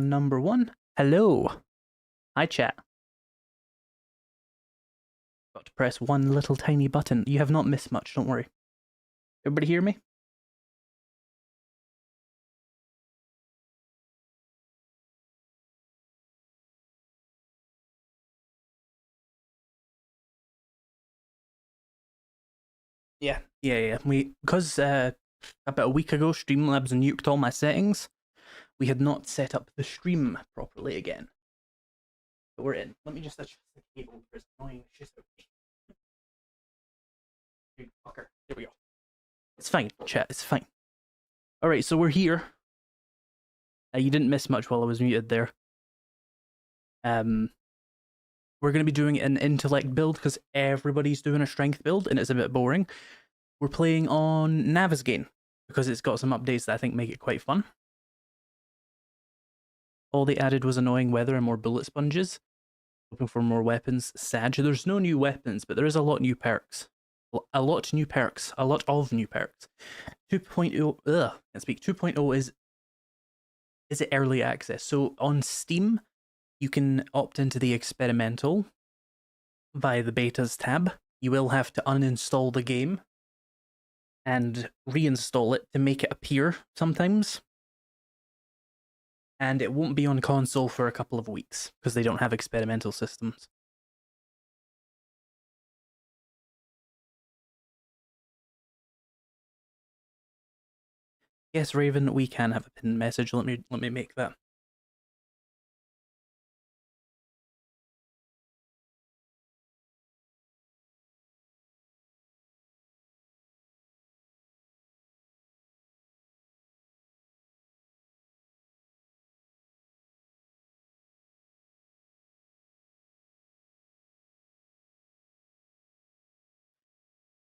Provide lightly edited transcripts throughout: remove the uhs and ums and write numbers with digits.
Number one. Hello. Hi, chat. Got to press one little tiny button. You have not missed much, don't worry. Everybody hear me? Yeah. Because about a week ago, Streamlabs nuked all my settings. We had not set up the stream properly again. But we're in. Let me just adjust the cable for this annoying shit. Fucker. There we go. It's fine, chat. It's fine. Alright, so we're here. You didn't miss much while I was muted there. We're going to be doing an intellect build because everybody's doing a strength build and it's a bit boring. We're playing on Navezgane because it's got some updates that I think make it quite fun. All they added was annoying weather and more bullet sponges. Looking for more weapons. Sad. There's no new weapons, but there is a lot of new perks. A lot of new perks. 2.0, can't speak. 2.0 is it early access? So on Steam, you can opt into the experimental via the betas tab. You will have to uninstall the game and reinstall it to make it appear sometimes. And it won't be on console for a couple of weeks because they don't have experimental systems. Yes, Raven, we can have a pinned message. Let me make that.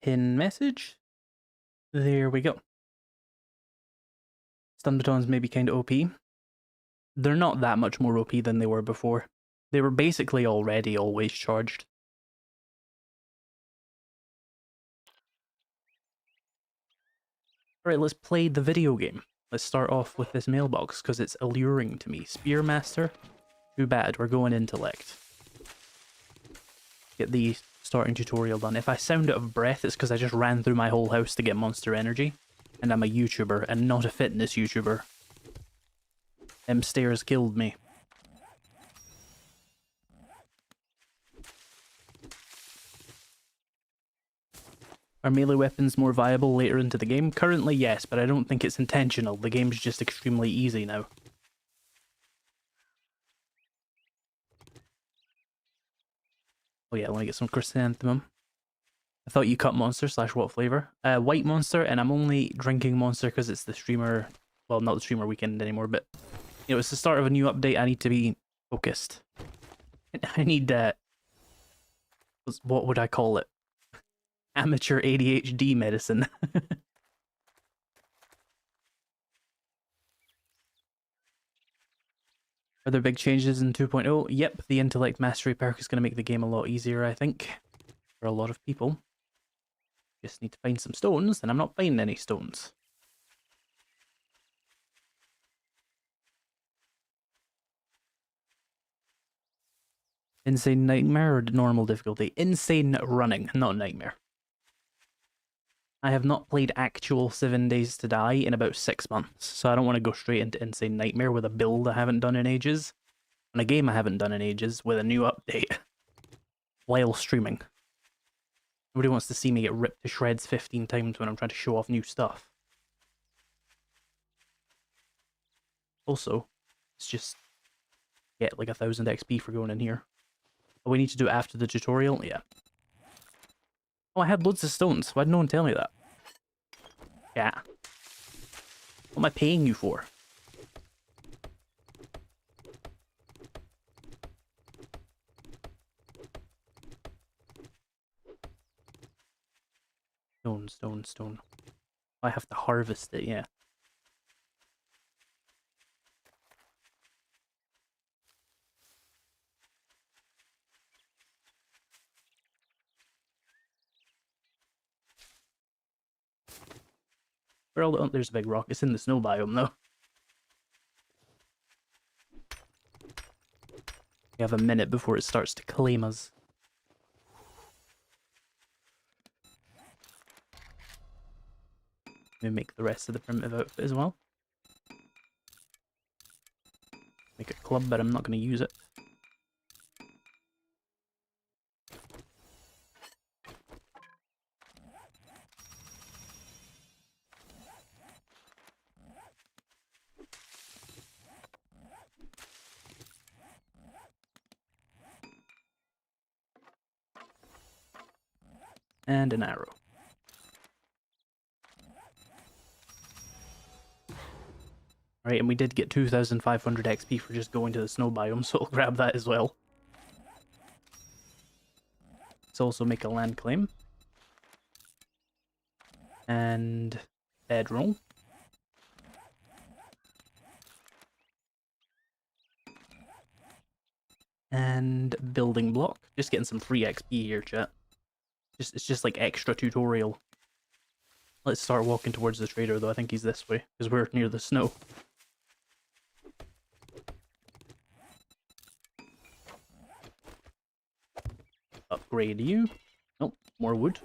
Pin message. There we go. Stun batons may be kind of OP. They're not that much more OP than they were before. They were basically already always charged. Alright, let's play the video game. Let's start off with this mailbox because it's alluring to me. Spearmaster? Too bad, we're going intellect. Get the starting tutorial done. If I sound out of breath, it's because I just ran through my whole house to get monster energy. And I'm a YouTuber, and not a fitness YouTuber. Them stairs killed me. Are melee weapons more viable later into the game? Currently, yes, but I don't think it's intentional. The game's just extremely easy now. Oh yeah, I want to get some chrysanthemum. I thought you cut monster / what flavor? White monster, and I'm only drinking monster because it's the streamer... Well, not the streamer weekend anymore, but... You know, it's the start of a new update. I need to be focused. I need, what would I call it? Amateur ADHD medicine. Are there big changes in 2.0? Yep, the intellect mastery perk is going to make the game a lot easier, I think. For a lot of people. Just need to find some stones, and I'm not finding any stones. Insane Nightmare or normal difficulty? Insane running, not nightmare. I have not played actual 7 Days to Die in about 6 months, so I don't want to go straight into Insane Nightmare with a build I haven't done in ages, and a game I haven't done in ages with a new update while streaming. Nobody wants to see me get ripped to shreds 15 times when I'm trying to show off new stuff. Also, it's just get like 1000 XP for going in here. Oh, we need to do it after the tutorial? Yeah. Oh, I had loads of stones. Why did no one tell me that? Yeah. What am I paying you for? Stone. I have to harvest it, yeah. Where all the... Oh, there's a big rock. It's in the snow biome, though. We have a minute before it starts to claim us. We make the rest of the primitive outfit as well. Make a club, but I'm not going to use it. And an arrow. Right, and we did get 2,500 XP for just going to the snow biome, so I'll grab that as well. Let's also make a land claim. And bedroll. And building block. Just getting some free XP here, chat. It's just like extra tutorial. Let's start walking towards the trader, though. I think he's this way, because we're near the snow. Upgrade you. Oh, more wood.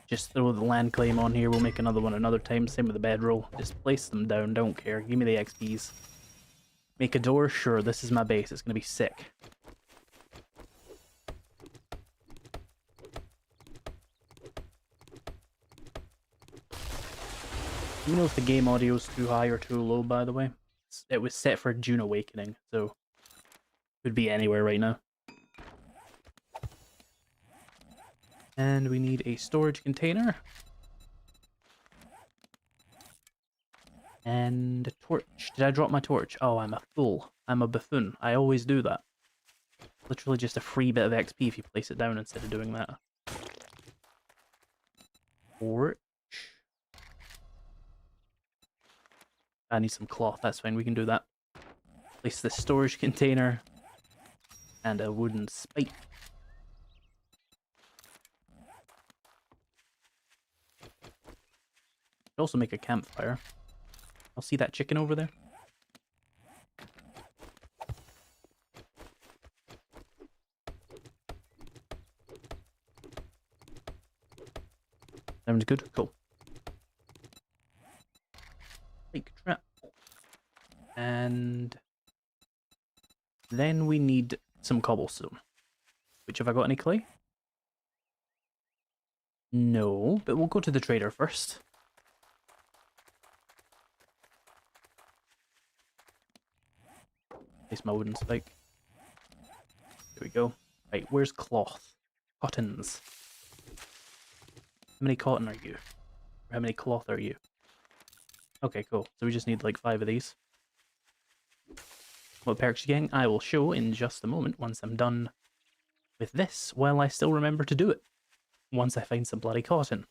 Just throw the land claim on here. We'll make another one another time. Same with the bedroll. Just place them down. Don't care. Give me the XPs. Make a door? Sure, this is my base. It's going to be sick. Let me know if the game audio is too high or too low, by the way. It was set for June Awakening, so could be anywhere right now. And we need a storage container. And a torch. Did I drop my torch? Oh, I'm a fool. I'm a buffoon. I always do that. Literally just a free bit of XP if you place it down instead of doing that. Torch. I need some cloth. That's fine. We can do that. Place the storage container. And a wooden spike. Also make a campfire. I'll see that chicken over there. Sounds good. Cool. Like trap. And then we need some cobblestone. Which, have I got any clay? No, but we'll go to the trader first. Place my wooden spike. There we go. Right, where's cloth? Cottons. How many cotton are you? Or how many cloth are you? Okay, cool. So we just need like 5 of these. What perks you getting? I will show in just a moment once I'm done with this, while I still remember to do it. Once I find some bloody cotton.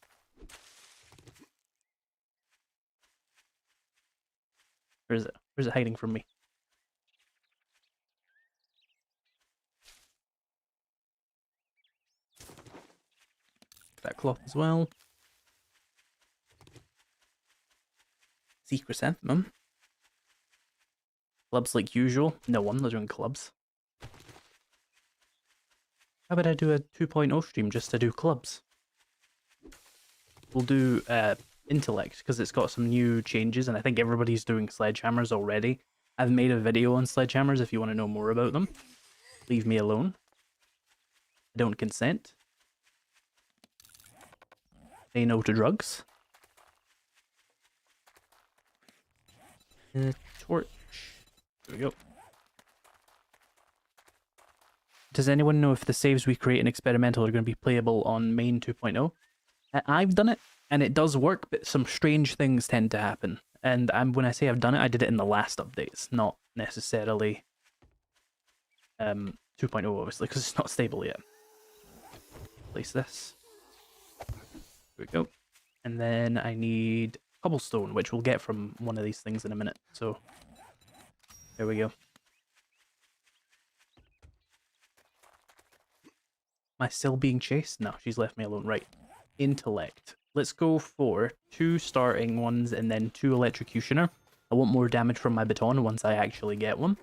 Where is it? Where's it hiding from me? That cloth as well. Sea chrysanthemum. Clubs like usual. No one, they're doing clubs. How about I do a 2.0 stream just to do clubs? We'll do intellect, because it's got some new changes, and I think everybody's doing sledgehammers already. I've made a video on sledgehammers if you want to know more about them. Leave me alone. I don't consent. Say no to drugs. Torch. There we go. Does anyone know if the saves we create in experimental are going to be playable on main 2.0? I've done it, and it does work, but some strange things tend to happen. And when I say I've done it, I did it in the last updates, not necessarily 2.0, obviously, because it's not stable yet. Place this. There we go. And then I need cobblestone, which we'll get from one of these things in a minute. So, there we go. Am I still being chased? No, she's left me alone. Right. Intellect. Let's go for 2 starting ones and then 2 electrocutioner. I want more damage from my baton once I actually get one.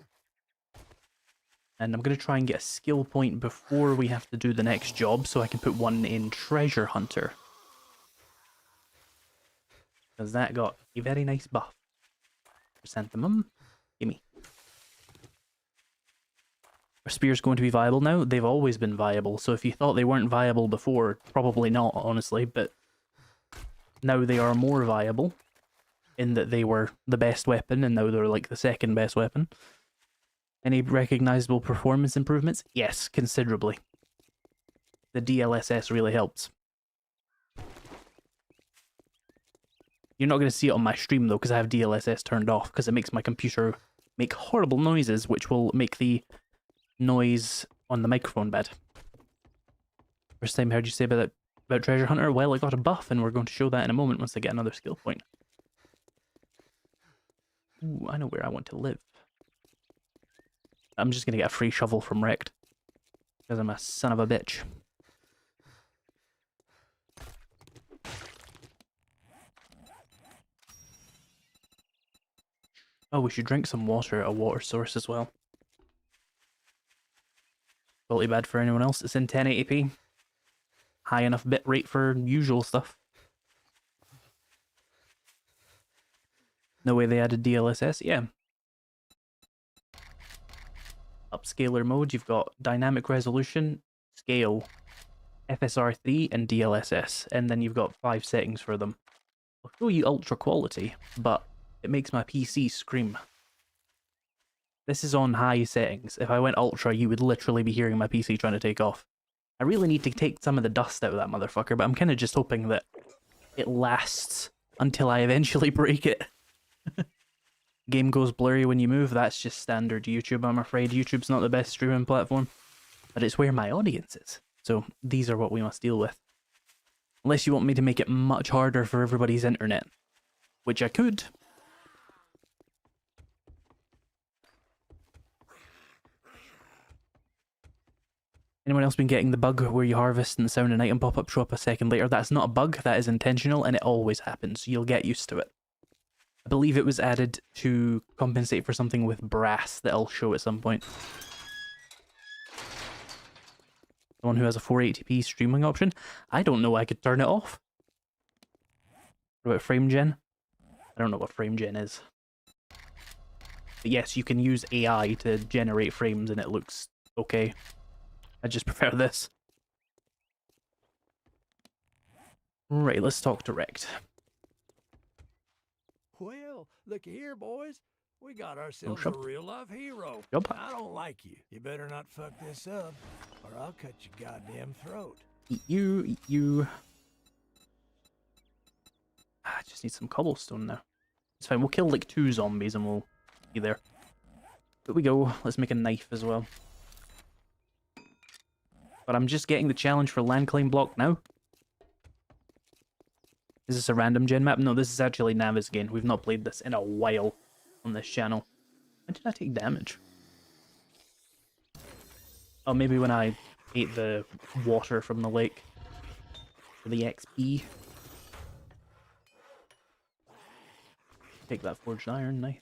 And I'm going to try and get a skill point before we have to do the next job so I can put one in Treasure Hunter. Because that got a very nice buff. Chrysanthemum, gimme. Are spears going to be viable now? They've always been viable, so if you thought they weren't viable before, probably not, honestly, but now they are more viable in that they were the best weapon, and now they're like the second best weapon. Any recognizable performance improvements? Yes, considerably. The DLSS really helps. You're not going to see it on my stream, though, because I have DLSS turned off, because it makes my computer make horrible noises, which will make the noise on the microphone bad. First time I heard you say about Treasure Hunter? Well, I got a buff, and we're going to show that in a moment once I get another skill point. Ooh, I know where I want to live. I'm just going to get a free shovel from Wrecked, because I'm a son of a bitch. Oh, we should drink some water at a water source as well. Totally bad for anyone else. It's in 1080p. High enough bit rate for usual stuff. No way they added DLSS? Yeah. Upscaler mode, you've got dynamic resolution, scale, FSR3, and DLSS. And then you've got 5 settings for them. I'll show you ultra quality, but it makes my PC scream. This is on high settings. If I went ultra, you would literally be hearing my PC trying to take off. I really need to take some of the dust out of that motherfucker, but I'm kind of just hoping that it lasts until I eventually break it. Game goes blurry when you move. That's just standard YouTube, I'm afraid. YouTube's not the best streaming platform, but it's where my audience is. So these are what we must deal with. Unless you want me to make it much harder for everybody's internet, which I could. Anyone else been getting the bug where you harvest and the sound and item pop-up show up a second later? That's not a bug, that is intentional, and it always happens. You'll get used to it. I believe it was added to compensate for something with brass that I'll show at some point. The one who has a 480p streaming option? I don't know, I could turn it off. What about frame gen? I don't know what frame gen is. But yes, you can use AI to generate frames and it looks okay. I just prefer this. Right, let's talk direct. Well, look here, boys. We got ourselves a real-life hero. Yep. I don't like you. You better not fuck this up, or I'll cut your goddamn throat. Eat you, eat you. I just need some cobblestone now. It's fine, we'll kill like 2 zombies and we'll be there. There we go, let's make a knife as well. But I'm just getting the challenge for land claim block now. Is this a random gen map? No, this is actually Navezgane. We've not played this in a while on this channel. When did I take damage? Oh, maybe when I ate the water from the lake. For the XP. Take that forged iron, nice.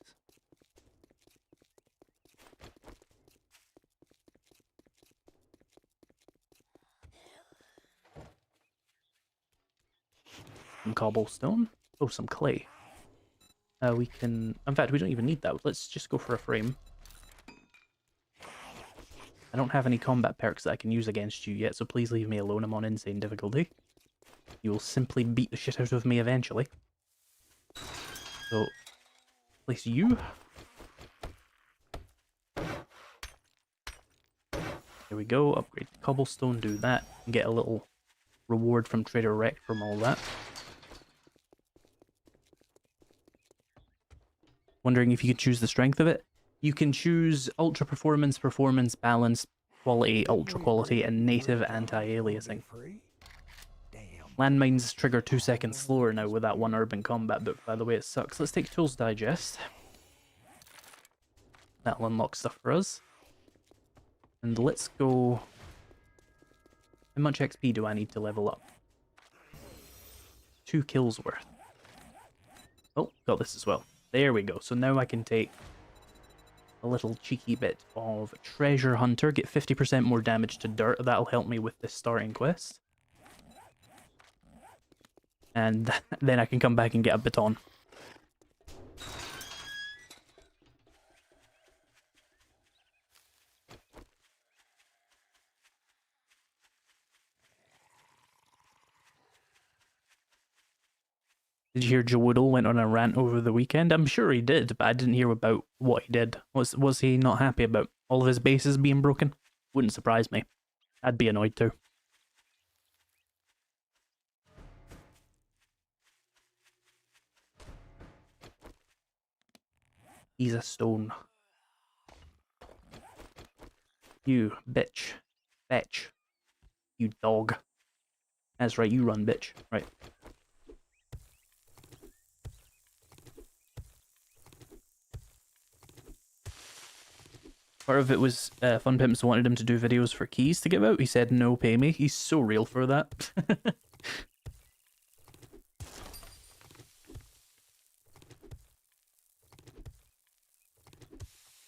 Some cobblestone. Oh, some clay. We can... In fact, we don't even need that. Let's just go for a frame. I don't have any combat perks that I can use against you yet, so please leave me alone. I'm on insane difficulty. You will simply beat the shit out of me eventually. So, place you. There we go. Upgrade the cobblestone, do that. And get a little reward from Trader Rec from all that. Wondering if you could choose the strength of it? You can choose ultra performance, performance, balance, quality, ultra quality, and native anti-aliasing. Landmines trigger 2 seconds slower now with that one urban combat book, by the way, it sucks. Let's take Tools Digest. That'll unlock stuff for us. And let's go... How much XP do I need to level up? 2 kills worth. Oh, got this as well. There we go. So now I can take a little cheeky bit of Treasure Hunter, get 50% more damage to dirt. That'll help me with this starting quest. And then I can come back and get a baton. Did you hear Joe Woodall went on a rant over the weekend? I'm sure he did, but I didn't hear about what he did. Was he not happy about all of his bases being broken? Wouldn't surprise me. I'd be annoyed too. He's a stone. You bitch. Fetch. You dog. That's right, you run, bitch. Right. Part of it was Fun Pimps wanted him to do videos for keys to give out. He said, no, pay me. He's so real for that.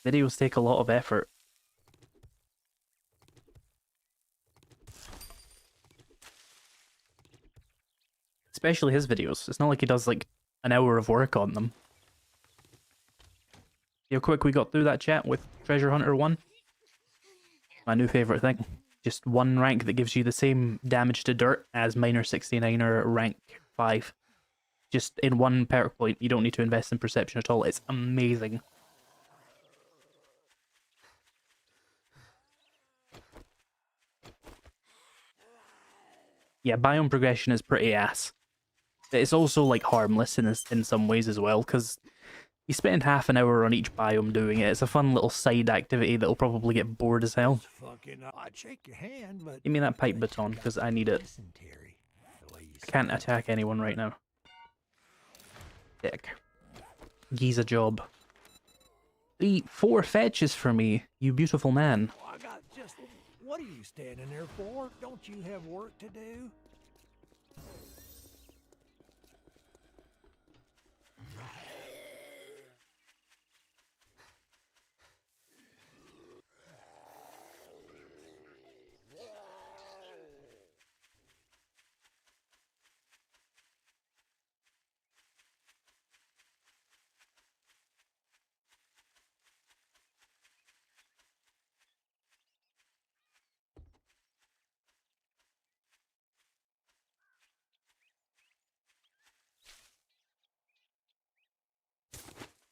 Videos take a lot of effort. Especially his videos. It's not like he does like an hour of work on them. See how quick we got through that chat with Treasure Hunter 1? My new favourite thing. Just one rank that gives you the same damage to dirt as Miner 69er rank 5. Just in one perk point. You don't need to invest in perception at all. It's amazing. Yeah, biome progression is pretty ass. It's also like harmless in some ways as well, because you spend half an hour on each biome doing it. It's a fun little side activity that'll probably get bored as hell. I'd shake your hand, but Give me that pipe baton, because I need it. I can't attack anyone right now. Dick. Giza job. 4 fetches for me, you beautiful man. I got just... What are you standing there for? Don't you have work to do?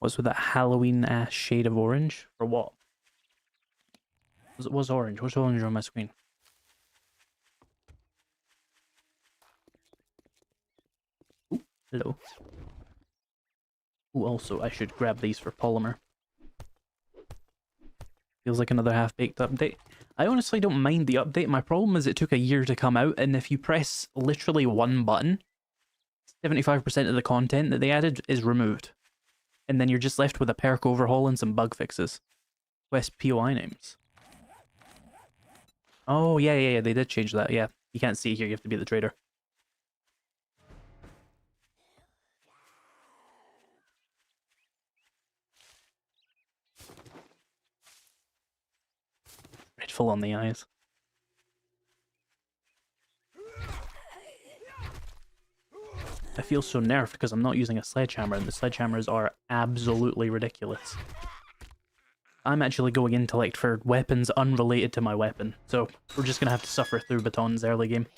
What's with that Halloween-ass shade of orange? For what? What's orange? What's orange on my screen? Ooh, hello. Ooh, also, I should grab these for polymer. Feels like another half-baked update. I honestly don't mind the update. My problem is it took a year to come out, and if you press literally one button, 75% of the content that they added is removed. And then you're just left with a perk overhaul and some bug fixes. Quest POI names. Oh, yeah, they did change that, yeah. You can't see it here, you have to be the trader. Full on the eyes. I feel so nerfed because I'm not using a sledgehammer, and the sledgehammers are absolutely ridiculous. I'm actually going intellect for weapons unrelated to my weapon, so we're just gonna have to suffer through batons early game.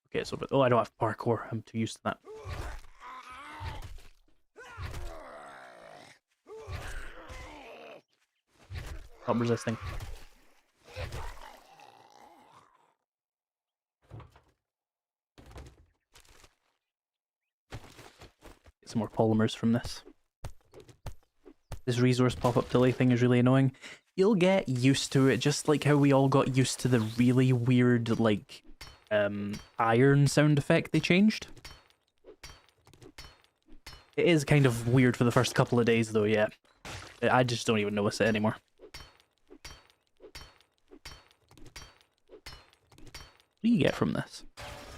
Okay, so, oh, I don't have parkour, I'm too used to that. Stop resisting. Get some more polymers from this. This resource pop-up delay thing is really annoying. You'll get used to it, just like how we all got used to the really weird, like, iron sound effect they changed. It is kind of weird for the first couple of days, though, yeah. I just don't even notice it anymore. What do you get from this?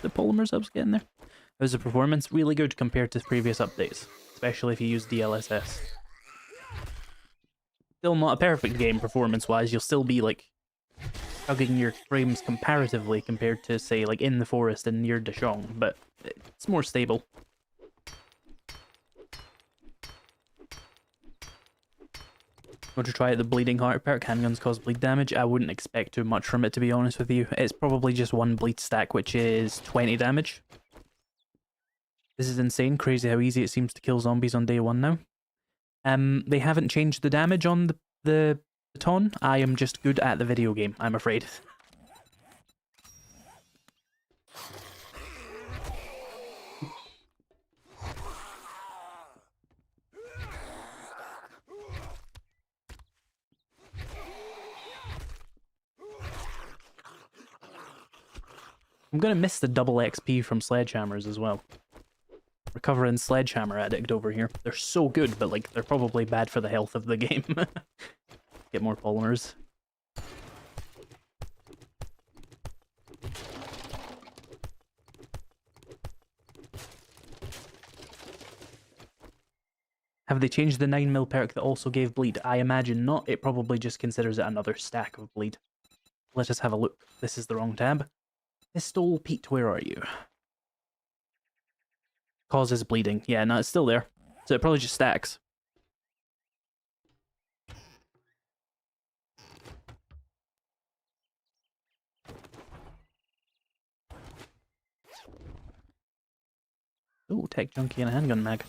The polymers I was getting there? How's the performance? Really good compared to previous updates, especially if you use DLSS. Still not a perfect game performance-wise, you'll still be, like, chugging your frames comparatively compared to, say, like, In the Forest and near Dashong, but it's more stable. Want to try out the Bleeding Heart perk? Handguns cause bleed damage. I wouldn't expect too much from it, to be honest with you. It's probably just one bleed stack, which is 20 damage. This is insane. Crazy how easy it seems to kill zombies on day one now. They haven't changed the damage on the baton. I am just good at the video game, I'm afraid. I'm gonna miss the double XP from sledgehammers as well. Recovering sledgehammer addict over here. They're so good, but like they're probably bad for the health of the game. Get more polymers. Have they changed the 9mm perk that also gave bleed? I imagine not. It probably just considers it another stack of bleed. Let us have a look. This is the wrong tab. Pistol Pete, where are you? Causes bleeding. Yeah, no, it's still there. So it probably just stacks. Ooh, tech junkie and a handgun mag.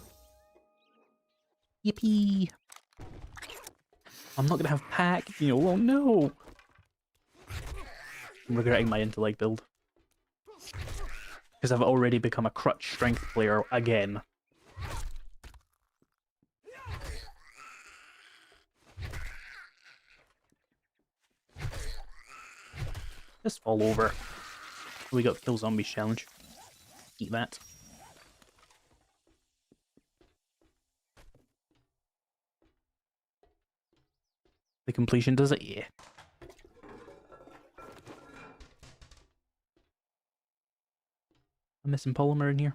Yippee! I'm not gonna have pack, you know, oh no! I'm regretting my intellect build. Because I've already become a crutch strength player again. Just fall over. We got the kill zombies challenge. Eat that. The completion does it? Yeah. I'm missing polymer in here.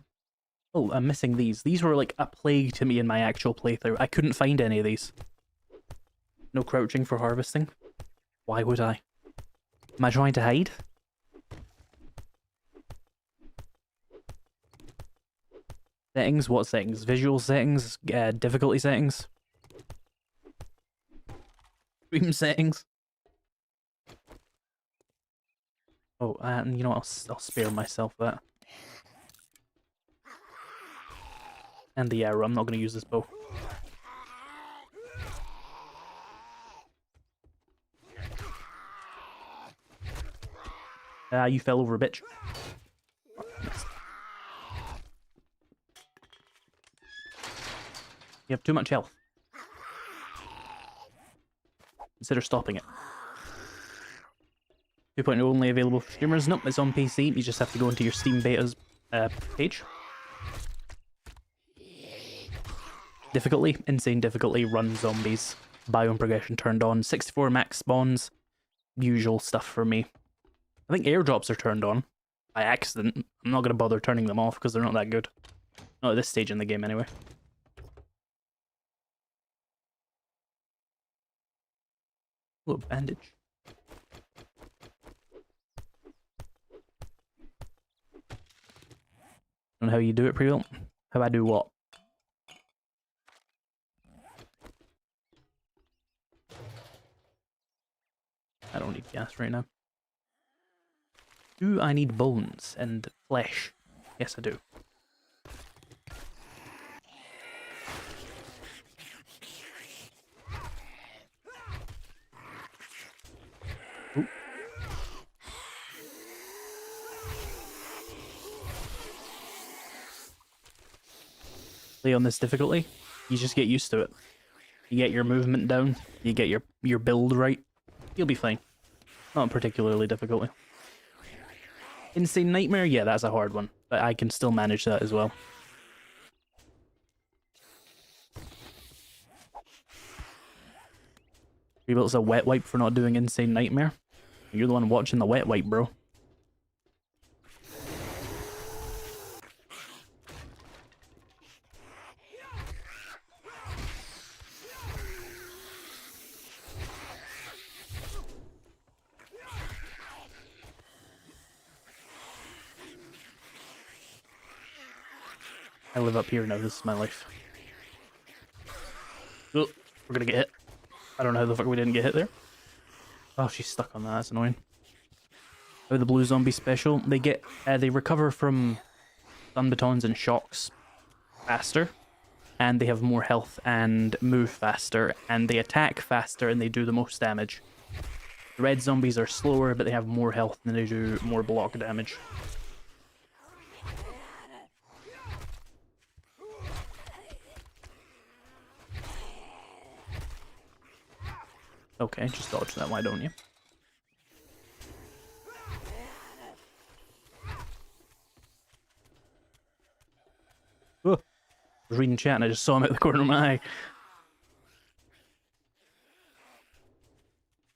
Oh, I'm missing these. These were like a plague to me in my actual playthrough. I couldn't find any of these. No crouching for harvesting. Why would I? Am I trying to hide? Settings? What settings? Visual settings? Difficulty settings? Stream settings? Oh, and you know what? I'll spare myself that. And the arrow. I'm not going to use this bow. Ah, you fell over, bitch. You have too much health. Consider stopping it. 2.0 only available for streamers. Nope, it's on PC. You just have to go into your Steam betas page. Difficulty, insane difficulty, run zombies. Biome progression turned on. 64 max spawns. Usual stuff for me. I think airdrops are turned on. By accident. I'm not going to bother turning them off because they're not that good. Not at this stage in the game anyway. Ooh, bandage. Don't know how you do it, Prebuilt. How I do what? I don't need gas right now. Do I need bones and flesh? Yes, I do. Ooh. Play on this difficulty, you just get used to it. You get your movement down, you get your build right, you'll be fine. Not particularly difficulty. Insane Nightmare? Yeah, that's a hard one, but I can still manage that as well. Rebuilt's a wet wipe for not doing Insane Nightmare. You're the one watching the wet wipe, bro. I live up here now, this is my life. Oh, we're gonna get hit. I don't know how the fuck we didn't get hit there. Oh, she's stuck on that, that's annoying. Oh, the blue zombie special, they recover from stun batons and shocks faster, and they have more health and move faster, and they attack faster and they do the most damage. The red zombies are slower, but they have more health and they do more block damage. Okay, just dodge that, why don't you? Oh, I was reading chat and I just saw him out the corner of my eye.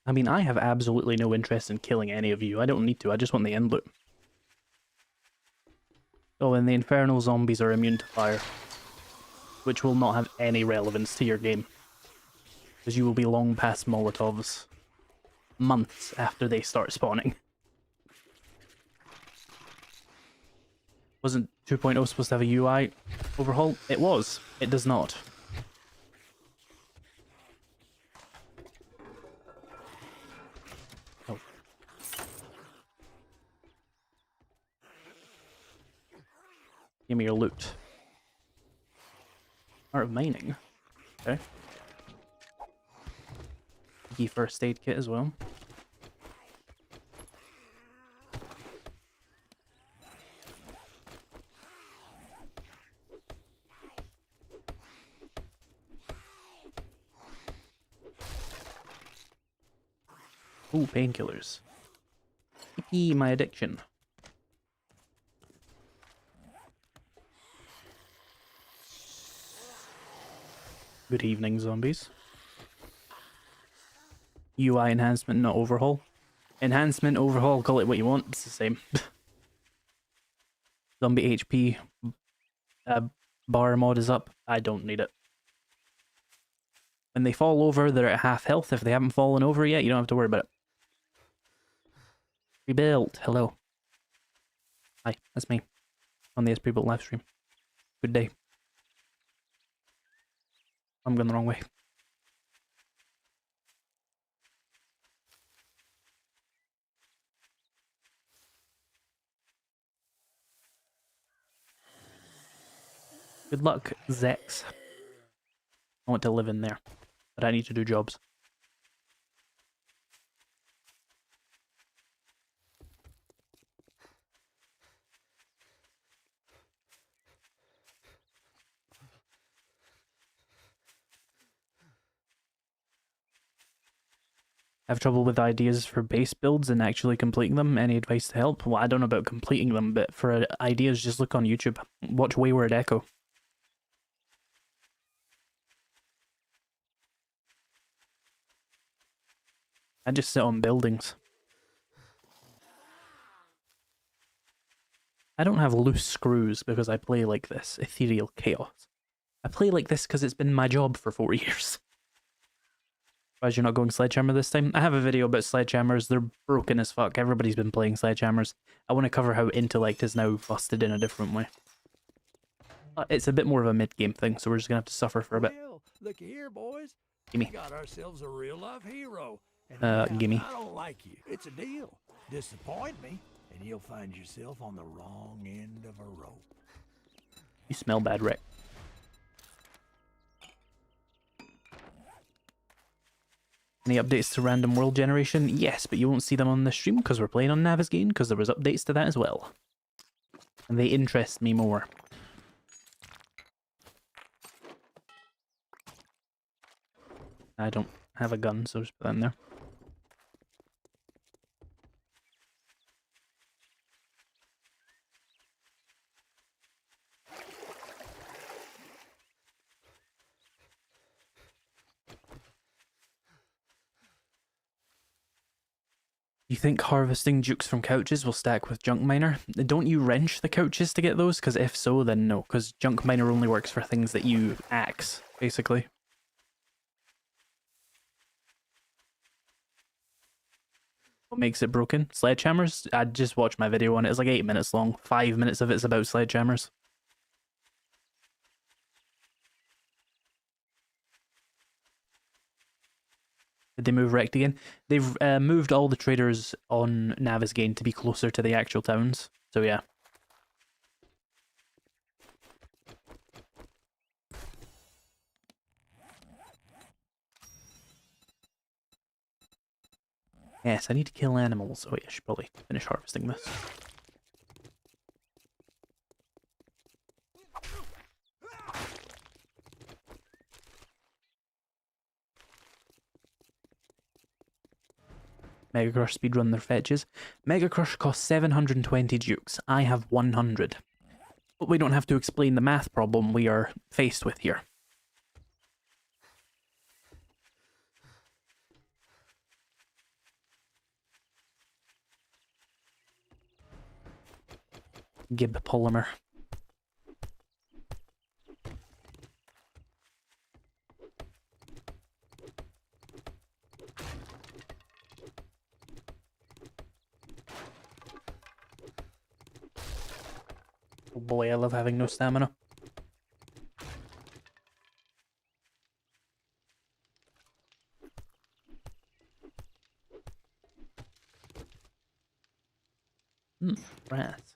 I mean, I have absolutely no interest in killing any of you. I don't need to, I just want the end loot. Oh, and the infernal zombies are immune to fire, which will not have any relevance to your game, because you will be long past Molotovs months after they start spawning. Wasn't 2.0 supposed to have a UI overhaul? It was. It does not. Oh. Give me your loot. Art of mining. Okay. Key first aid kit as well. Ooh, painkillers. Yippee, my addiction. Good evening, zombies. UI enhancement, not overhaul. Enhancement, overhaul, call it what you want, it's the same. Zombie HP bar mod is up. I don't need it. When they fall over, they're at half health. If they haven't fallen over yet, you don't have to worry about it. Rebuilt, hello. Hi, that's me. On the IzPrebuilt live stream. Good day. I'm going the wrong way. Good luck, Zex. I want to live in there, but I need to do jobs. I have trouble with ideas for base builds and actually completing them. Any advice to help? Well, I don't know about completing them, but for ideas, just look on YouTube. Watch Wayward Echo. I just sit on buildings. I don't have loose screws because I play like this. Ethereal chaos. I play like this because it's been my job for 4 years. Why'd you not going Sledgehammer this time? I have a video about Sledgehammers. They're broken as fuck. Everybody's been playing Sledgehammers. I want to cover how Intellect is now busted in a different way. It's a bit more of a mid-game thing, so we're just going to have to suffer for a bit. Well, looky here, boys. Gimme. We got ourselves a real-life hero. And gimme. I don't like you. It's a deal. Disappoint me, and you'll find yourself on the wrong end of a rope. You smell bad, Rick. Any updates to random world generation? Yes, but you won't see them on the stream because we're playing on Navisgain, because there was updates to that as well. And they interest me more. I don't have a gun, so just put that in there. You think harvesting jukes from couches will stack with junk miner? Don't you wrench the couches to get those? Because if so, then no. Because junk miner only works for things that you axe, basically. What makes it broken? Sledgehammers? I just watched my video on it. It's like 8 minutes long. 5 minutes of it's about sledgehammers. Did they move Rect again? They've moved all the traders on Navisgain to be closer to the actual towns. So yeah. Yes, I need to kill animals. Oh yeah, I should probably finish harvesting this. Mega Crush speedrun their fetches. Mega Crush costs 720 dukes. I have 100. But we don't have to explain the math problem we are faced with here. Gib polymer. Oh boy, I love having no stamina. Rats.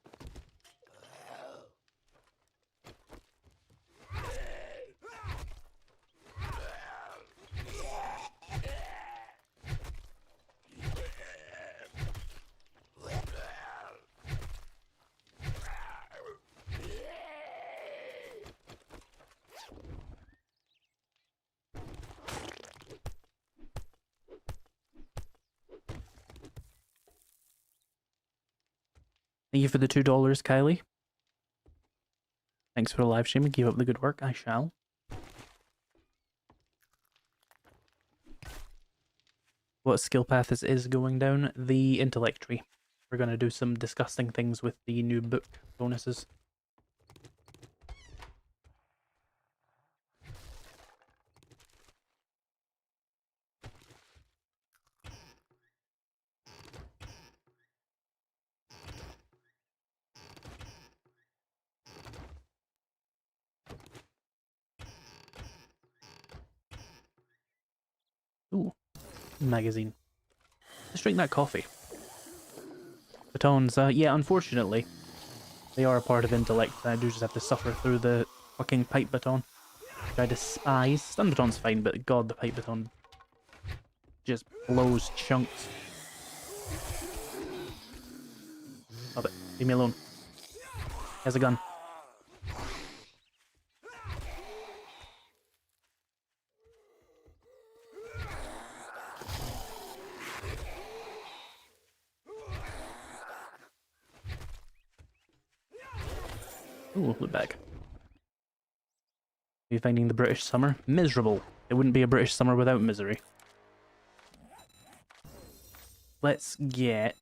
Thank you for the $2, Kylie. Thanks for the live stream and keep up the good work. I shall. What skill path is going down? The intellect tree. We're going to do some disgusting things with the new book bonuses. Ooh, magazine. Let's drink that coffee. Batons, yeah, unfortunately, they are a part of intellect. I do just have to suffer through the fucking pipe baton, which I despise. Stun baton's fine, but god, the pipe baton just blows chunks. Stop it. Leave me alone. He has a gun. Ooh, look back. Are you finding the British summer miserable? It wouldn't be a British summer without misery. Let's get...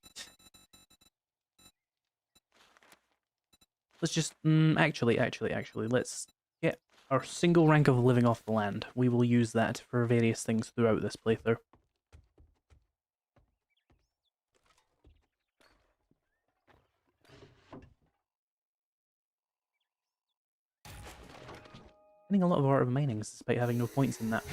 Let's just... actually, let's get our single rank of living off the land. We will use that for various things throughout this playthrough. Getting a lot of art of mining despite having no points in that.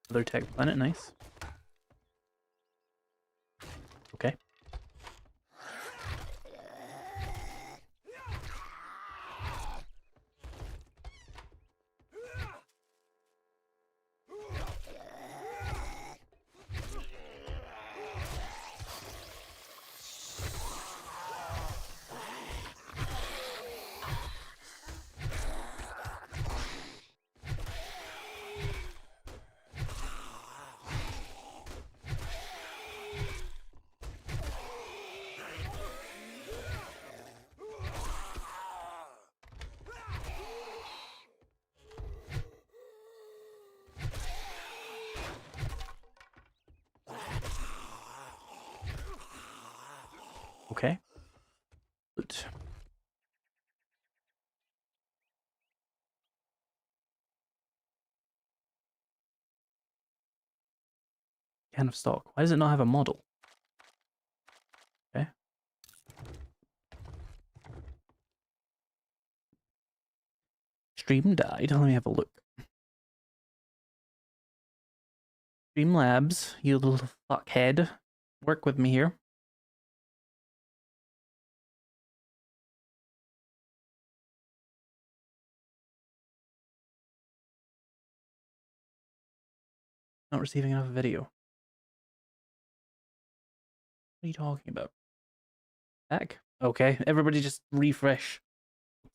Other tech planet, nice. Okay. Can of stock. Why does it not have a model? Okay. Stream died. Let me have a look. Streamlabs, you little fuckhead. Work with me here. Not receiving enough video. What are you talking about? Back? Okay, everybody just refresh.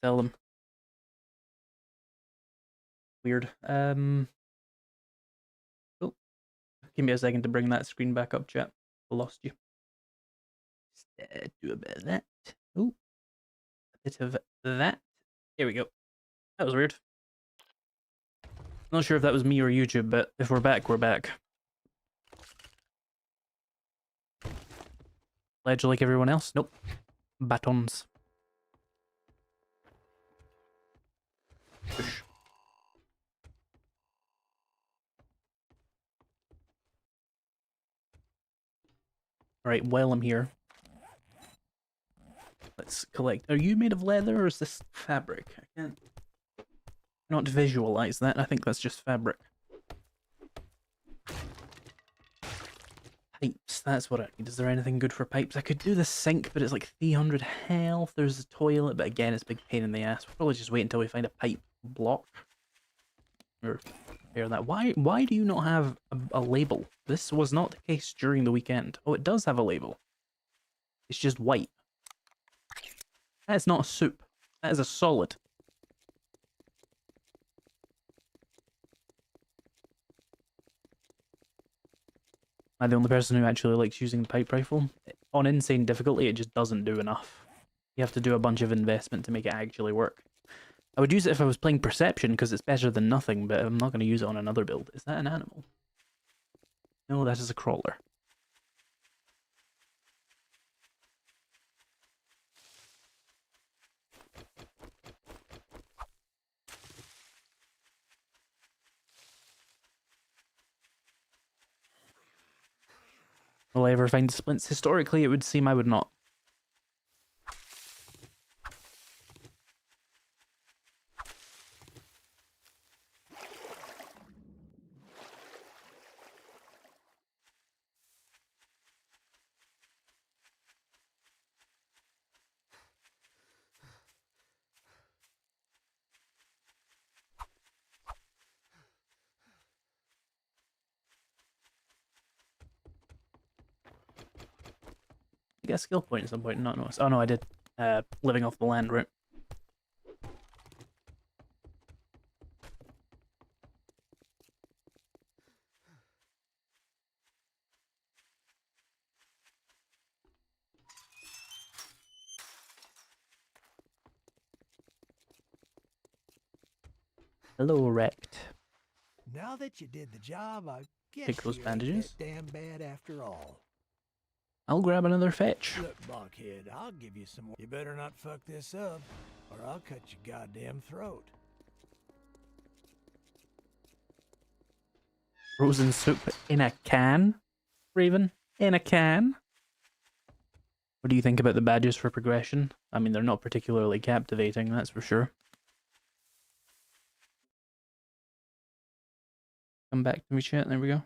Tell them. Weird. Oh. Give me a second to bring that screen back up, chat. I lost you. Do a bit of that. Oh. A bit of that. Here we go. That was weird. Not sure if that was me or YouTube, but if we're back, we're back. Ledge like everyone else? Nope. Batons. Push. Alright, while I'm here, let's collect. Are you made of leather or is this fabric? I can't not visualize that. I think that's just fabric. Pipes, that's what I need. Is there anything good for pipes? I could do the sink, but it's like 300 health. There's a toilet, but again, it's a big pain in the ass. We'll probably just wait until we find a pipe block. Or repair that. Why do you not have a label? This was not the case during the weekend. Oh, it does have a label. It's just white. That's not a soup. That is a solid. Am I the only person who actually likes using the pipe rifle? On insane difficulty, it just doesn't do enough. You have to do a bunch of investment to make it actually work. I would use it if I was playing Perception, because it's better than nothing, but I'm not going to use it on another build. Is that an animal? No, that is a crawler. Will I ever find splints? Historically, it would seem I would not. I get a skill point at some point, not notice. Oh no, I did. Living off the land, right? Hello, Wrecked. Now that you did the job, I guess Take those you ain't bandages. that damn bad after all. I'll grab another fetch. Look, blockhead, I'll give you some more. You better not fuck this up, or I'll cut your goddamn throat. Frozen soup in a can? Raven? In a can? What do you think about the badges for progression? I mean, they're not particularly captivating, that's for sure. Come back to me, chat. There we go.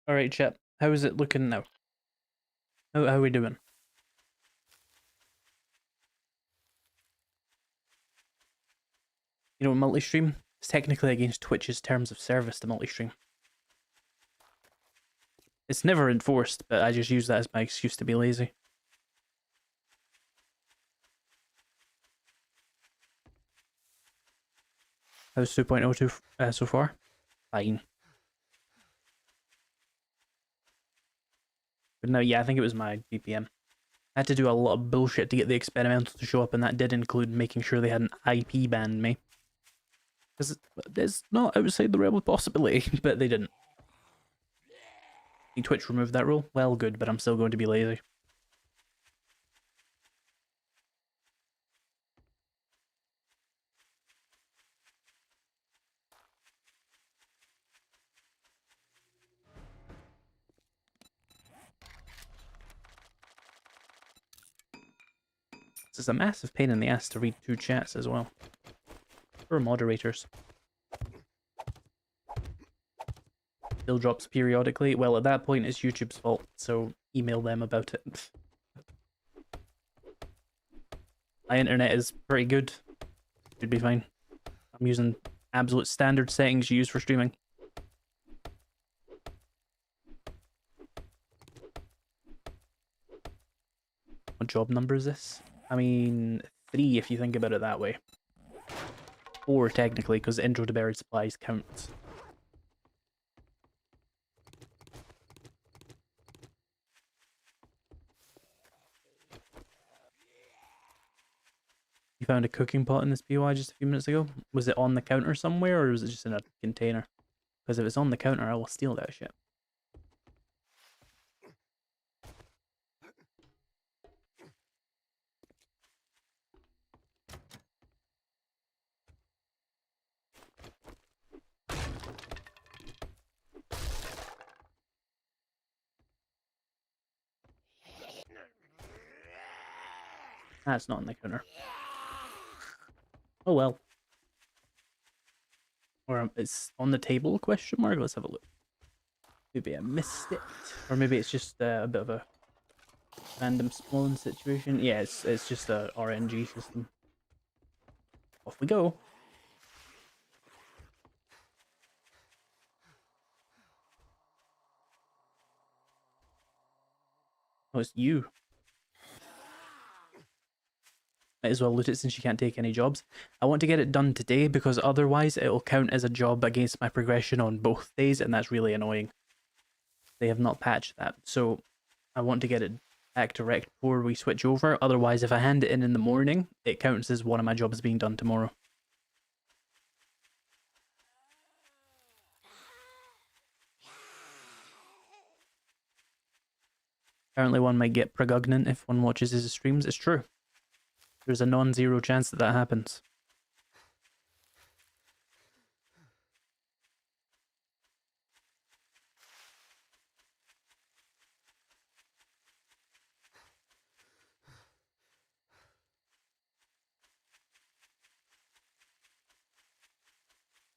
Alright, chat. How is it looking now? How are we doing? You know, multi-stream? It's technically against Twitch's terms of service to multi-stream. It's never enforced, but I just use that as my excuse to be lazy. How's 2.02 so far? Fine. But no, yeah, I think it was my BPM. I had to do a lot of bullshit to get the experimental to show up, and that did include making sure they hadn't IP banned me. Because it's not outside the realm of possibility, but they didn't. Twitch removed that rule? Well, good, but I'm still going to be lazy. This is a massive pain in the ass to read 2 chats as well. For moderators. Still drops periodically. Well, at that point, it's YouTube's fault, so email them about it. My internet is pretty good. Should be fine. I'm using absolute standard settings you use for streaming. What job number is this? I mean, 3 if you think about it that way. 4 technically, because intro to buried supplies counts. You found a cooking pot in this POI just a few minutes ago? Was it on the counter somewhere, or was it just in a container? Because if it's on the counter, I will steal that shit. That's not on the counter. Oh well. Or it's on the table, question mark? Let's have a look. Maybe I missed it. Or maybe it's just a bit of a random spawning situation. Yeah, it's just a RNG system. Off we go. Oh, it's you. Might as well loot it since you can't take any jobs. I want to get it done today because otherwise it'll count as a job against my progression on both days, and that's really annoying. They have not patched that, so I want to get it back to rect before we switch over. Otherwise, if I hand it in the morning, it counts as one of my jobs being done tomorrow. Apparently one might get pregnant if one watches his streams. It's true. There's a non-zero chance that that happens.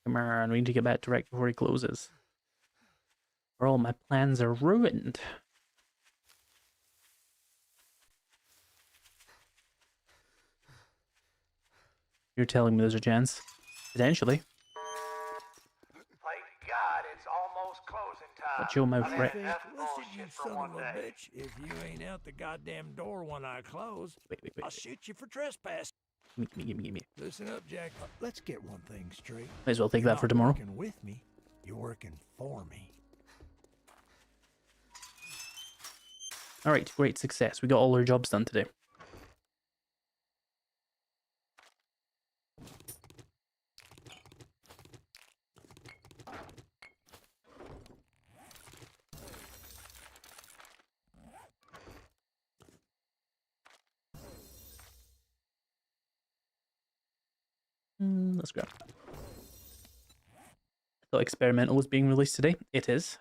Come on, we need to get back to rect before he closes. Or all my plans are ruined. You're telling me there's a chance? Potentially. Thank God it's almost closing time. Watch your mouth, Rect. Listen, you son of a bitch. If you ain't out the goddamn door when I close, Wait. I'll shoot you for trespass. Give me. Listen up, Jack. Let's get one thing straight. Might as well take You're that for not tomorrow. Working with me, you're working for me. Alright, great success. We got all our jobs done today. Let's grab. I thought Experimental was being released today. It is.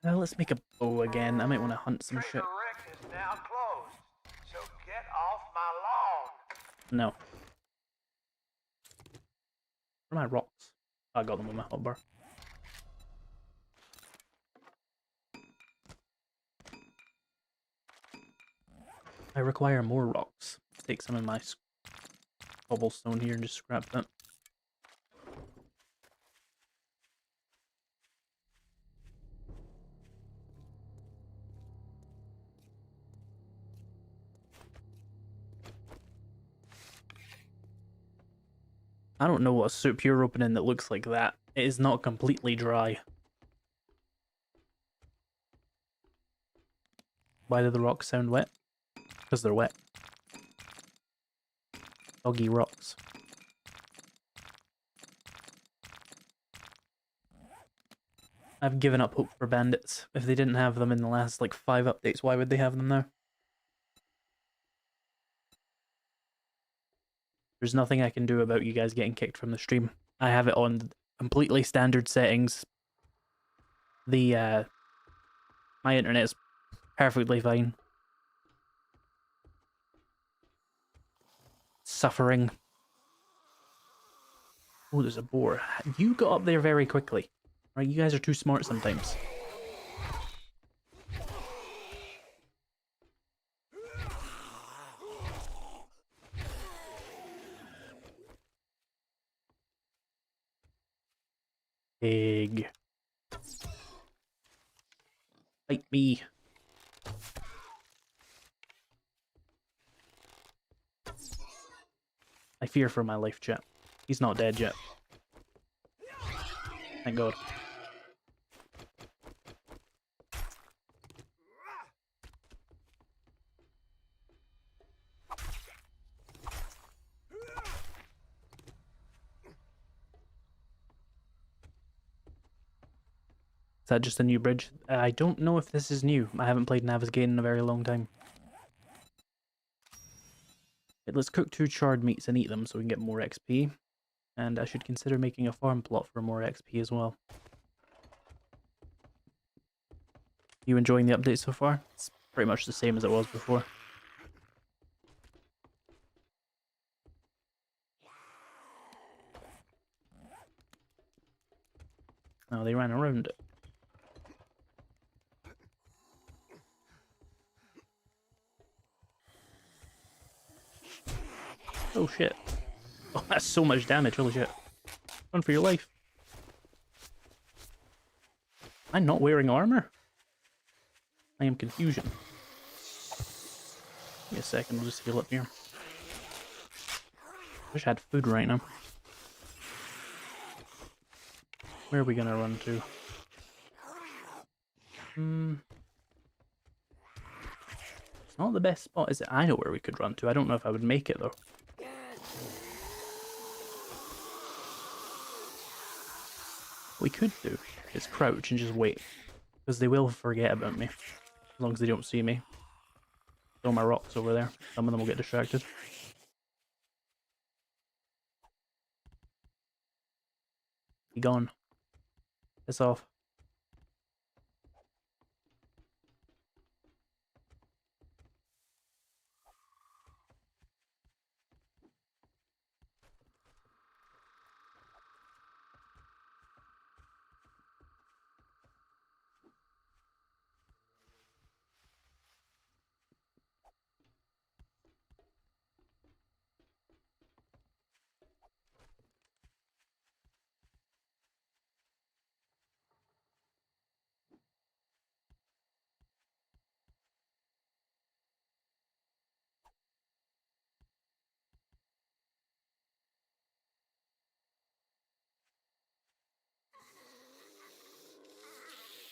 Let's make a bow again. I might want to hunt some shit. Wreck is now closed, so get off my lawn. No. Where are my rocks? I got them with my hotbar. I require more rocks. Take some of my cobblestone here and just scrap that. I don't know what soup you're opening that looks like that. It is not completely dry. Why do the rocks sound wet? Because they're wet. Doggy rocks. I've given up hope for bandits. If they didn't have them in the last, like, 5 updates, why would they have them now? There's nothing I can do about you guys getting kicked from the stream. I have it on completely standard settings. The, my internet is perfectly fine. Suffering. Oh, there's a boar. You got up there very quickly. Right, you guys are too smart sometimes. Pig. Fight me. I fear for my life, chat. He's not dead yet. Thank God. Is that just a new bridge? I don't know if this is new. I haven't played Navigating in a very long time. Okay, let's cook 2 charred meats and eat them so we can get more XP. And I should consider making a farm plot for more XP as well. You enjoying the update so far? It's pretty much the same as it was before. Oh, they ran around it. Oh shit. Oh, that's so much damage, holy shit. Run for your life. I'm not wearing armor? I am confusion. Give me a second, we'll just heal up here. Wish I had food right now. Where are we gonna run to? It's not the best spot, is it? I know where we could run to. I don't know if I would make it, though. What we could do is crouch and just wait. Because they will forget about me. As long as they don't see me. Throw my rocks over there. Some of them will get distracted. Be gone. Piss off.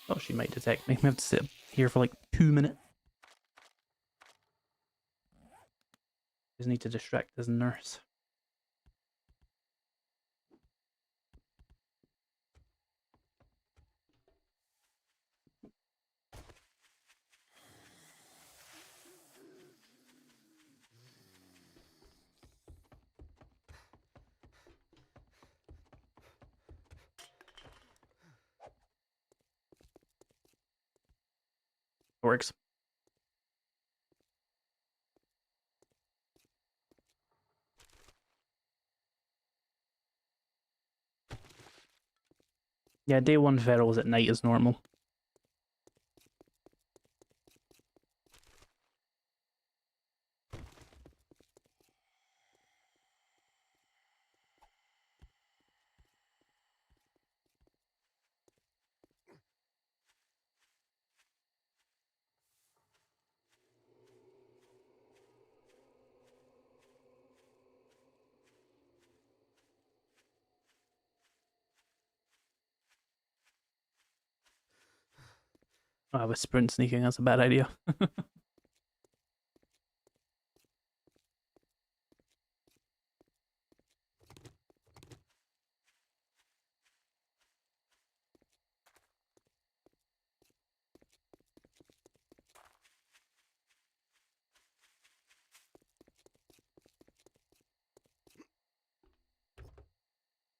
Oh, she might detect me. We have to sit here for like 2 minutes. Just need to distract this nurse. Works. Yeah, day 1 ferals at night is normal. Oh, with sprint sneaking, that's a bad idea.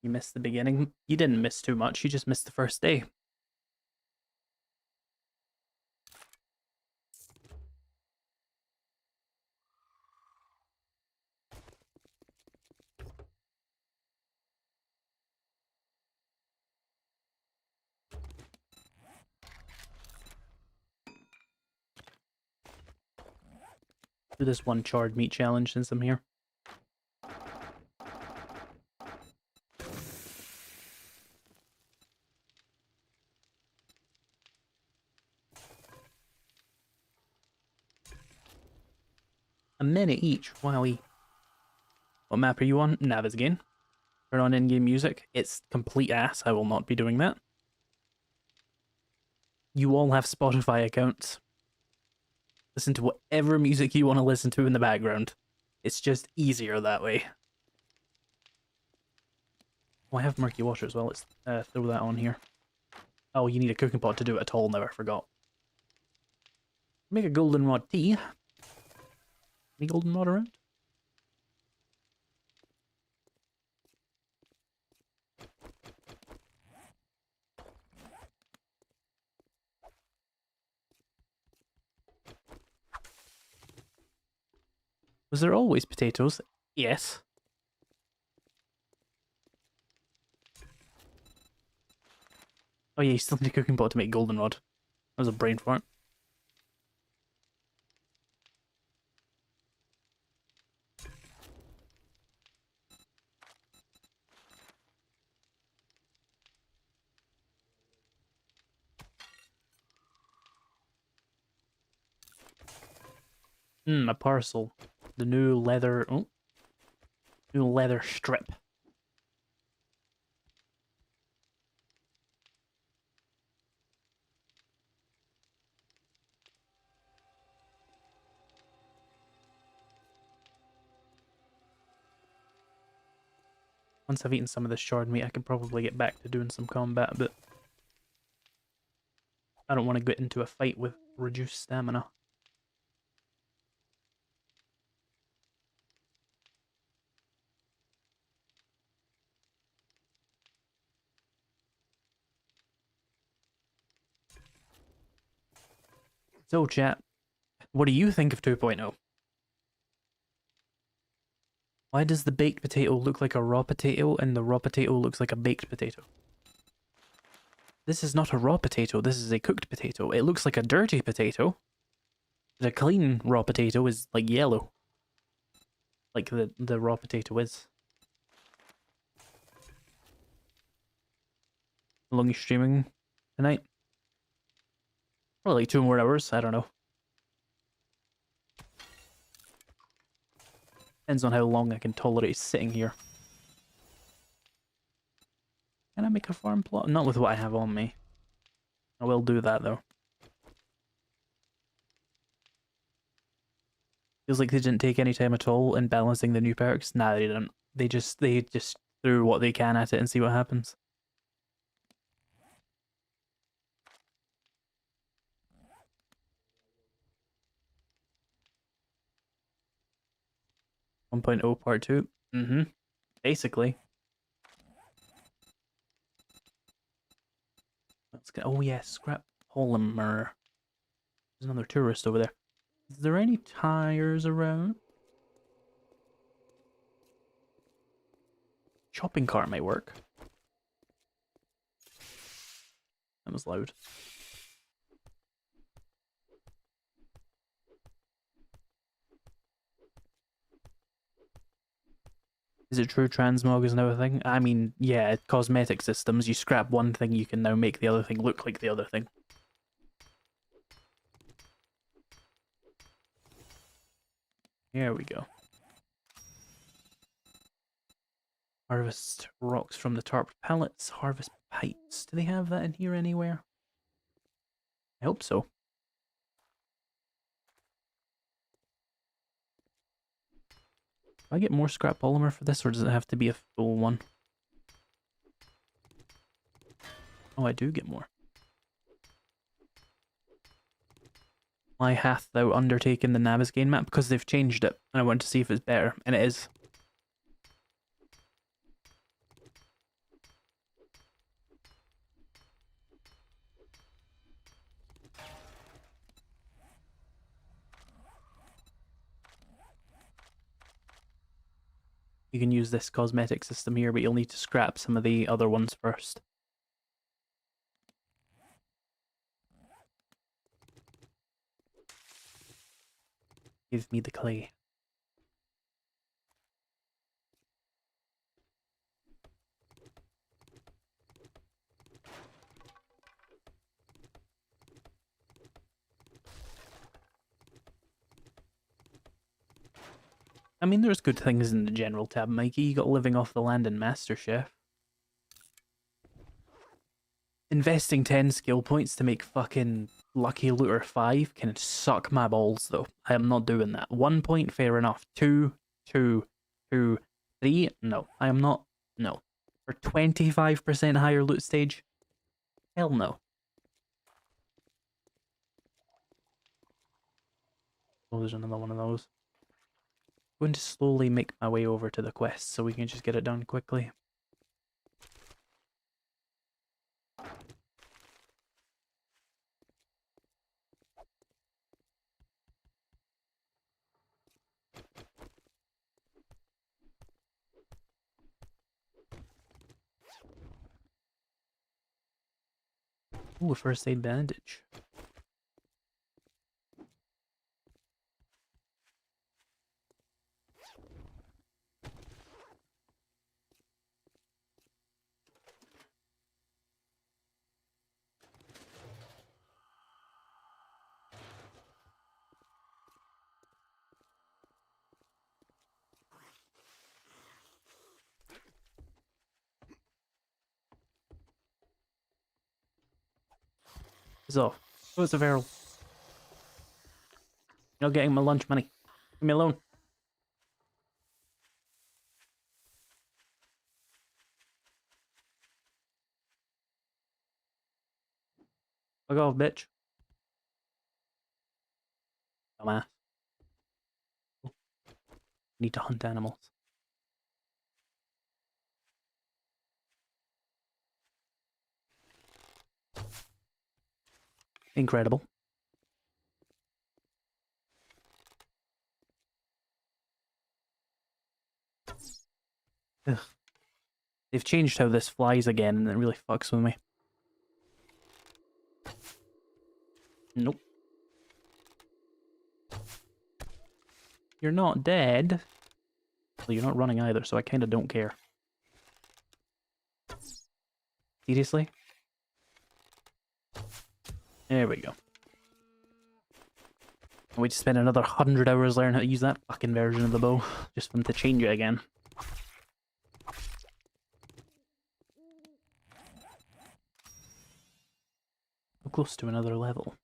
You missed the beginning. You didn't miss too much, you just missed the first day. Do this one charred meat challenge since I'm here. A minute each. Wowie. What map are you on? Navis again. Turn on in-game music. It's complete ass. I will not be doing that. You all have Spotify accounts. Listen to whatever music you want to listen to in the background. It's just easier that way. Oh, I have murky water as well. Let's throw that on here. Oh, you need a cooking pot to do it at all now. I forgot. Make a goldenrod tea. Any goldenrod around? Was there always potatoes? Yes. Oh yeah, you still need a cooking pot to make goldenrod. That was a brain fart. A parcel. The new leather... Oh. New leather strip. Once I've eaten some of this shard meat, I can probably get back to doing some combat, but I don't want to get into a fight with reduced stamina. So, chat, what do you think of 2.0? Why does the baked potato look like a raw potato and the raw potato looks like a baked potato? This is not a raw potato, this is a cooked potato. It looks like a dirty potato. The clean raw potato is like yellow. Like the raw potato is. How long are you streaming tonight? Probably like 2 more hours, I don't know. Depends on how long I can tolerate sitting here. Can I make a farm plot? Not with what I have on me. I will do that though. Feels like they didn't take any time at all in balancing the new perks. Nah, they didn't. They just threw what they can at it and see what happens. One point oh part 2. Basically. Let's get. Oh yeah, scrap polymer. There's another tourist over there. Is there any tires around? Shopping cart might work. That was loud. Is it true transmog is now a thing? I mean, yeah, cosmetic systems. You scrap one thing, you can now make the other thing look like the other thing. Here we go. Harvest rocks from the tarp pallets. Harvest pipes. Do they have that in here anywhere? I hope so. Do I get more scrap polymer for this, or does it have to be a full one? Oh, I do get more. Why hath thou undertaken the Navisgain map? Because they've changed it, and I want to see if it's better, and it is. You can use this cosmetic system here, but you'll need to scrap some of the other ones first. Give me the clay. I mean, there's good things in the general tab, Mikey. You got living off the land and MasterChef. Investing 10 skill points to make fucking Lucky Looter 5 can suck my balls, though. I am not doing that. 1 point, fair enough. 2, 2, 2, 3, no. I am not, no. For 25% higher loot stage? Hell no. Oh, there's another one of those. I'm going to slowly make my way over to the quest so we can just get it done quickly. Ooh, a first aid bandage. It's off. Oh, it's a feral. You're not getting my lunch money. Leave me alone. Fuck off, bitch. Dumbass. Need to hunt animals. Incredible. Ugh. They've changed how this flies again, and it really fucks with me. Nope. You're not dead. Well, you're not running either, so I kind of don't care. Seriously? There we go. We just spent another 100 hours learning how to use that fucking version of the bow, just for them to change it again. So close to another level.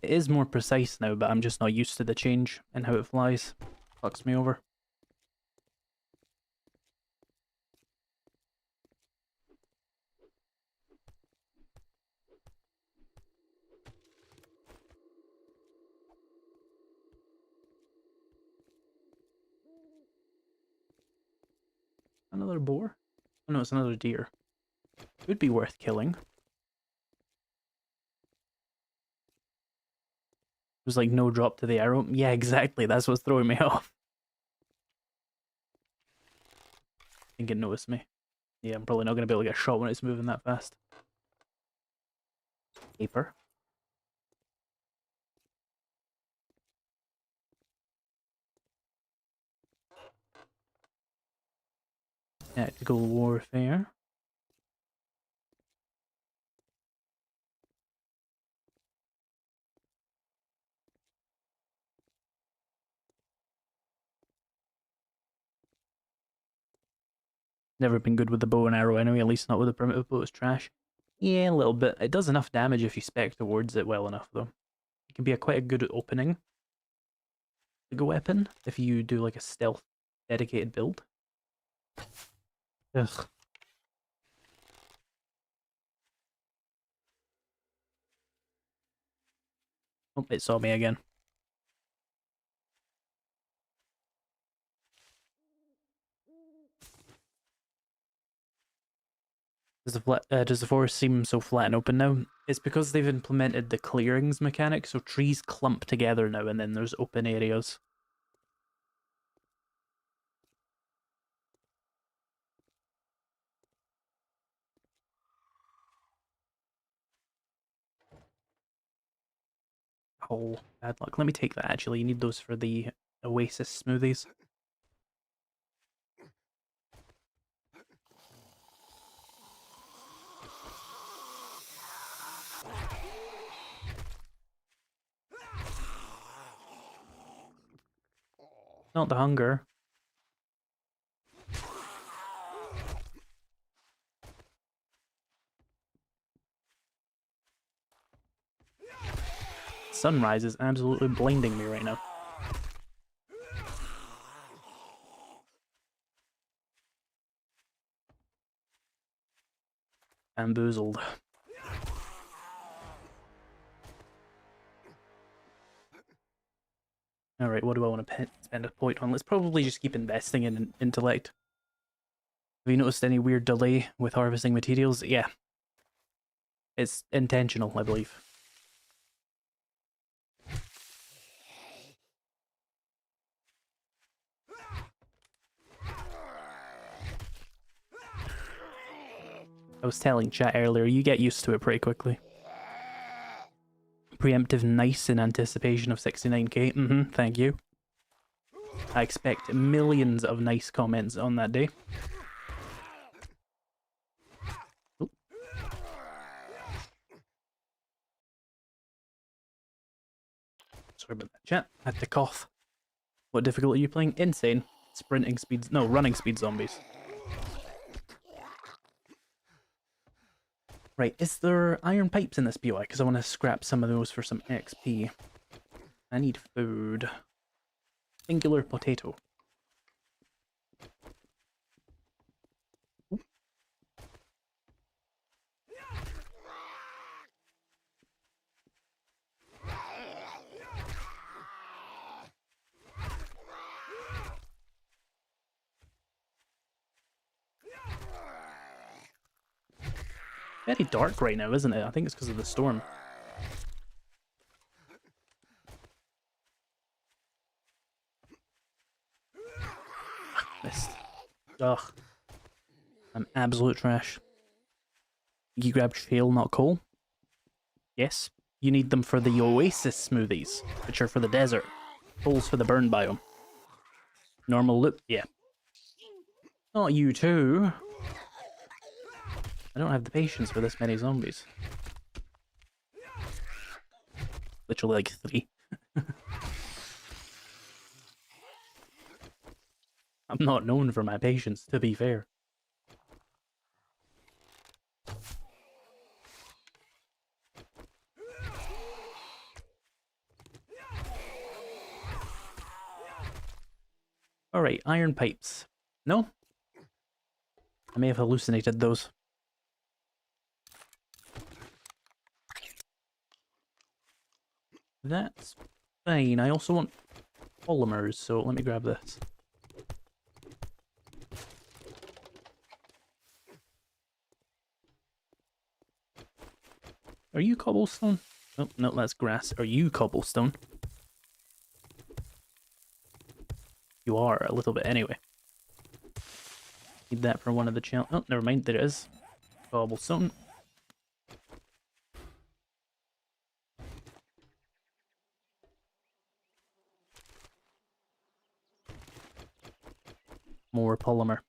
It is more precise now, but I'm just not used to the change in how it flies. Fucks me over. Another boar? Oh no, it's another deer. Would be worth killing. There's like no drop to the arrow. Yeah, exactly. That's what's throwing me off. I think it noticed me. Yeah, I'm probably not going to be able to get shot when it's moving that fast. Paper. Tactical warfare. Never been good with the bow and arrow anyway, at least not with the primitive bow, it's trash. Yeah, a little bit. It does enough damage if you spec towards it well enough, though. It can be quite a good opening. Like a weapon, if you do like a stealth dedicated build. Ugh. Oh, it saw me again. Does the forest seem so flat and open now? It's because they've implemented the clearings mechanic, so trees clump together now, and then there's open areas. Oh, bad luck. Let me take that, actually. You need those for the Oasis smoothies. Not the hunger. Sunrise is absolutely blinding me right now. Bamboozled. Alright, what do I want to spend a point on? Let's probably just keep investing in intellect. Have you noticed any weird delay with harvesting materials? Yeah. It's intentional, I believe. I was telling chat earlier, you get used to it pretty quickly. Preemptive nice in anticipation of 69k. Thank you. I expect millions of nice comments on that day. Ooh. Sorry about that, chat. I had to cough. What difficulty are you playing? Insane. Sprinting speeds. No, running speed zombies. Right, is there iron pipes in this BOI? Because I want to scrap some of those for some XP. I need food. Singular potato. Ooh. Very dark right now, isn't it? I think it's because of the storm. Missed. Ugh. I'm absolute trash. You grabbed shale, not coal? Yes. You need them for the Oasis smoothies, which are for the desert. Coal's for the burn biome. Normal loop? Yeah. Not you too. I don't have the patience for this many zombies. Literally like 3. I'm not known for my patience, to be fair. Alright, iron pipes. No? I may have hallucinated those. That's fine. I also want polymers, so let me grab this. Are you cobblestone? Oh, no, that's grass. Are you cobblestone? You are, a little bit anyway. Need that for one of the channels. Oh, never mind, there it is. Cobblestone. More polymer.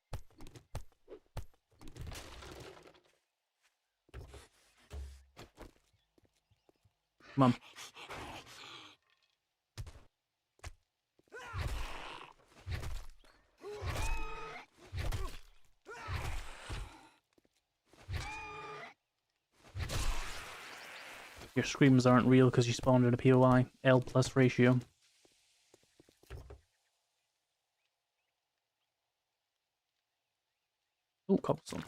Come on. Your screams aren't real because you spawned in a POI. L plus ratio. Oh, cobblestone.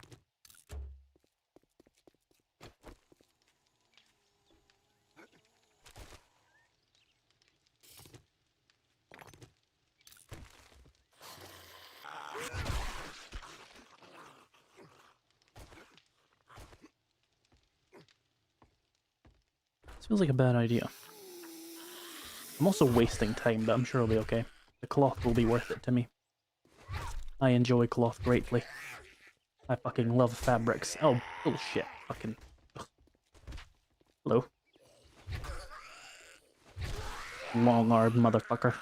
This feels like a bad idea. I'm also wasting time, but I'm sure it'll be okay. The cloth will be worth it to me. I enjoy cloth greatly. I fucking love fabrics. Oh, bullshit. Fucking... Ugh. Hello. Long-armed motherfucker.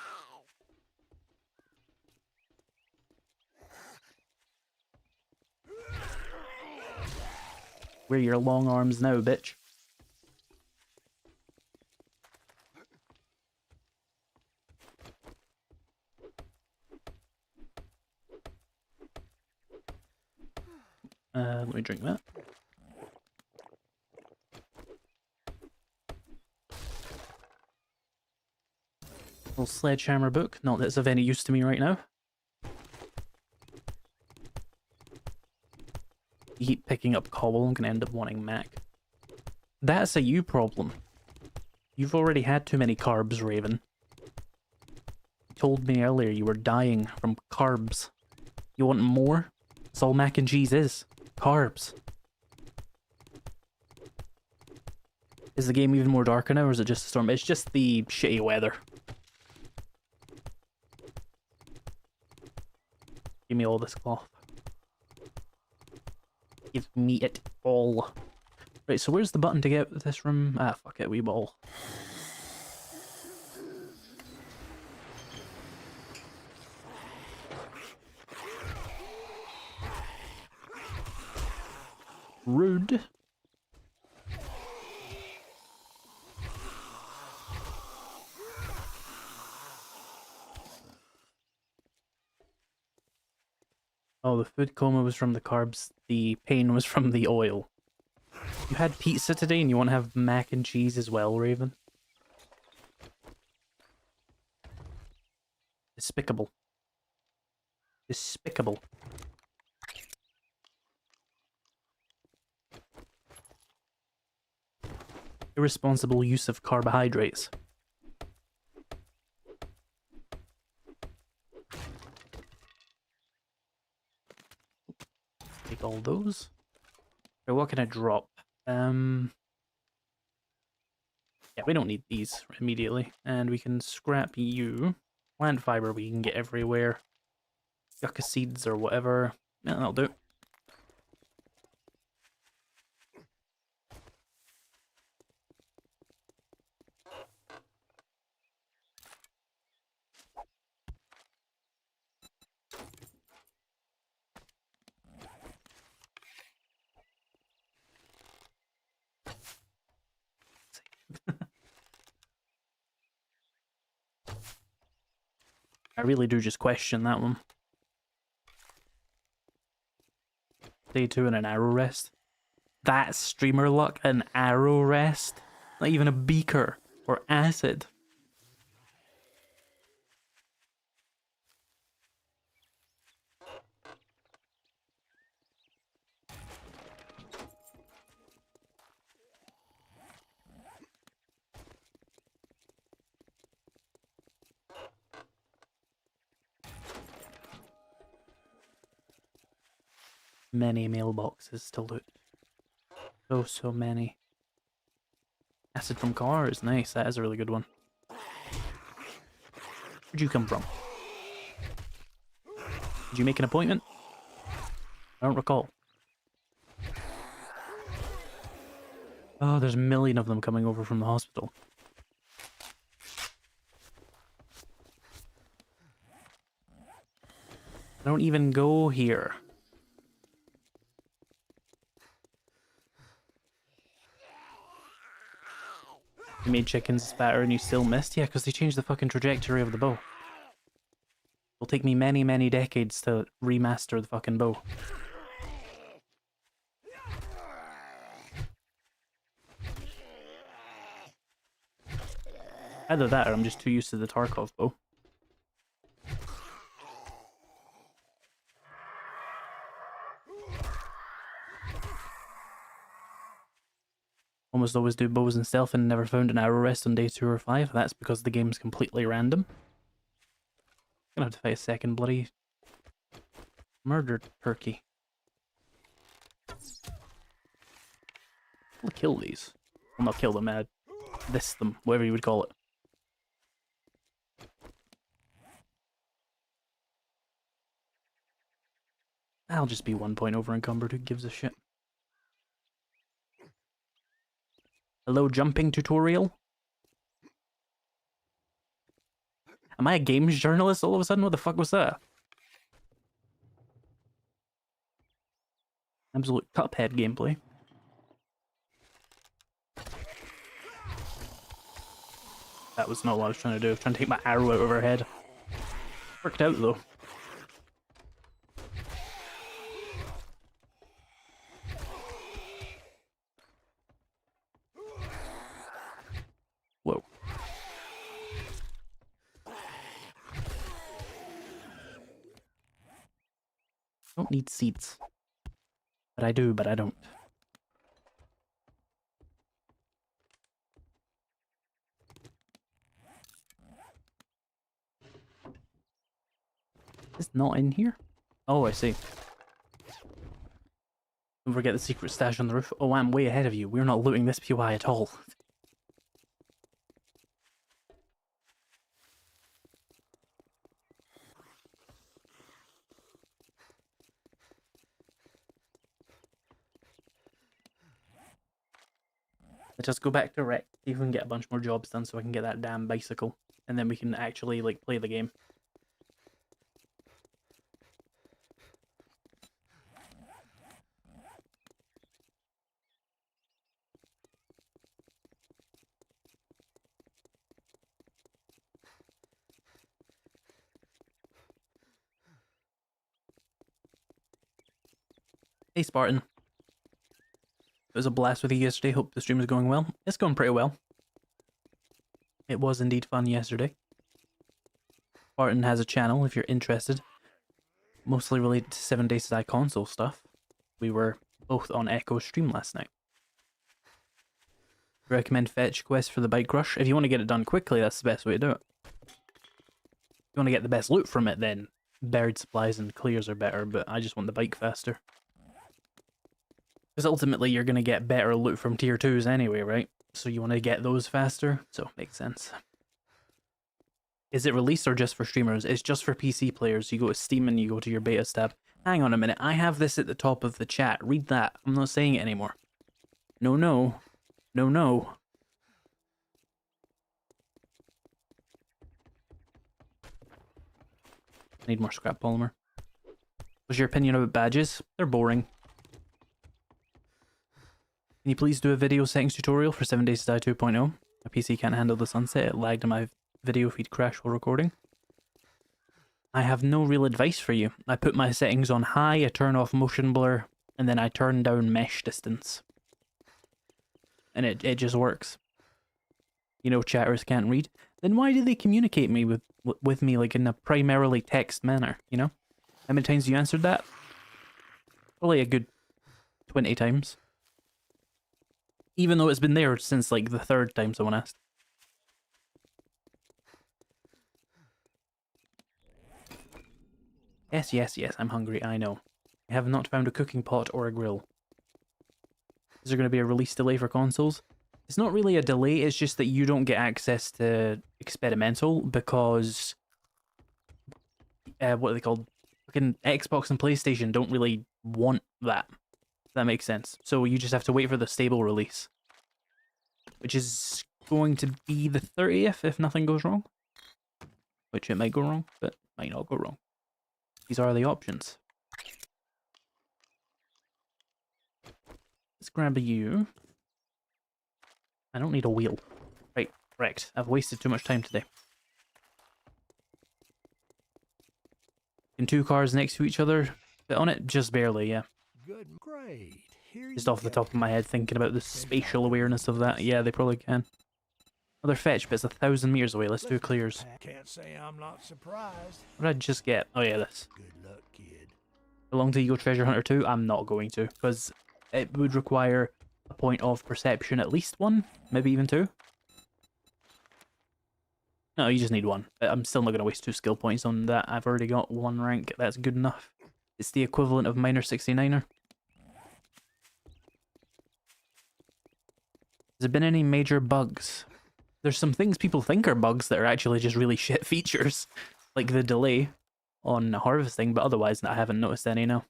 Where are your long arms now, bitch? Let me drink that. Little sledgehammer book. Not that it's of any use to me right now. You keep picking up cobble, I'm gonna end up wanting Mac. That's a you problem. You've already had too many carbs, Raven. You told me earlier you were dying from carbs. You want more? That's all mac and cheese is. Carbs. Is the game even more darker now, or is it just a storm? It's just the shitty weather. Give me all this cloth. Give me it all. Right, so where's the button to get this room? Ah, fuck it, we ball. Rude. Oh, the food coma was from the carbs. The pain was from the oil. You had pizza today and you want to have mac and cheese as well, Raven? Despicable. Despicable. Irresponsible use of carbohydrates. Take all those. Okay, what can I drop? Yeah, we don't need these immediately. And we can scrap you. Plant fiber we can get everywhere. Yucca seeds or whatever. Yeah, that'll do. I really do just question that one. Day 2 and an arrow rest. That's streamer luck, an arrow rest? Not even a beaker or acid. Many mailboxes to loot. So many. Acid from cars, nice, that is a really good one. Where'd you come from? Did you make an appointment? I don't recall. Oh, there's a million of them coming over from the hospital. I don't even go here. You made chickens fatter and you still missed? Yeah, because they changed the fucking trajectory of the bow. It'll take me many, many decades to remaster the fucking bow. Either that or I'm just too used to the Tarkov bow. Almost always do bows and stealth and never found an arrow rest on day 2 or 5. That's because the game's completely random. Gonna have to fight a second bloody murdered turkey. I'll kill these. Well, not kill them, them, whatever you would call it. I'll just be 1 point over encumbered, who gives a shit. Hello, jumping tutorial? Am I a games journalist all of a sudden? What the fuck was that? Absolute Cuphead gameplay. That was not what I was trying to do. I was trying to take my arrow out of her head. Worked out though. Whoa. Don't need seats. But I do, but I don't. It's not in here? Oh, I see. Don't forget the secret stash on the roof. Oh, I'm way ahead of you. We're not looting this POI at all. Let's just go back to Rec, see if we can get a bunch more jobs done so I can get that damn bicycle. And then we can actually, like, play the game. Hey Spartan. It was a blast with you yesterday. Hope the stream is going well. It's going pretty well. It was indeed fun yesterday. Spartan has a channel if you're interested. Mostly related to 7 Days to Die console stuff. We were both on Echo's stream last night. Recommend fetch quest for the bike rush. If you want to get it done quickly, that's the best way to do it. If you want to get the best loot from it, then buried supplies and clears are better, but I just want the bike faster. Because ultimately you're going to get better loot from tier 2s anyway, right? So you want to get those faster, so makes sense. Is it released or just for streamers? It's just for PC players. You go to Steam and you go to your betas tab. Hang on a minute, I have this at the top of the chat. Read that. I'm not saying it anymore. No, no. No, no. Need more scrap polymer. What's your opinion about badges? They're boring. Can you please do a video settings tutorial for 7 Days to Die 2.0? My PC can't handle the sunset. It lagged and my video feed crashed while recording. I have no real advice for you. I put my settings on high, I turn off motion blur, and then I turn down mesh distance. And it just works. You know, chatters can't read. Then why do they communicate with me like in a primarily text manner, you know? How many times you answered that? Probably a good 20 times. Even though it's been there since like the 3rd time someone asked. Yes, yes, yes, I'm hungry, I know. I have not found a cooking pot or a grill. Is there going to be a release delay for consoles? It's not really a delay, it's just that you don't get access to experimental because... what are they called? Fucking Xbox and PlayStation don't really want that. If that makes sense. So you just have to wait for the stable release. Which is going to be the 30th if nothing goes wrong. Which it might go wrong, but might not go wrong. These are the options. Let's grab you. I don't need a wheel. Right, correct. I've wasted too much time today. Can 2 cars next to each other fit on it? Just barely, yeah. Good, great. Here Just you off the go. top of my head, thinking about the spatial awareness of that. Yeah, they probably can. Another fetch, but it's 1,000 meters away. Let's do clears. Can't say I'm not surprised. What did I just get? Oh yeah, this. Good luck, kid. Belong to Eagle Treasure Hunter 2? I'm not going to, because it would require a point of perception, at least 1, maybe even 2. No, you just need 1. I'm still not going to waste 2 skill points on that. I've already got 1 rank. That's good enough. It's the equivalent of minor 69er. Has there been any major bugs? there's some things people think are bugs that are actually just really shit features, like the delay on harvesting, but otherwise I haven't noticed any now.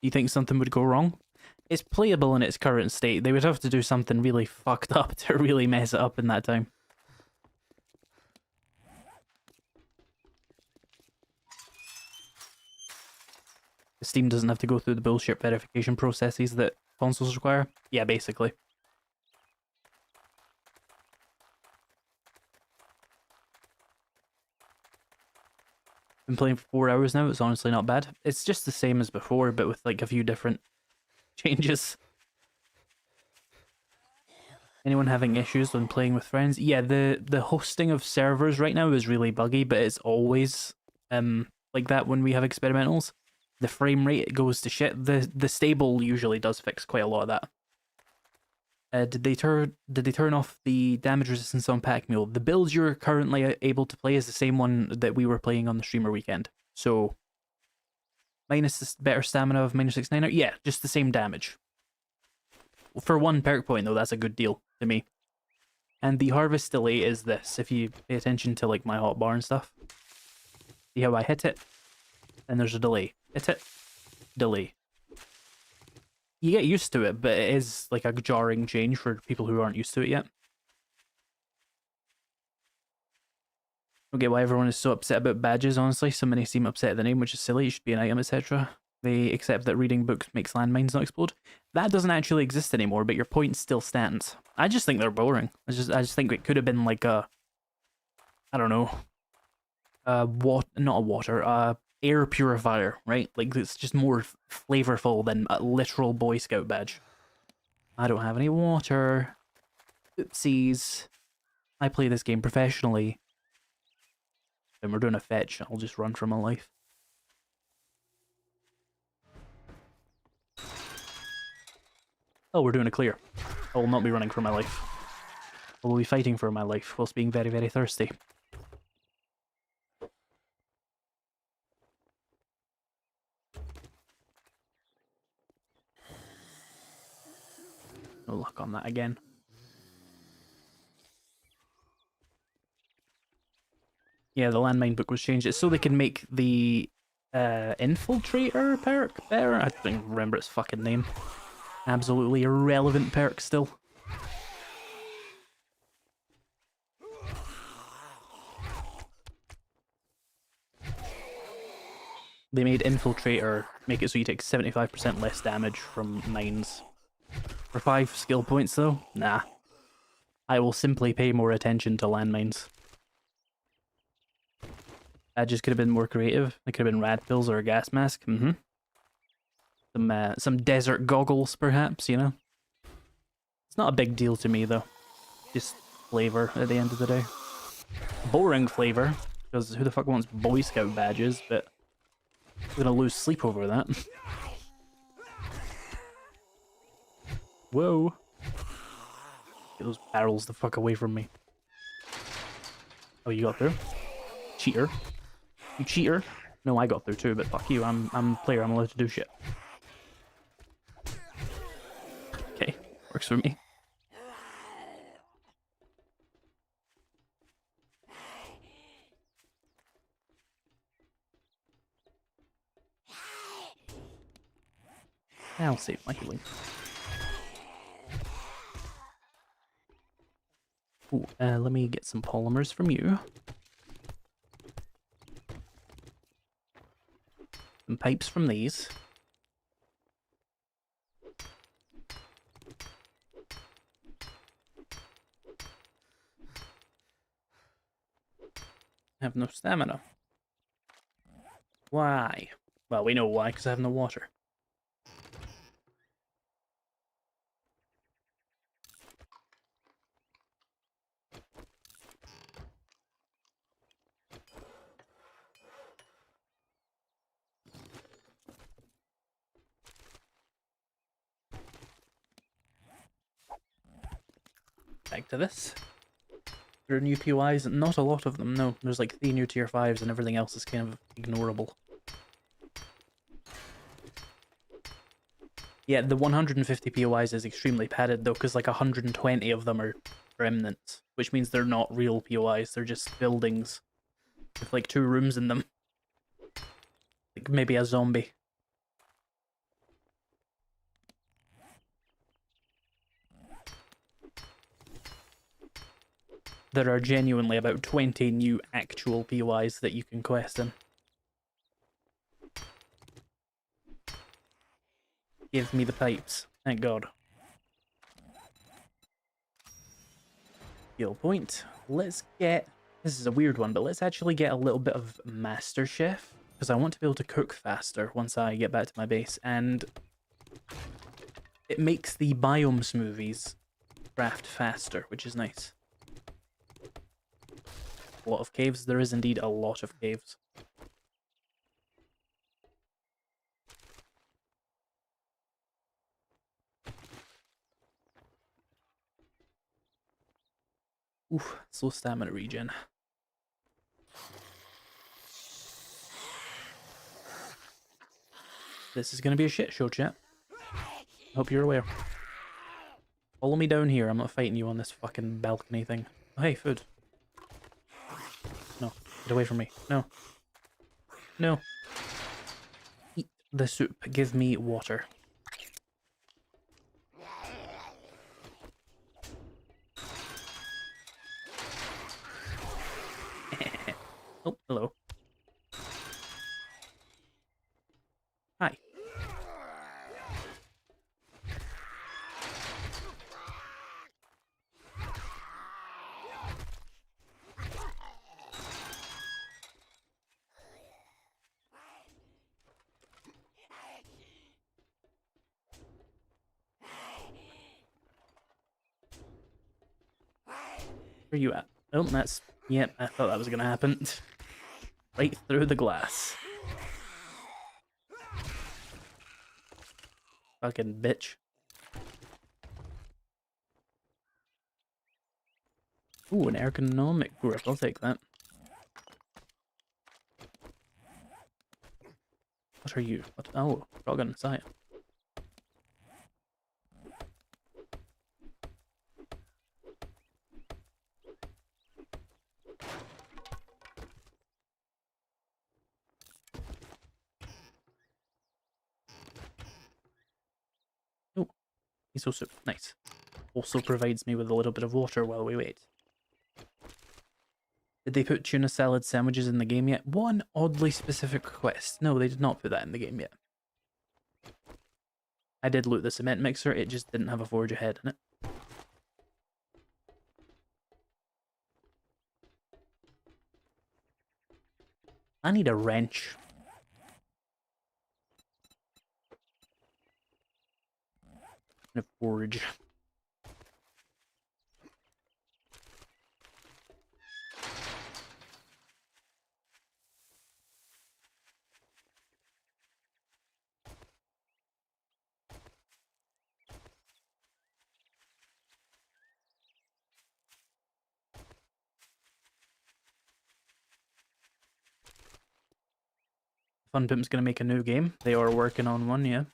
You think something would go wrong? It's playable in its current state. They would have to do something really fucked up to really mess it up in that time. Steam doesn't have to go through the bullshit verification processes that consoles require. Yeah, basically. Been playing for 4 hours now. It's honestly not bad. It's just the same as before, but with like a few different changes. Anyone having issues when playing with friends? Yeah, the hosting of servers right now is really buggy, but it's always like that when we have experimentals. The frame rate goes to shit. The stable usually does fix quite a lot of that. Did they turn off the damage resistance on pack mule? The build you're currently able to play is the same one that we were playing on the streamer weekend. So minus the better stamina of minus 69er. Yeah, just the same damage. For one perk point though, that's a good deal to me. And the harvest delay is this. If you pay attention to like my hotbar and stuff, see how I hit it, and there's a delay. Hit it, delay. You get used to it, but it is like a jarring change for people who aren't used to it yet. I don't get why everyone is so upset about badges, honestly. So many seem upset at the name, which is silly. It should be an item, etc. They accept that reading books makes landmines not explode. That doesn't actually exist anymore, but your point still stands. I just think they're boring. I just think it could have been like a, I don't know, air purifier, right? Like it's just more flavorful than a literal Boy Scout badge. I don't have any water. Oopsies. I play this game professionally. And we're doing a fetch. I'll just run for my life. Oh, we're doing a clear. I will not be running for my life. I will be fighting for my life whilst being very, very thirsty. No luck on that again. Yeah, the landmine book was changed. It's so they can make the infiltrator perk better. I don't remember its fucking name. Absolutely irrelevant perk still. They made infiltrator make it so you take 75% less damage from mines. For 5 skill points though? Nah. I will simply pay more attention to landmines. That just could have been more creative. It could have been rad pills or a gas mask. Some desert goggles, perhaps, you know? It's not a big deal to me, though. Just flavor at the end of the day. Boring flavor, because who the fuck wants Boy Scout badges, but I'm gonna lose sleep over that. Whoa. Get those barrels the fuck away from me. Oh, you got through? Cheater. You cheater. No, I got through too, but fuck you, I'm a player, I'm allowed to do shit. Okay, works for me. I'll save my healing. Ooh, let me get some polymers from you. Some pipes from these. I have no stamina. Why? Well, we know why, because I have no water. Back to this. There are new POIs, not a lot of them, no. There's like 3 new tier 5s and everything else is kind of ignorable. Yeah, the 150 POIs is extremely padded though, because like 120 of them are remnants, which means they're not real POIs, they're just buildings with like 2 rooms in them. Like maybe a zombie. There are genuinely about 20 new actual POIs that you can quest in. Give me the pipes. Thank God. Skill point. Let's get... This is a weird one, but let's actually get a little bit of Master Chef, because I want to be able to cook faster once I get back to my base, and it makes the biome smoothies craft faster, which is nice. A lot of caves. There is indeed a lot of caves. Oof, slow stamina regen. This is going to be a shit show, chat. Hope you're aware. Follow me down here. I'm not fighting you on this fucking balcony thing. Oh, hey, food. No, get away from me. No. No. Eat the soup. Give me water. Oh, hello. Hi. Where you at? Oh, that's... Yep, I thought that was gonna happen. Right through the glass. Fucking bitch. Ooh, an ergonomic grip. I'll take that. What are you? What? Oh, shotgun sight. Oh, miso soup. Nice. Also provides me with a little bit of water while we wait. Did they put tuna salad sandwiches in the game yet? One oddly specific request. No, they did not put that in the game yet. I did loot the cement mixer, it just didn't have a forge ahead in it. I need a wrench. And a forge. Fun Pimp's gonna make a new game. They are working on one, yeah.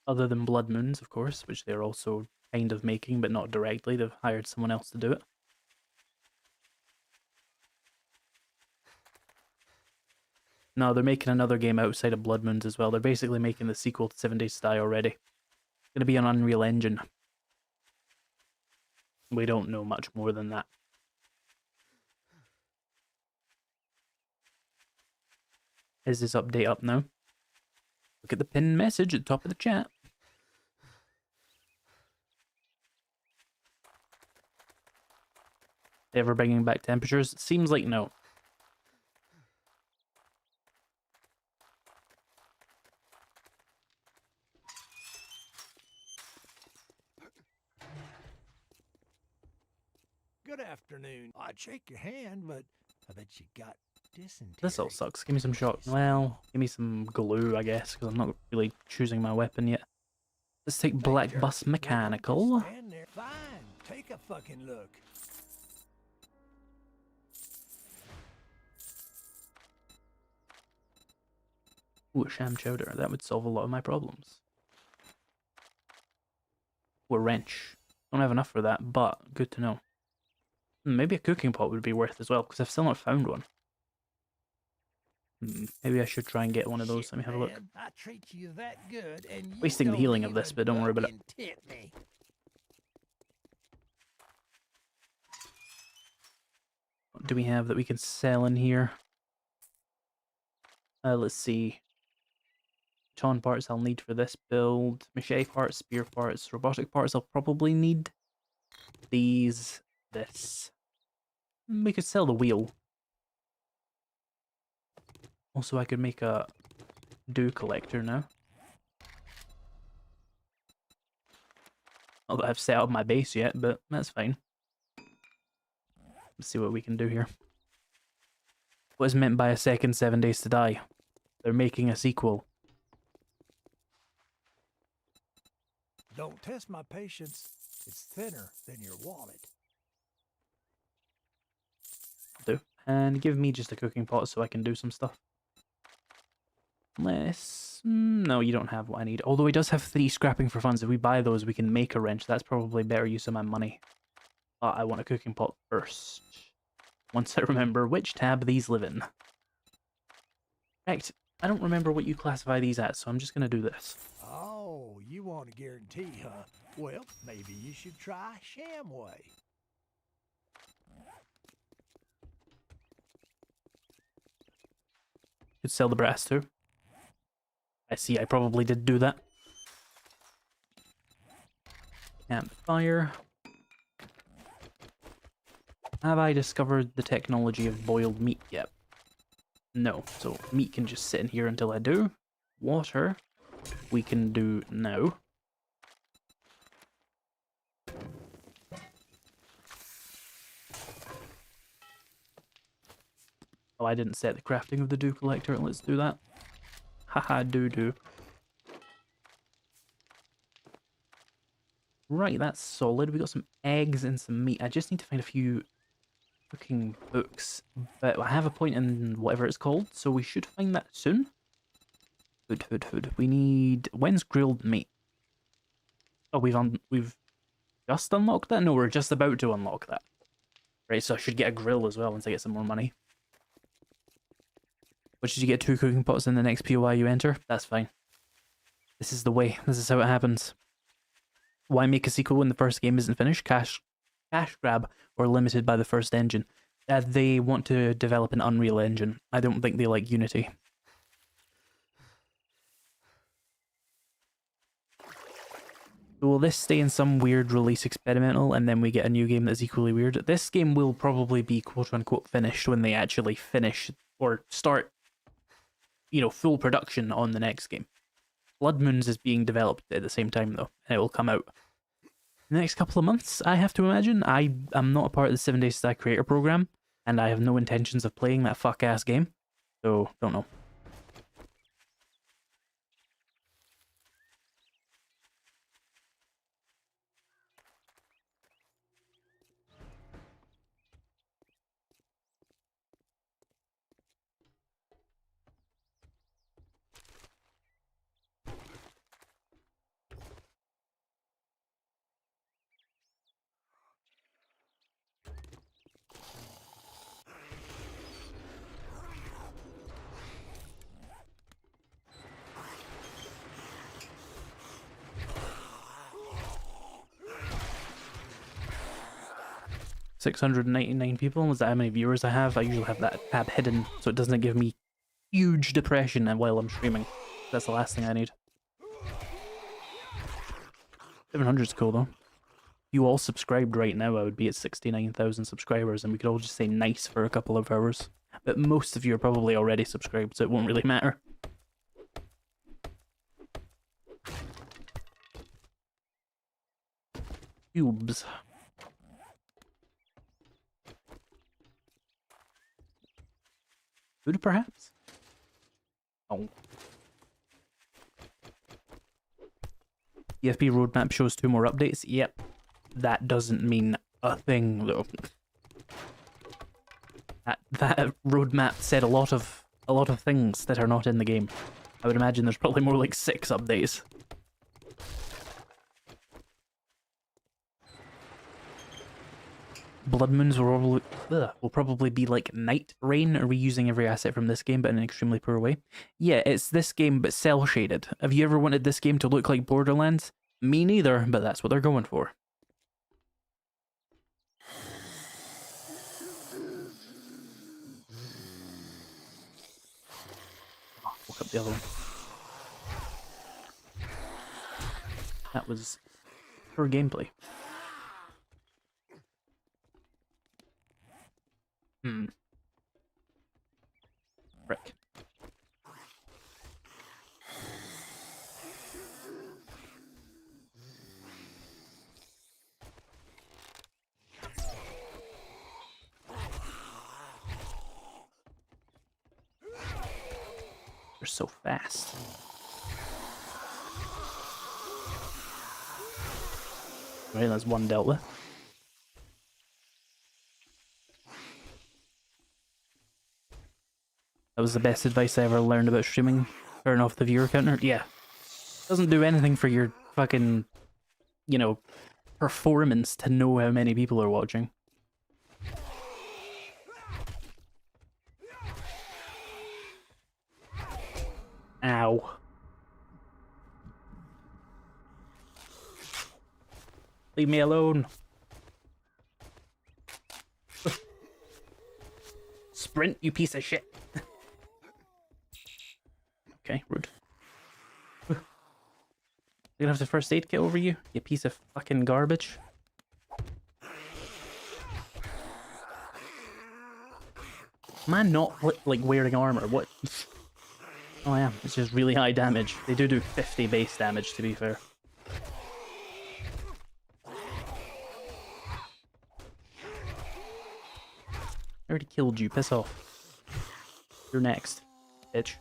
Other than Blood Moons, of course, which they're also kind of making, but not directly. They've hired someone else to do it. No, they're making another game outside of Blood Moons as well. They're basically making the sequel to 7 Days to Die already. It's gonna be on Unreal Engine. We don't know much more than that. Is this update up now? Look at the pinned message at the top of the chat. They ever bringing back temperatures? Seems like no. Good afternoon. I'd shake your hand, but I bet you got dysentery. This all sucks. Give me some shot. Well, give me some glue, I guess, because I'm not really choosing my weapon yet. Let's take Black Bus Mechanical. Stand there. Fine. Take a fucking look. Ooh, a sham chowder. That would solve a lot of my problems. Ooh, a wrench. Don't have enough for that, but good to know. Maybe a cooking pot would be worth as well, because I've still not found one. Maybe I should try and get one of those. Shit, Let me have a look. man, I treat you that good, and you Wasting the don't healing of this, even but don't worry about it. fucking tip me. What do we have that we can sell in here? Let's see. Baton parts I'll need for this build. Machete parts, spear parts, robotic parts I'll probably need. These, this. We could sell the wheel. Also, I could make a dew collector now. Not that I've set up my base yet, but that's fine. Let's see what we can do here. What is meant by a second 7 Days to Die? They're making a sequel. Don't test my patience. It's thinner than your wallet. Do. And give me just a cooking pot so I can do some stuff. Unless... no, you don't have what I need. Although he does have 3 scrapping for funds. If we buy those, we can make a wrench. That's probably better use of my money. But I want a cooking pot first. Once I remember which tab these live in. Right, I don't remember what you classify these as, so I'm just going to do this. Oh, you want a guarantee, huh? Well, maybe you should try Shamway. Could sell the brass too. I see, I probably did do that. Campfire. Have I discovered the technology of boiled meat yet? No, so meat can just sit in here until I do. Water, we can do now. Oh, I didn't set the crafting of the dew collector. Let's do that. Haha, do. Right, that's solid. We got some eggs and some meat. I just need to find a few cooking books, but I have a point in whatever it's called, so we should find that soon. Food. We need... when's grilled meat? Oh, we've just unlocked that? No, we're just about to unlock that. Right, so I should get a grill as well once I get some more money. Which is you get 2 cooking pots in the next POI you enter. That's fine. This is the way. This is how it happens. Why make a sequel when the first game isn't finished? Cash grab or limited by the first engine. They want to develop an Unreal Engine. I don't think they like Unity. So will this stay in some weird release experimental and then we get a new game that's equally weird? This game will probably be quote-unquote finished when they actually finish or start, you know, full production on the next game. Blood Moons is being developed at the same time though, and it will come out in the next couple of months, I have to imagine. I am not a part of the 7 Days to Die creator program, and I have no intentions of playing that fuck-ass game, so don't know. $699 people. Was that how many viewers I have? I usually have that tab hidden so it doesn't give me huge depression while I'm streaming. That's the last thing I need. 700 is cool though. If you all subscribed right now, I would be at 69,000 subscribers and we could all just say nice for a couple of hours. But most of you are probably already subscribed, so it won't really matter. Cubes. Food, perhaps? Oh. EFP roadmap shows 2 more updates. Yep. That doesn't mean a thing, though. That roadmap said a lot of things that are not in the game. I would imagine there's probably more like 6 updates. Blood moons will probably be like night rain, reusing every asset from this game, but in an extremely poor way. Yeah, it's this game, but cel-shaded. Have you ever wanted this game to look like Borderlands? Me neither, but that's what they're going for. Oh, look up the other one. That was poor gameplay. Frick. They're so fast. Right, that's one dealt with. That was the best advice I ever learned about streaming. Turn off the viewer counter. Yeah. Doesn't do anything for your fucking, you know, performance to know how many people are watching. Ow. Leave me alone. Sprint, you piece of shit. Okay, rude. You gonna have the first aid kit over you, you piece of fucking garbage. Am I not like wearing armor? What? Oh, I am. It's just really high damage. They do 50 base damage, to be fair. I already killed you. Piss off. You're next, bitch.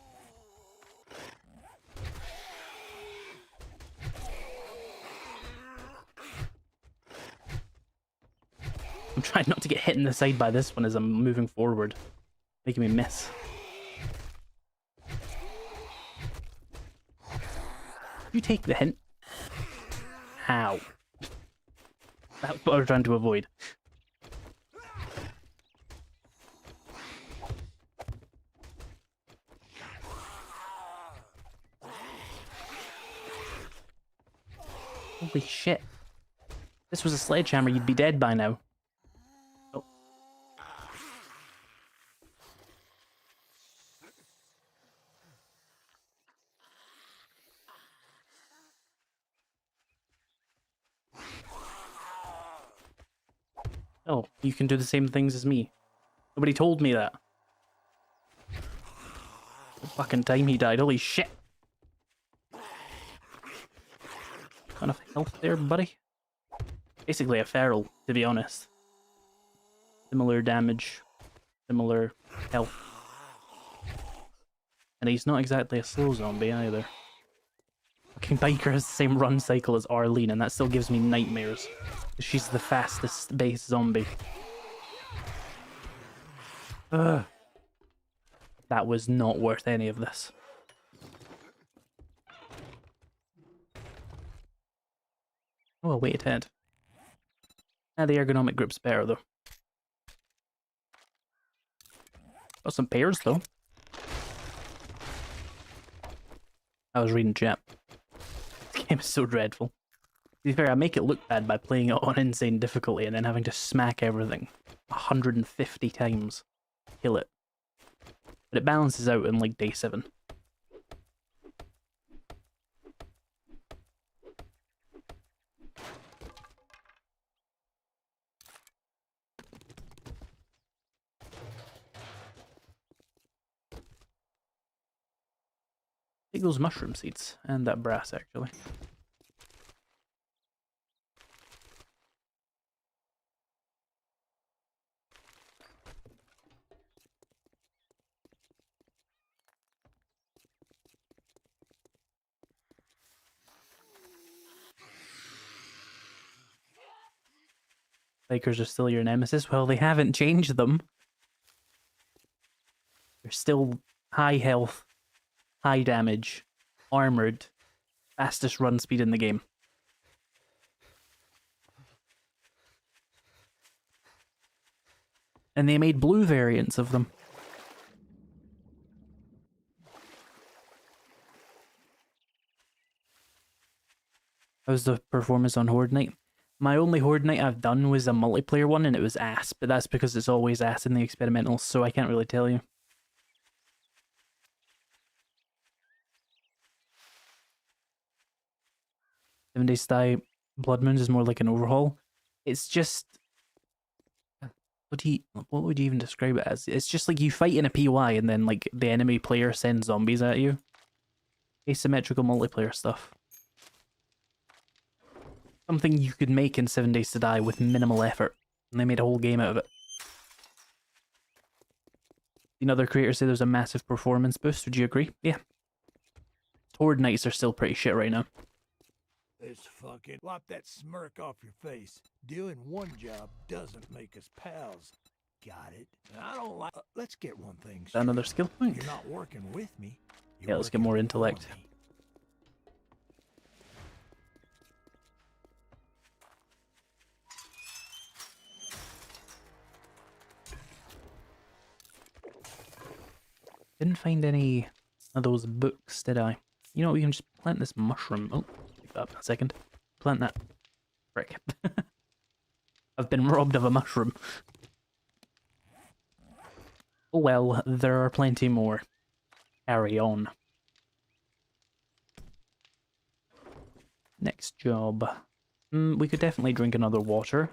I'm trying not to get hit in the side by this one as I'm moving forward, making me miss. You take the hint. How? That's what I was trying to avoid. Holy shit. If this was a sledgehammer, you'd be dead by now. Oh. Oh, you can do the same things as me. Nobody told me that. The fucking time he died, holy shit. Kind of health there, buddy. Basically a feral, to be honest. Similar damage, similar health. And he's not exactly a slow zombie either. Fucking Biker has the same run cycle as Arlene, and that still gives me nightmares. She's the fastest base zombie. Ugh. That was not worth any of this. Oh, wait ahead. Ah, the ergonomic grip's better, though. Got some pairs, though. I was reading chat. This game is so dreadful. To be fair, I make it look bad by playing it on insane difficulty and then having to smack everything 150 times to kill it. But it balances out in like day 7. Take those mushroom seeds and that brass, actually. Bikers are still your nemesis. Well, they haven't changed them. They're still high health, high damage, armored, fastest run speed in the game. And they made blue variants of them. How's the performance on Horde Night? My only Horde Night I've done was a multiplayer one, and it was ass, but that's because it's always ass in the experimentals, so I can't really tell you. 7 Days to Die Blood Moons is more like an overhaul. It's just... What would you even describe it as? It's just like you fight in a PY and then like the enemy player sends zombies at you. Asymmetrical multiplayer stuff. Something you could make in 7 Days to Die with minimal effort. And they made a whole game out of it. Seen other creators say there's a massive performance boost. Would you agree? Yeah. Horde Nights are still pretty shit right now. This fucking... Wipe that smirk off your face. Doing one job doesn't make us pals. Got it? I don't like... let's get one thing straight. Another skill point? You're not working with me. Yeah, let's get more intellect. Didn't find any of those books, did I? You know, we can just plant this mushroom. Oh, pick that up in a second. Plant that. Frick. I've been robbed of a mushroom. Oh well, there are plenty more. Carry on. Next job. We could definitely drink another water.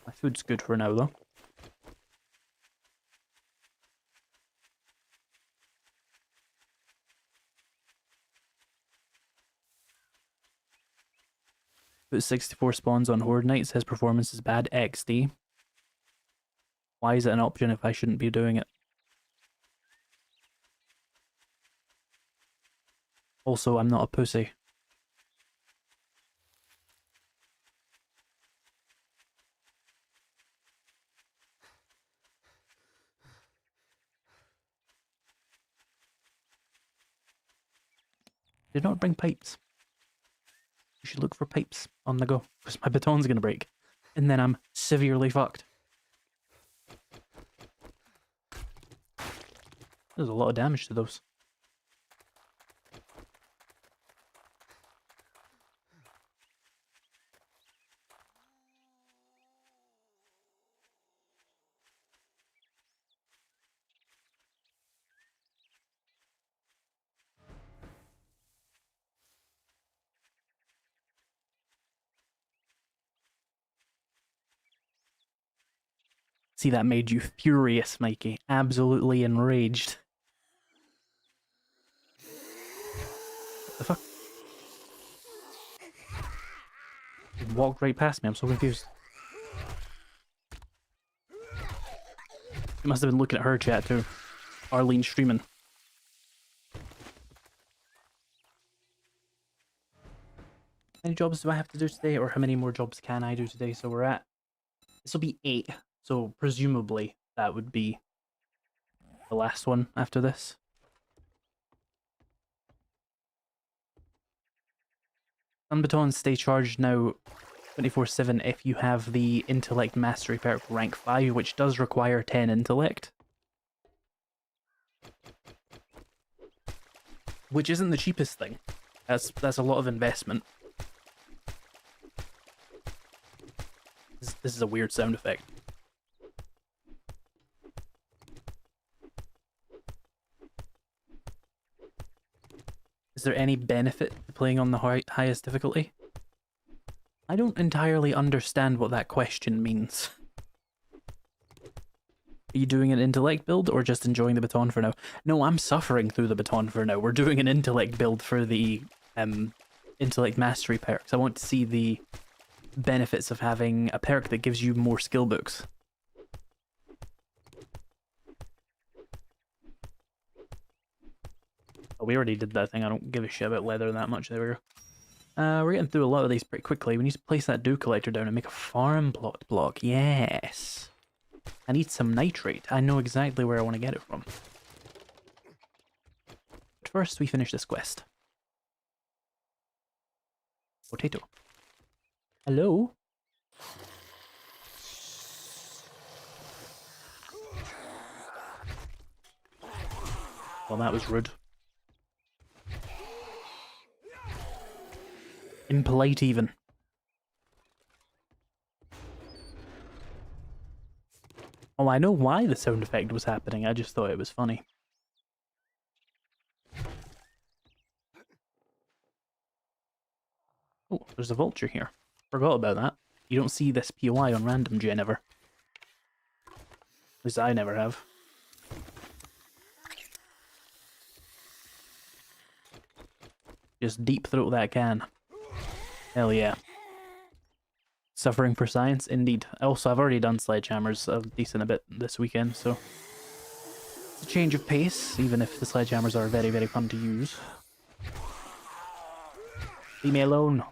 My food's good for now, though. Put 64 spawns on Horde Night, says performance is bad. XD. Why is it an option if I shouldn't be doing it? Also, I'm not a pussy. Did not bring pipes. You should look for pipes on the go, because my baton's gonna break. And then I'm severely fucked. There's a lot of damage to those. See, that made you furious, Mikey. Absolutely enraged. What the fuck? You walked right past me, I'm so confused. You must have been looking at her chat too. Arlene streaming. How many jobs do I have to do today, or how many more jobs can I do today? So we're at... This will be 8. So presumably that would be the last one after this. Sun batons stay charged now 24/7 if you have the intellect mastery perk rank 5, which does require 10 intellect. Which isn't the cheapest thing. That's a lot of investment. This is a weird sound effect. Is there any benefit to playing on the highest difficulty? I don't entirely understand what that question means. Are you doing an intellect build or just enjoying the baton for now? No, I'm suffering through the baton for now. We're doing an intellect build for the intellect mastery perks. I want to see the benefits of having a perk that gives you more skill books. Oh, we already did that thing. I don't give a shit about leather that much. There we go. We're getting through a lot of these pretty quickly. We need to place that dew collector down and make a farm plot block. Yes. I need some nitrate. I know exactly where I want to get it from. first we finish this quest. Potato. Hello? Well, that was rude. Impolite even. Oh, I know why the sound effect was happening, I just thought it was funny. Oh, there's a vulture here. Forgot about that. You don't see this POI on random gen ever. At least I never have. Just deep throat that can. Hell yeah. Suffering for science, indeed. Also, I've already done sledgehammers a decent bit this weekend, so it's a change of pace, even if the sledgehammers are very, very fun to use. Leave me alone.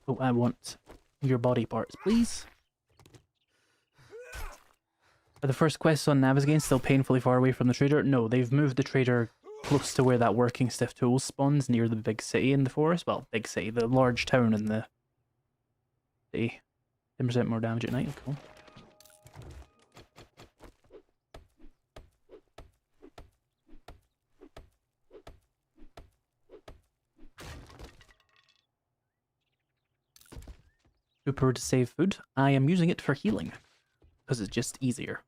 Oh, I want your body parts, please. Are the first quests on Navezgane still painfully far away from the trader? No, they've moved the trader close to where that working stiff tool spawns, near the big city in the forest. Well, big city, the large town in the city. 10% more damage at night, cool. Super to save food. I am using it for healing, because it's just easier.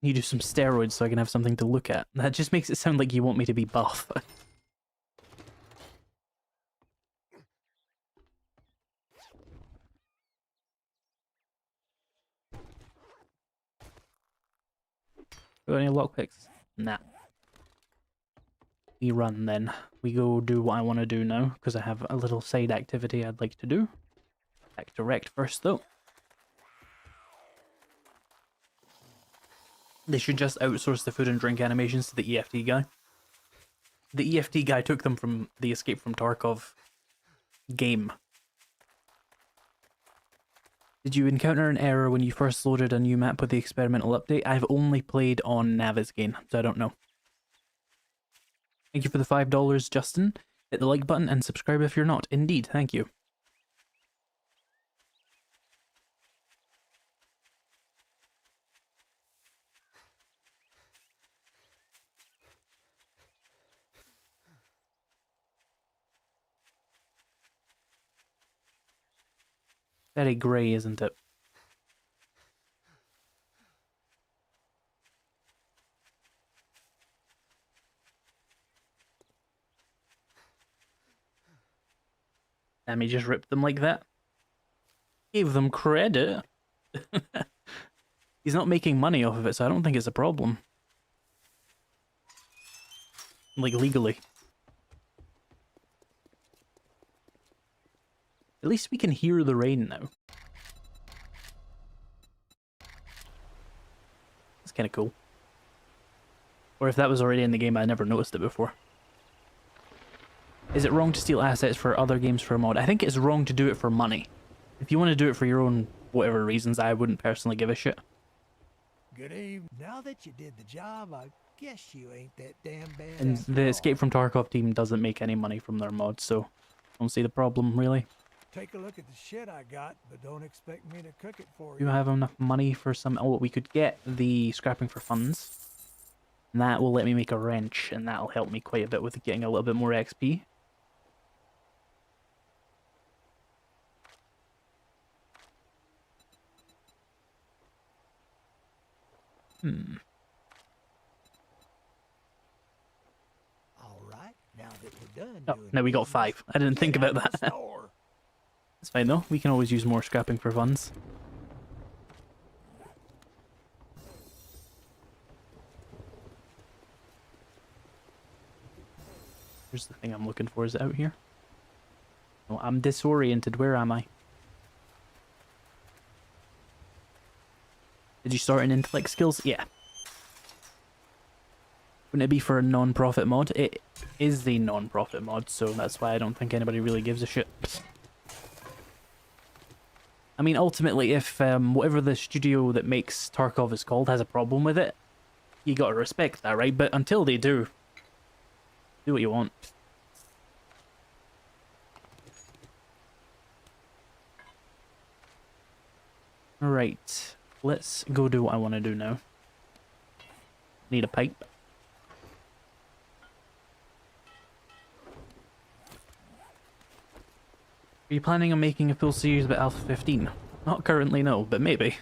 You do some steroids so I can have something to look at. That just makes it sound like you want me to be buff. Got any lockpicks? Nah. We run then. We go do what I want to do now, because I have a little side activity I'd like to do. Back to Rect first though. They should just outsource the food and drink animations to the EFT guy. The EFT guy took them from the Escape from Tarkov game. Did you encounter an error when you first loaded a new map with the experimental update? I've only played on Navezgane, so I don't know. Thank you for the $5, Justin. Hit the like button and subscribe if you're not. Indeed, thank you. Very grey, isn't it? Damn, he just ripped them like that. Gave them credit. He's not making money off of it, so I don't think it's a problem. Like, legally. At least we can hear the rain now. That's kind of cool. Or if that was already in the game, I never noticed it before. Is it wrong to steal assets for other games for a mod? I think it's wrong to do it for money. If you want to do it for your own whatever reasons, I wouldn't personally give a shit. Good evening. Now that you did the job, I guess you ain't that damn bad. And the Escape from Tarkov team doesn't make any money from their mods, so I don't see the problem, really. Take a look at the shit I got, but don't expect me to cook it for Do you. you have enough money for some... Oh, we could get the scrapping for funds. And that will let me make a wrench, and that'll help me quite a bit with getting a little bit more XP. All right, now that we're done. Oh, doing now we got business, 5. I didn't think get about out the that. store. It's fine though, we can always use more scrapping for funds. Here's the thing I'm looking for. Is it out here? No, I'm disoriented. Where am I? Did you start in intellect skills? Yeah. Wouldn't it be for a non-profit mod? It is the non-profit mod, so that's why I don't think anybody really gives a shit. I mean, ultimately, if whatever the studio that makes Tarkov is called has a problem with it, you gotta respect that, right? But until they do what you want. Alright, let's go do what I want to do now. Need a pipe. Are you planning on making a full series about Alpha 15? Not currently, no, but maybe.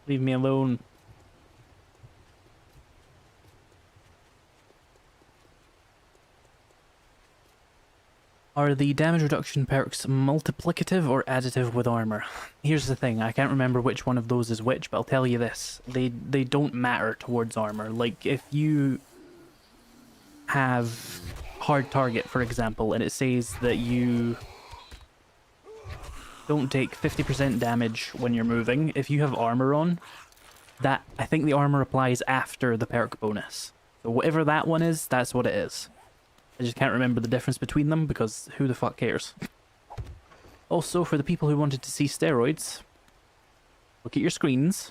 Leave me alone. Are the damage reduction perks multiplicative or additive with armor? Here's the thing, I can't remember which one of those is which, but I'll tell you this. They don't matter towards armor. Like, if you have hard target, for example, and it says that you don't take 50% damage when you're moving, if you have armor on, that, I think the armor applies after the perk bonus. So whatever that one is, that's what it is. I just can't remember the difference between them because who the fuck cares? Also, for the people who wanted to see steroids, look at your screens.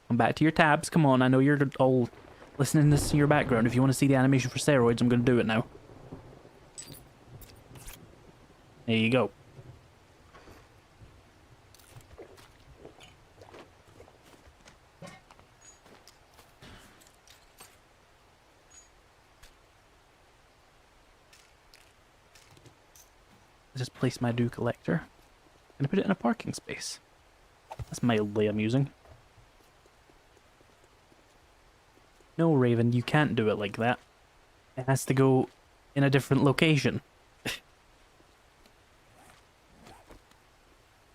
Come back to your tabs. Come on, I know you're all listening to this in your background. If you want to see the animation for steroids, I'm going to do it now. There you go. Just place my dew collector. I'm gonna put it in a parking space. That's mildly amusing. No, Raven, you can't do it like that. It has to go in a different location. At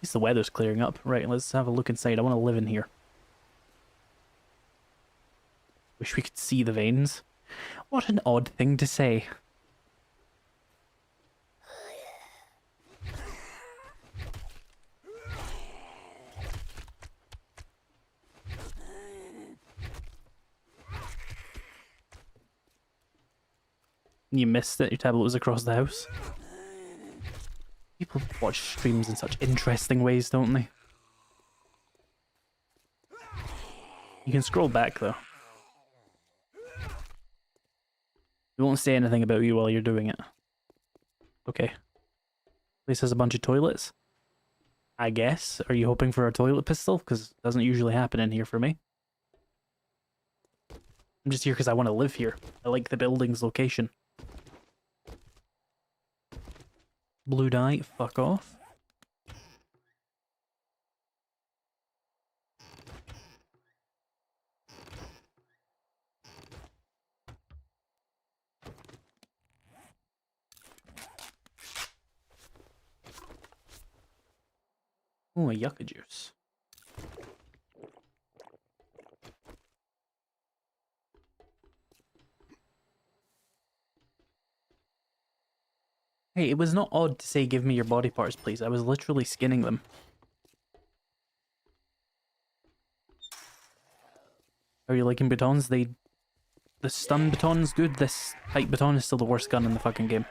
least the weather's clearing up. Right, let's have a look inside. I want to live in here. Wish we could see the veins. What an odd thing to say. You missed it, your tablet was across the house. People watch streams in such interesting ways, don't they? You can scroll back, though. It won't say anything about you while you're doing it. Okay. Place has a bunch of toilets. I guess. Are you hoping for a toilet pistol? Because it doesn't usually happen in here for me. I'm just here because I want to live here. I like the building's location. Blue dye, fuck off. Oh, a yucca juice. Hey, it was not odd to say give me your body parts, please. I was literally skinning them. Are you liking batons? The stun baton's good. This pipe baton is still the worst gun in the fucking game.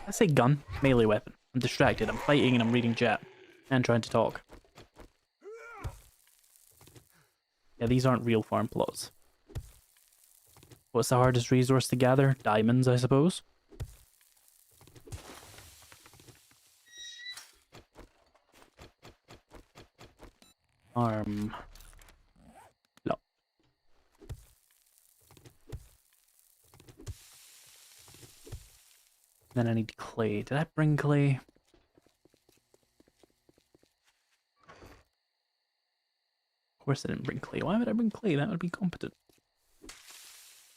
I say gun, melee weapon. I'm distracted, I'm fighting and I'm reading chat. And trying to talk. Yeah, these aren't real farm plots. What's the hardest resource to gather? Diamonds, I suppose. Arm. Lock. Then I need clay. Did I bring clay? Of course I didn't bring clay. Why would I bring clay? That would be competent.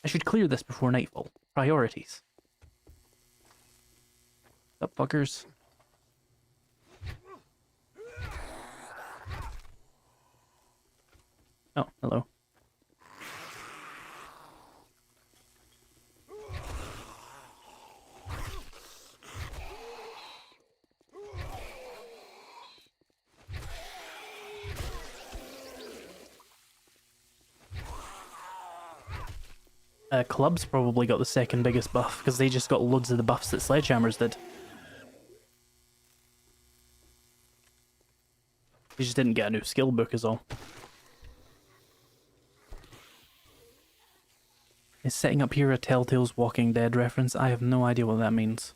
I should clear this before nightfall. Priorities. Up, fuckers. Oh, hello. Clubs probably got the second biggest buff, because they just got loads of the buffs that Sledgehammers did. They just didn't get a new skill book is all. Is setting up here a Telltale's Walking Dead reference? I have no idea what that means.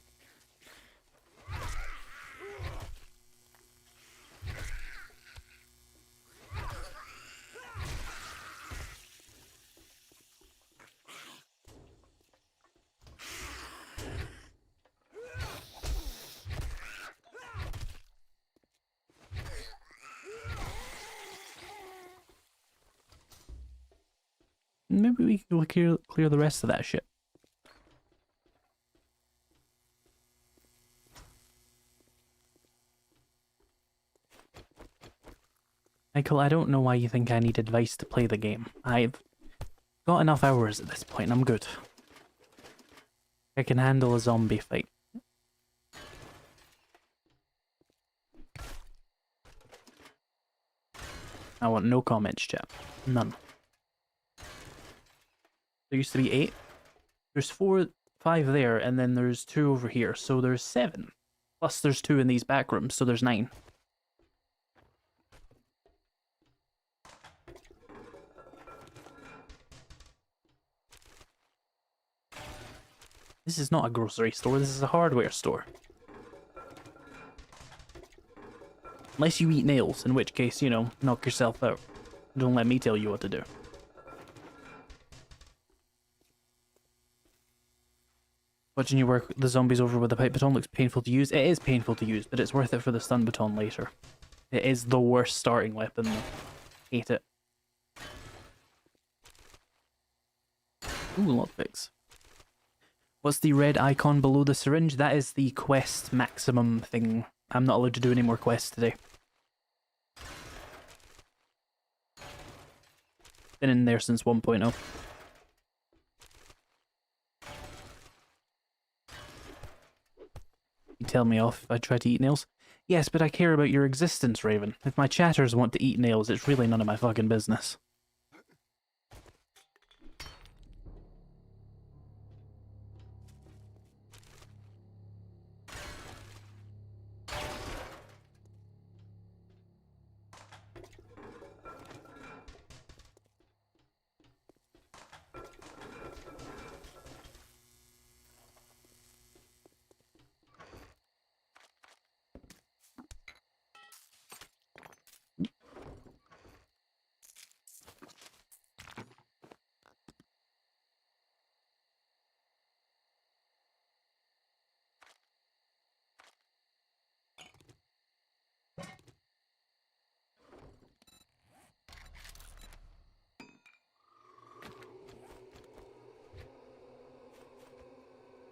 Maybe we can clear the rest of that shit. Michael, I don't know why you think I need advice to play the game. I've got enough hours at this point, I'm good. I can handle a zombie fight. I want no comments, chat. None. There used to be 8. There's 5 there, and then there's 2 over here, so there's 7. Plus there's 2 in these back rooms, so there's 9. This is not a grocery store, this is a hardware store. Unless you eat nails, in which case, you know, knock yourself out. Don't let me tell you what to do. Watching you work the zombies over with a pipe baton looks painful to use. It is painful to use, but it's worth it for the stun baton later. It is the worst starting weapon though. Hate it. Ooh, lockpicks. What's the red icon below the syringe? That is the quest maximum thing. I'm not allowed to do any more quests today. Been in there since 1.0. You tell me off if I try to eat nails? Yes, but I care about your existence, Raven. If my chatters want to eat nails, it's really none of my fucking business.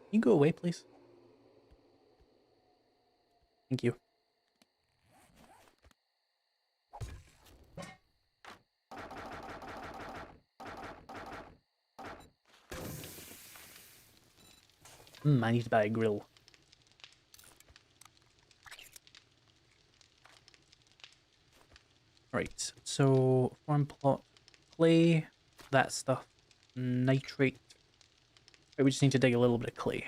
Can you go away, please? Thank you. I need to buy a grill. Right, so farm plot, clay, that stuff, nitrate. Right, we just need to dig a little bit of clay.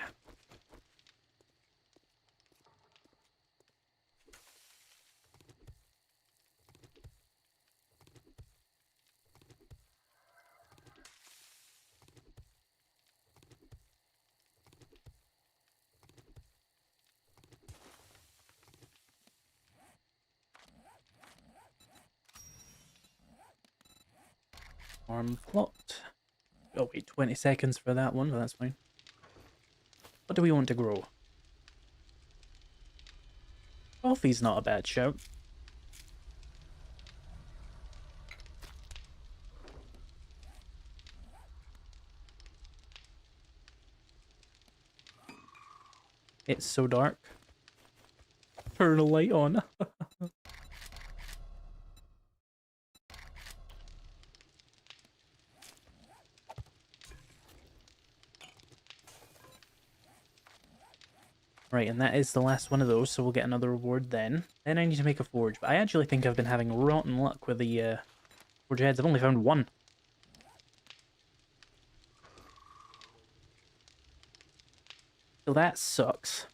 Farm plot. Oh wait, 20 seconds for that one, but that's fine. What do we want to grow? Coffee's not a bad shout. It's so dark. Turn a light on. Right, and that is the last one of those, so we'll get another reward then. Then I need to make a forge, but I actually think I've been having rotten luck with the forge heads. I've only found one. So that sucks.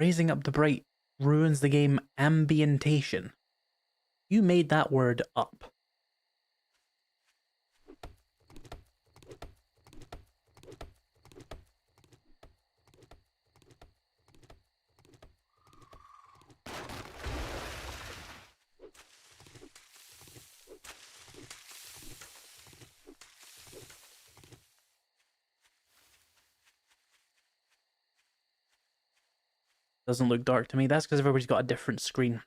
Raising up the bright ruins the game ambientation. You made that word up. Doesn't look dark to me. That's because everybody's got a different screen.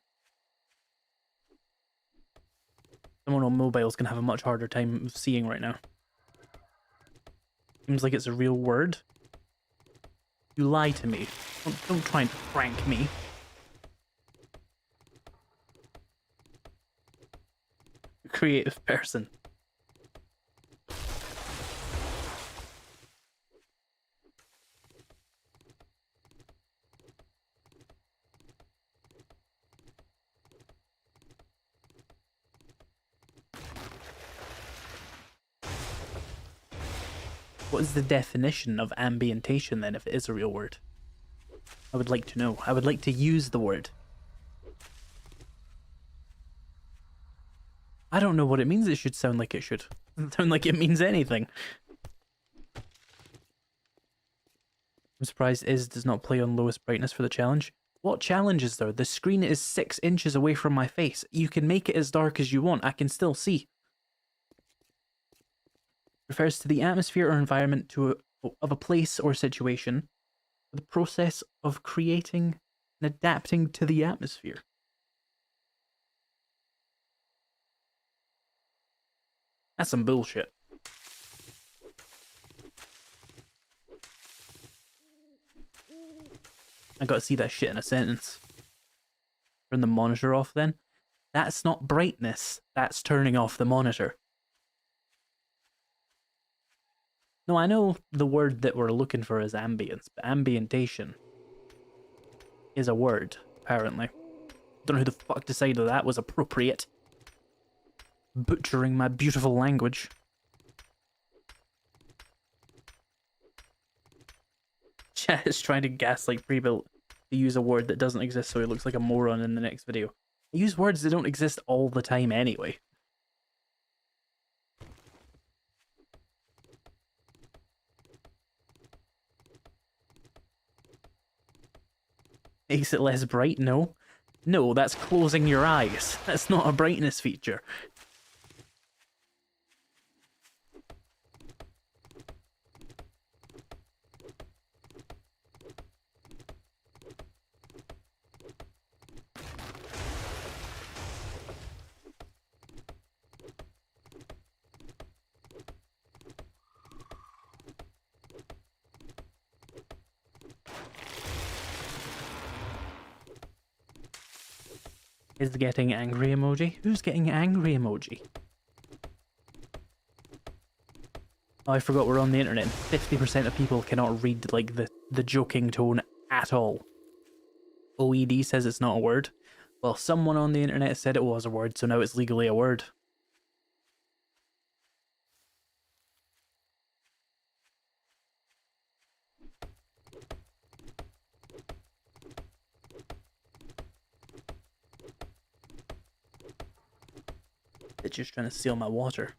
Someone on mobile's gonna have a much harder time seeing right now. Seems like it's a real word. You lie to me. Don't try and prank me. Creative person. What is the definition of ambientation then, if it is a real word? I would like to know. I would like to use the word. I don't know what it means. It should sound like it should. It doesn't sound like it means anything. I'm surprised Iz does not play on lowest brightness for the challenge. What challenge is there? The screen is 6 inches away from my face. You can make it as dark as you want. I can still see. Refers to the atmosphere or environment of a place or situation. The process of creating and adapting to the atmosphere. That's some bullshit. I gotta see that shit in a sentence. Turn the monitor off then. That's not brightness. That's turning off the monitor. No, I know the word that we're looking for is ambience, but ambientation is a word, apparently. Don't know who the fuck decided that was appropriate. Butchering my beautiful language. Chat is trying to gaslight Prebuilt to use a word that doesn't exist so he looks like a moron in the next video. I use words that don't exist all the time anyway. Makes it less bright? No. No, that's closing your eyes. That's not a brightness feature. Is getting angry emoji? Who's getting angry emoji? Oh, I forgot we're on the internet. 50% of people cannot read like the joking tone at all. OED says it's not a word. Well, someone on the internet said it was a word, so now it's legally a word. Bitch is trying to steal my water.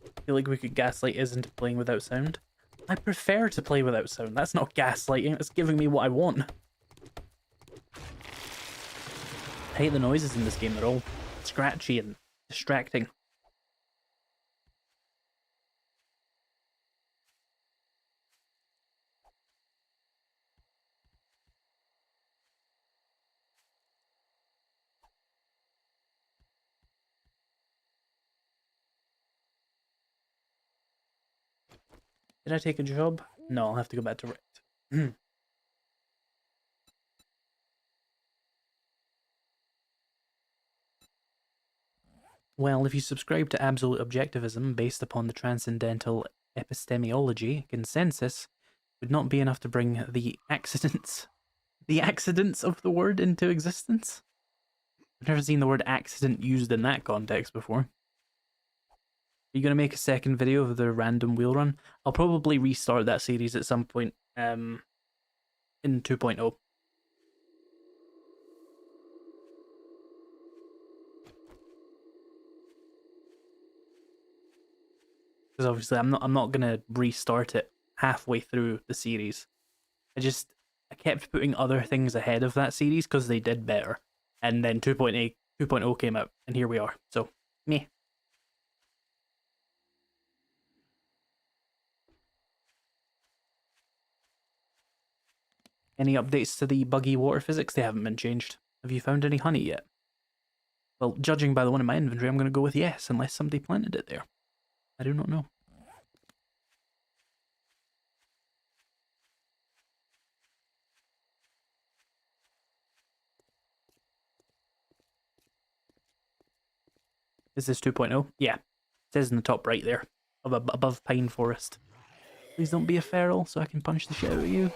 I feel like we could gaslight Iz into playing without sound. I prefer to play without sound. That's not gaslighting, it's giving me what I want. I hate the noises in this game, they're all scratchy and distracting. Did I take a job? No, I'll have to go back to Rift. Well, if you subscribe to absolute objectivism based upon the transcendental epistemology, consensus would not be enough to bring the accidents of the word into existence. I've never seen the word accident used in that context before. Are you going to make a second video of the random wheel run? I'll probably restart that series at some point in 2.0. Because obviously I'm not gonna restart it halfway through the series. I kept putting other things ahead of that series because they did better. And then 2.0 came out, and here we are. So, meh. Any updates to the buggy water physics? They haven't been changed. Have you found any honey yet? Well, judging by the one in my inventory, I'm going to go with yes, unless somebody planted it there. I do not know. Is this 2.0? Yeah. It says in the top right there, above Pine Forest. Please don't be a feral so I can punch the shit out of you.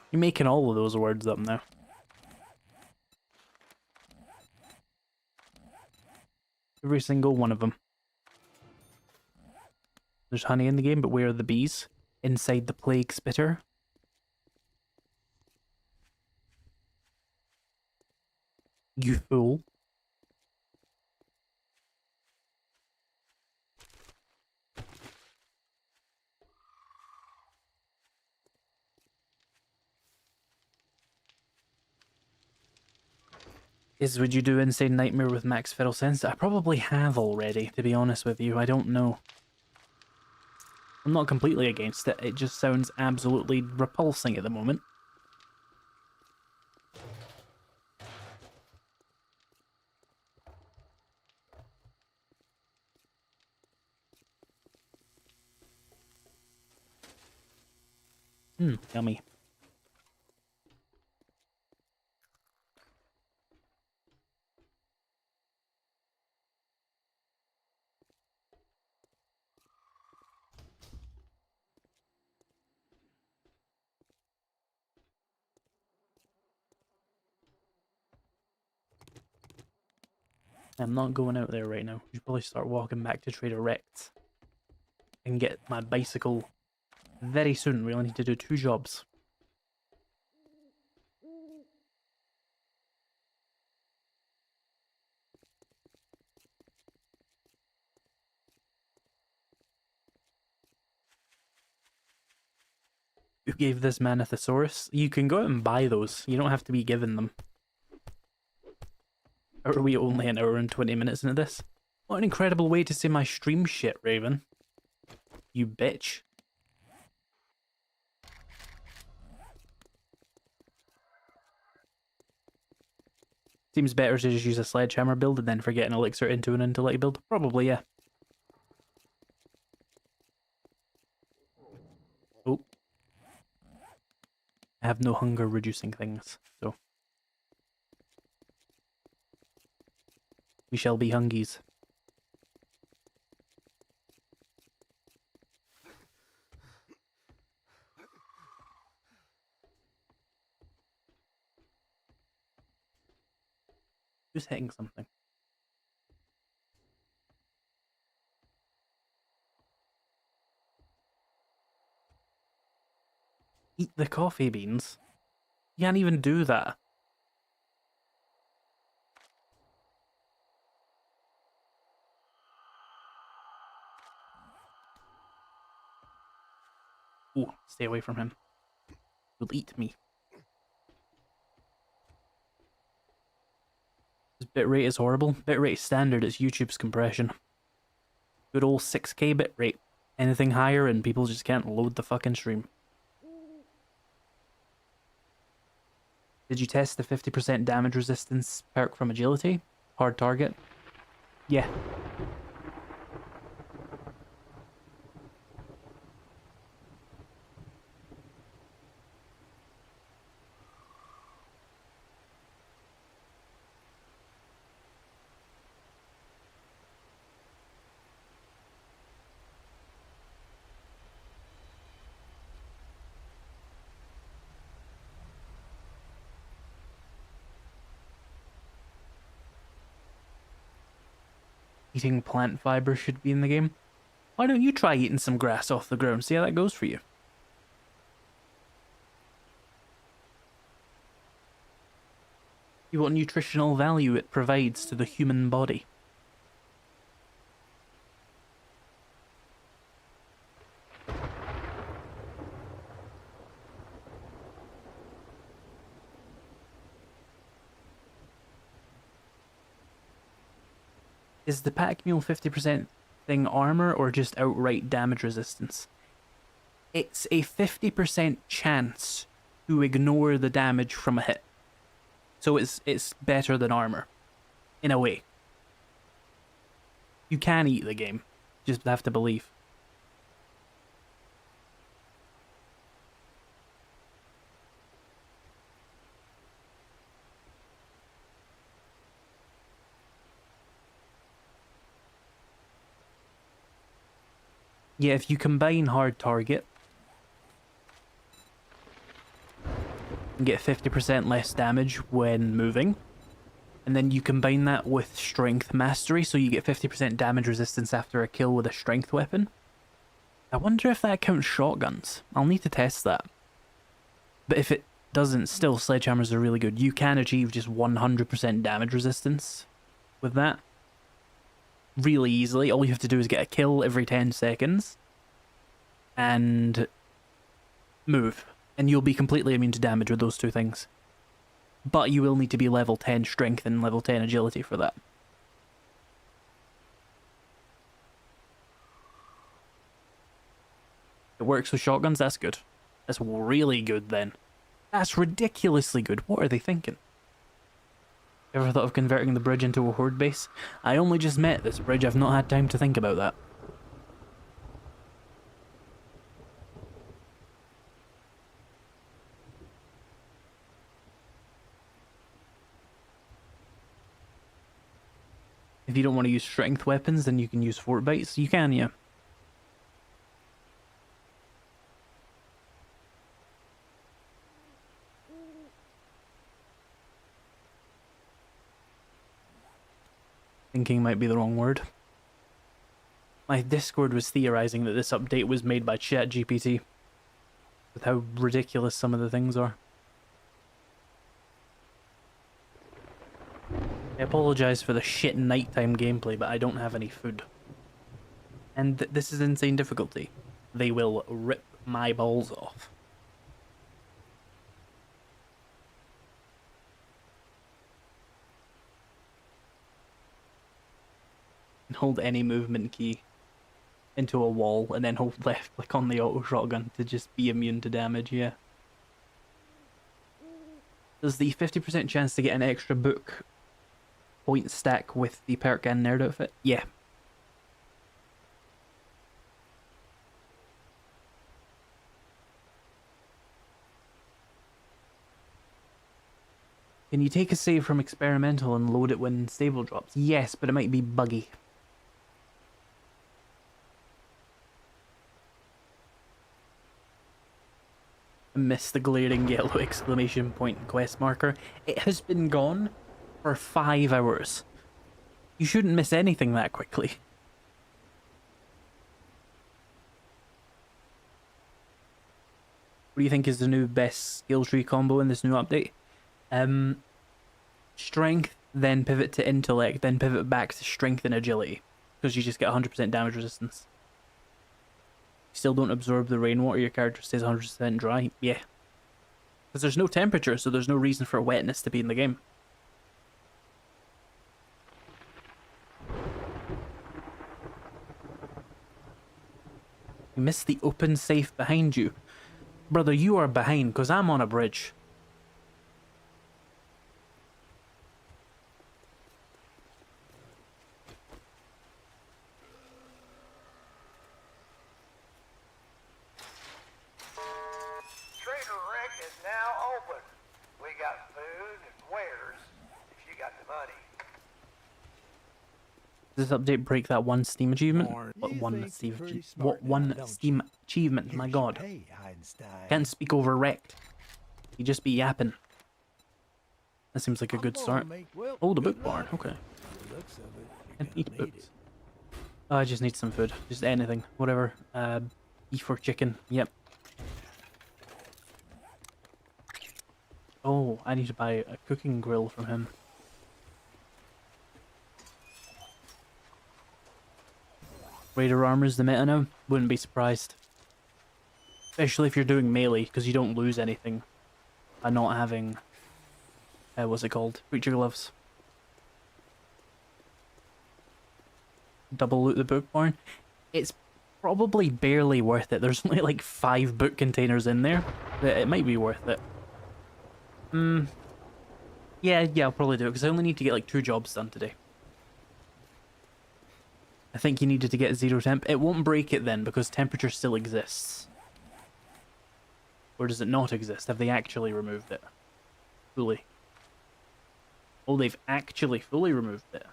You're making all of those words up now. Every single one of them. There's honey in the game, but where are the bees? Inside the plague spitter. You fool. Would you do Insane Nightmare with Max Feral Sense? I probably have already, to be honest with you. I don't know. I'm not completely against it. It just sounds absolutely repulsing at the moment. Yummy. I'm not going out there right now. You should probably start walking back to Trader Rex and get my bicycle very soon. We only need to do 2 jobs. Who gave this man a thesaurus? You can go out and buy those. You don't have to be given them. Or are we only an hour and 20 minutes into this? What an incredible way to say my stream shit, Raven. You bitch. Seems better to just use a sledgehammer build and then forget an elixir into an intellect build. Probably, yeah. Oh. I have no hunger reducing things, so. We shall be hungies. Who's hitting something? Eat the coffee beans? You can't even do that. Ooh, stay away from him. He'll eat me. His bitrate is horrible. Bitrate standard is YouTube's compression. Good old 6K bitrate. Anything higher and people just can't load the fucking stream. Did you test the 50% damage resistance perk from agility? Hard target? Yeah. Eating plant fiber should be in the game. Why don't you try eating some grass off the ground? See how that goes for you. See what nutritional value it provides to the human body. Is the pack mule 50% thing armor or just outright damage resistance? It's a 50% chance to ignore the damage from a hit. So it's better than armor, in a way. You can eat the game, just have to believe. Yeah, if you combine hard target and get 50% less damage when moving, and then you combine that with strength mastery, so you get 50% damage resistance after a kill with a strength weapon. I wonder if that counts shotguns. I'll need to test that. But if it doesn't, still sledgehammers are really good. You can achieve just 100% damage resistance with that. Really easily. All you have to do is get a kill every 10 seconds and move, and you'll be completely immune to damage with those two things. But you will need to be level 10 strength and level 10 agility for that. It works with shotguns, that's good. That's really good then. That's ridiculously good. What are they thinking? Ever thought of converting the bridge into a horde base? I only just met this bridge, I've not had time to think about that. If you don't want to use strength weapons, then you can use fort bites. You can, yeah. Thinking might be the wrong word. My Discord was theorizing that this update was made by ChatGPT, with how ridiculous some of the things are. I apologize for the shit nighttime gameplay, but I don't have any food. And this is insane difficulty. They will rip my balls off. And hold any movement key into a wall and then hold left click on the auto shotgun to just be immune to damage, yeah. Does the 50% chance to get an extra book point stack with the perk and nerd outfit? Yeah. Can you take a save from experimental and load it when stable drops? Yes, but it might be buggy. I missed the glaring yellow exclamation point quest marker. It has been gone for 5 hours. You shouldn't miss anything that quickly. What do you think is the new best skill tree combo in this new update? Strength, then pivot to intellect, then pivot back to strength and agility. Because you just get 100% damage resistance. Still don't absorb the rainwater, your character stays 100% dry. Yeah. Because there's no temperature, so there's no reason for wetness to be in the game. You missed the open safe behind you. Brother, you are behind, because I'm on a bridge. Trader Rick is now open. We got food and wares if you got the money. Does this update break that one Steam achievement? What You one think Steam? you're pretty What smart now, one don't Steam you? achievement? My Here's your God, pay, Einstein. can't speak over wrecked. You just be yapping. That seems like a I'm good gonna start. well, Oh, the good book barn. luck. Okay. The looks of it, you're And gonna eat need books. it. Oh, I just need some food. Just anything. Whatever. Beef or chicken. Yep. Oh, I need to buy a cooking grill from him. Raider armor's the meta now? Wouldn't be surprised. Especially if you're doing melee, because you don't lose anything by not having... what's it called? Creature gloves. Double loot the book barn. It's probably barely worth it. There's only like 5 book containers in there. It might be worth it. Yeah, I'll probably do it, because I only need to get like 2 jobs done today. I think you needed to get 0 temp. It won't break it then, because temperature still exists. Or does it not exist? Have they actually removed it? Fully. Oh, they've actually fully removed it.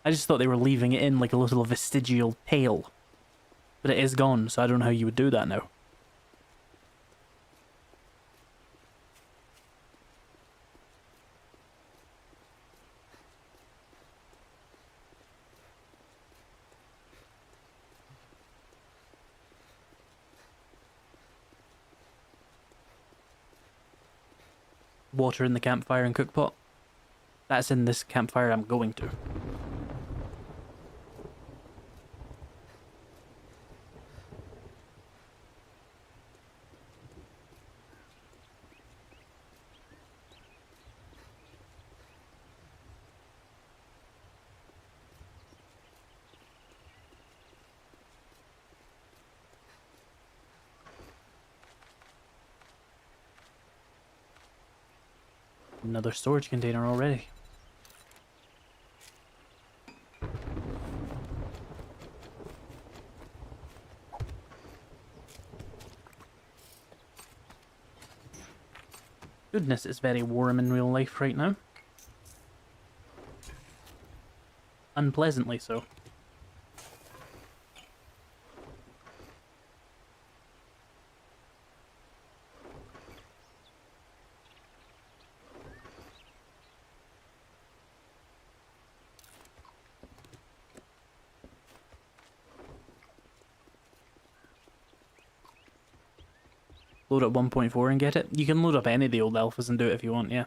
I just thought they were leaving it in like a little vestigial tail. But it is gone, so I don't know how you would do that now. Water in the campfire and cookpot. That's in this campfire I'm going to. Another storage container already. Goodness, it's very warm in real life right now. Unpleasantly so. Load up 1.4 and get it. You can load up any of the old alphas and do it if you want, yeah.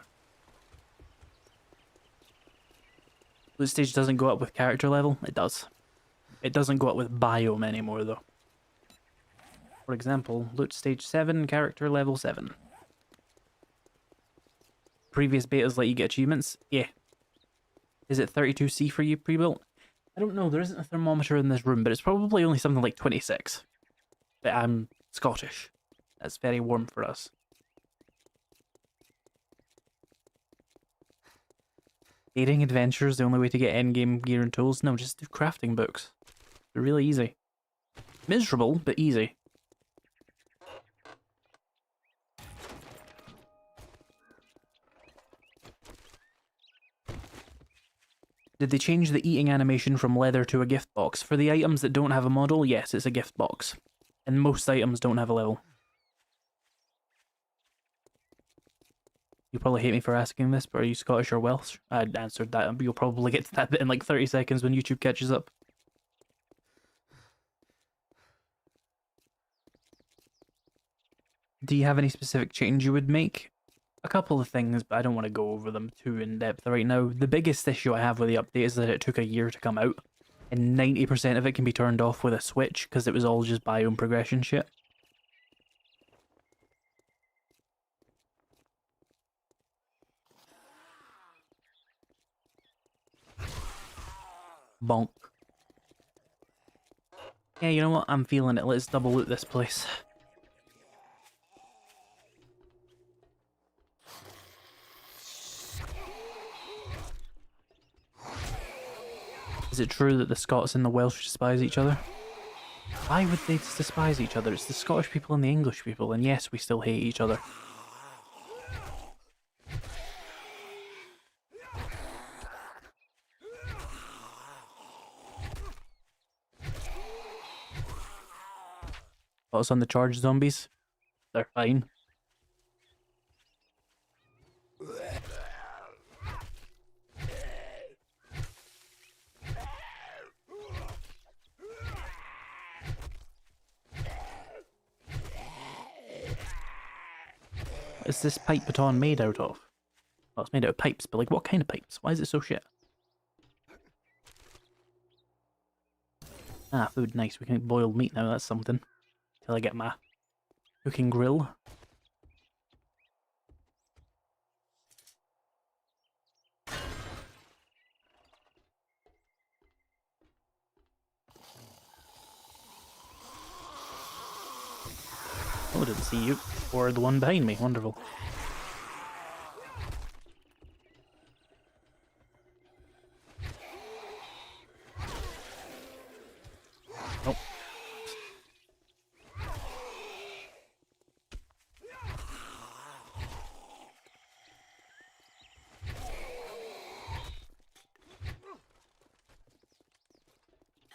Loot stage doesn't go up with character level? It does. It doesn't go up with biome anymore, though. For example, loot stage 7, character level 7. Previous betas let you get achievements? Yeah. Is it 32C for you pre-built? I don't know, there isn't a thermometer in this room, but it's probably only something like 26. But I'm Scottish. That's very warm for us. Dating adventures, the only way to get endgame gear and tools? No, just do crafting books. They're really easy. Miserable, but easy. Did they change the eating animation from leather to a gift box? For the items that don't have a model, yes, it's a gift box. And most items don't have a level. You probably hate me for asking this, but are you Scottish or Welsh? I answered that, but you'll probably get to that bit in like 30 seconds when YouTube catches up. do you have any specific change you would make? A couple of things, but I don't want to go over them too in depth right now. The biggest issue I have with the update is that it took a year to come out, and 90% of it can be turned off with a switch because it was all just biome progression shit. Bonk. Yeah, you know what? I'm feeling it. Let's double loot this place. Is it true that the Scots and the Welsh despise each other? Why would they despise each other? It's the Scottish people and the English people, and yes, we still hate each other. Thoughts on the charged zombies? They're fine. What is this pipe baton made out of? Well, it's made out of pipes, but like what kind of pipes? Why is it so shit? Ah, food, nice. We can make boiled meat now, that's something. Till I get my cooking grill. Oh, I didn't see you. Or the one behind me. Wonderful. Oh.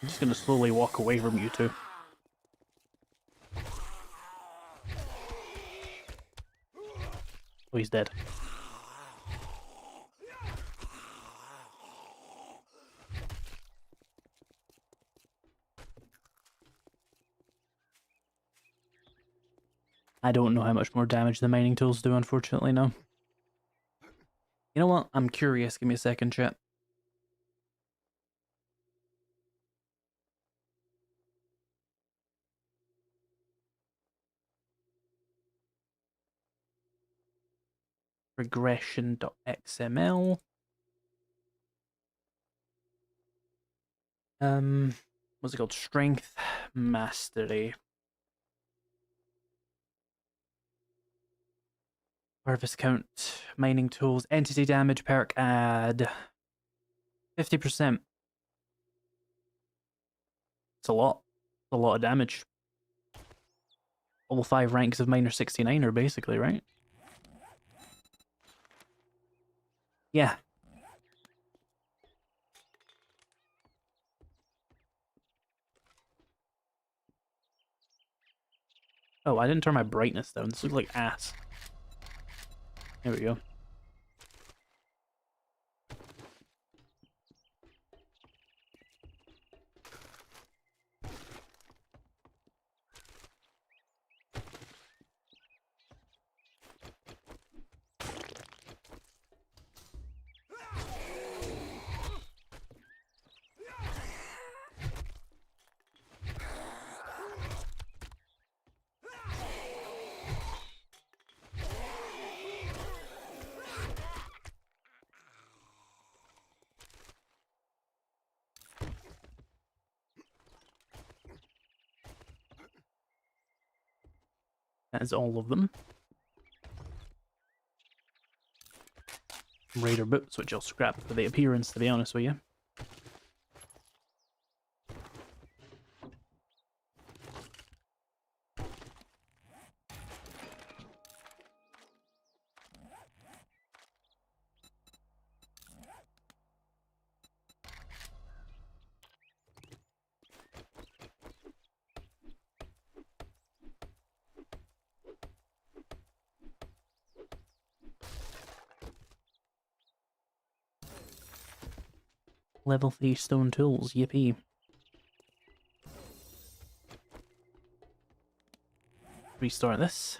I'm just gonna slowly walk away from you two. Oh, he's dead. I don't know how much more damage the mining tools do, unfortunately, no. You know what? I'm curious. Give me a second, chat. Regression.xml. What's it called? Strength Mastery. Harvest count, mining tools, entity damage perk add 50%. It's a lot. It's a lot of damage. All 5 ranks of miner 69er, basically, right? Yeah. Oh, I didn't turn my brightness down. This looks like ass. There we go. That is all of them. Raider boots, which I'll scrap for the appearance, to be honest with you. Level 3 stone tools, yippee. Restart this.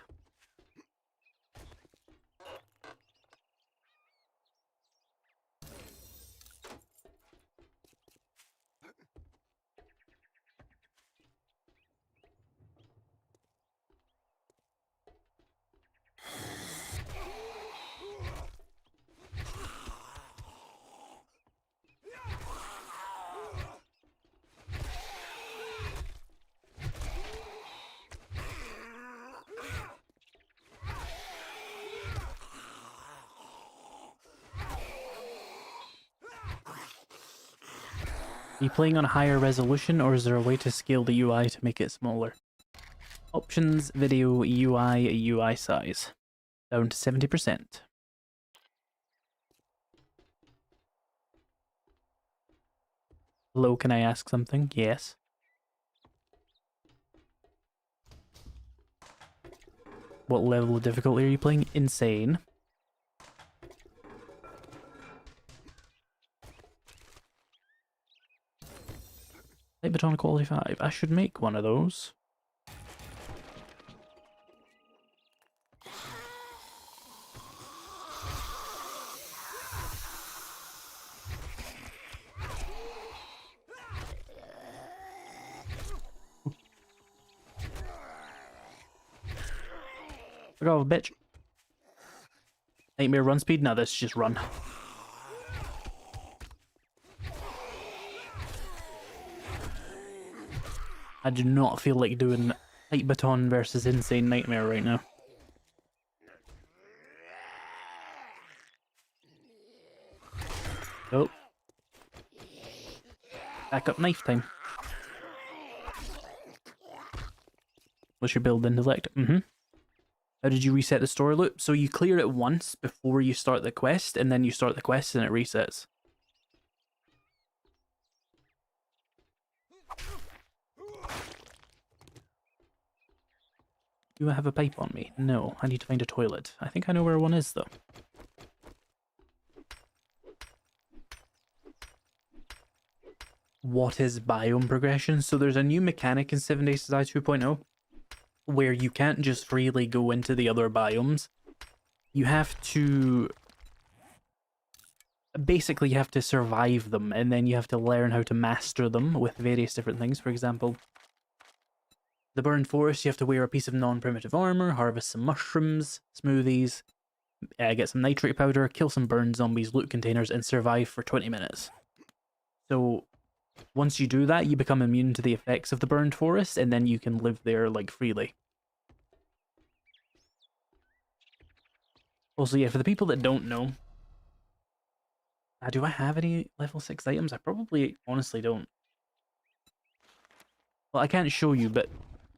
Are you playing on a higher resolution, or is there a way to scale the UI to make it smaller? Options, video, UI size. Down to 70%. Hello, can I ask something? Yes. What level of difficulty are you playing? Insane. Light baton quality 5. I should make one of those. Fuck off, bitch. Nightmare run speed? No, this is just run. I do not feel like doing Light Baton versus Insane Nightmare right now. Oh. Back up knife time. What's your build intellect? How did you reset the story loop? So you clear it once before you start the quest, and then you start the quest and it resets. Do I have a pipe on me? No, I need to find a toilet. I think I know where one is, though. What is biome progression? So there's a new mechanic in 7 Days to Die 2.0 where you can't just freely go into the other biomes. You have to... Basically, you have to survive them, and then you have to learn how to master them with various different things. For example, the burned forest, you have to wear a piece of non-primitive armor, harvest some mushrooms, smoothies, get some nitrate powder, kill some burned zombies, loot containers, and survive for 20 minutes. So once you do that, you become immune to the effects of the burned forest, and then you can live there, like, freely. Also, yeah, for the people that don't know, do I have any level 6 items? I probably honestly don't. Well, I can't show you, but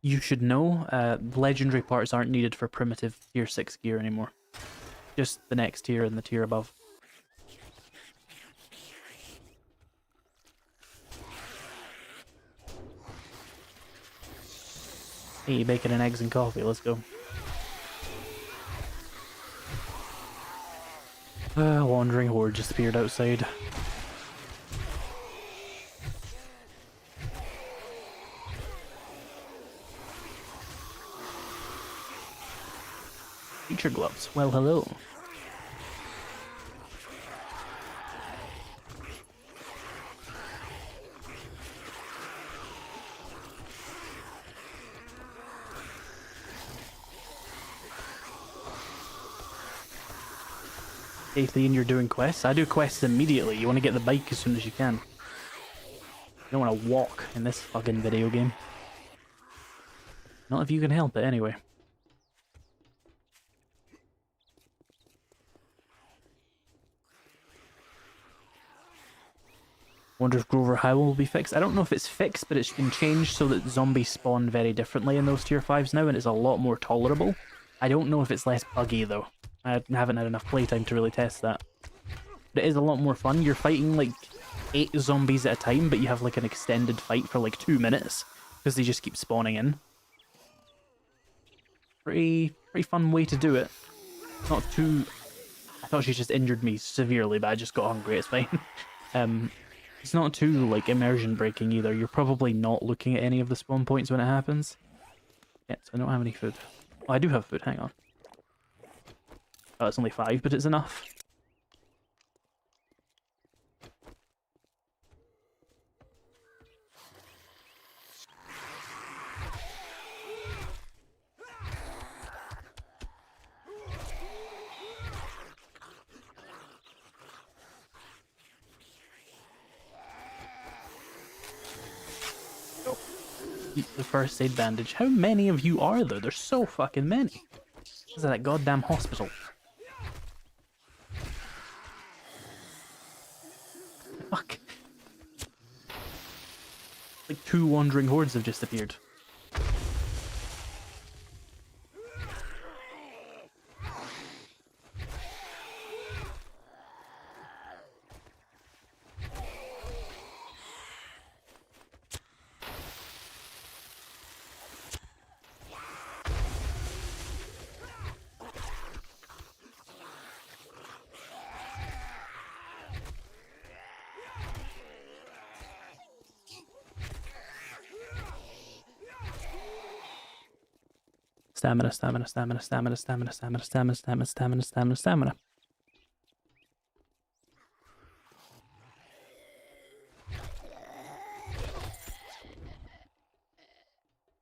you should know legendary parts aren't needed for primitive tier 6 gear anymore. Just the next tier and the tier above. Hey, bacon and eggs and coffee, let's go. Wandering horde just appeared outside. Feature gloves. Well, hello. Hey, Thean, you're doing quests? I do quests immediately. You want to get the bike as soon as you can. You don't want to walk in this fucking video game. Not if you can help it, anyway. Wonder if Grover Howell will be fixed. I don't know if it's fixed, but it's been changed so that zombies spawn very differently in those tier 5s now, and it's a lot more tolerable. I don't know if it's less buggy, though. I haven't had enough playtime to really test that. But it is a lot more fun. You're fighting, like, 8 zombies at a time, but you have, like, an extended fight for, like, 2 minutes, because they just keep spawning in. Pretty fun way to do it. Not too... I thought she just injured me severely, but I just got hungry, it's fine. It's not too, like, immersion breaking either. You're probably not looking at any of the spawn points when it happens. Yeah, so I don't have any food. Oh, I do have food, hang on. Oh, it's only 5, but it's enough. The first aid bandage. How many of you are there? There's so fucking many. This is that goddamn hospital. Fuck. Like 2 wandering hordes have just appeared. Stamina, stamina, stamina, stamina, stamina, stamina, stamina, stamina, stamina, stamina, stamina.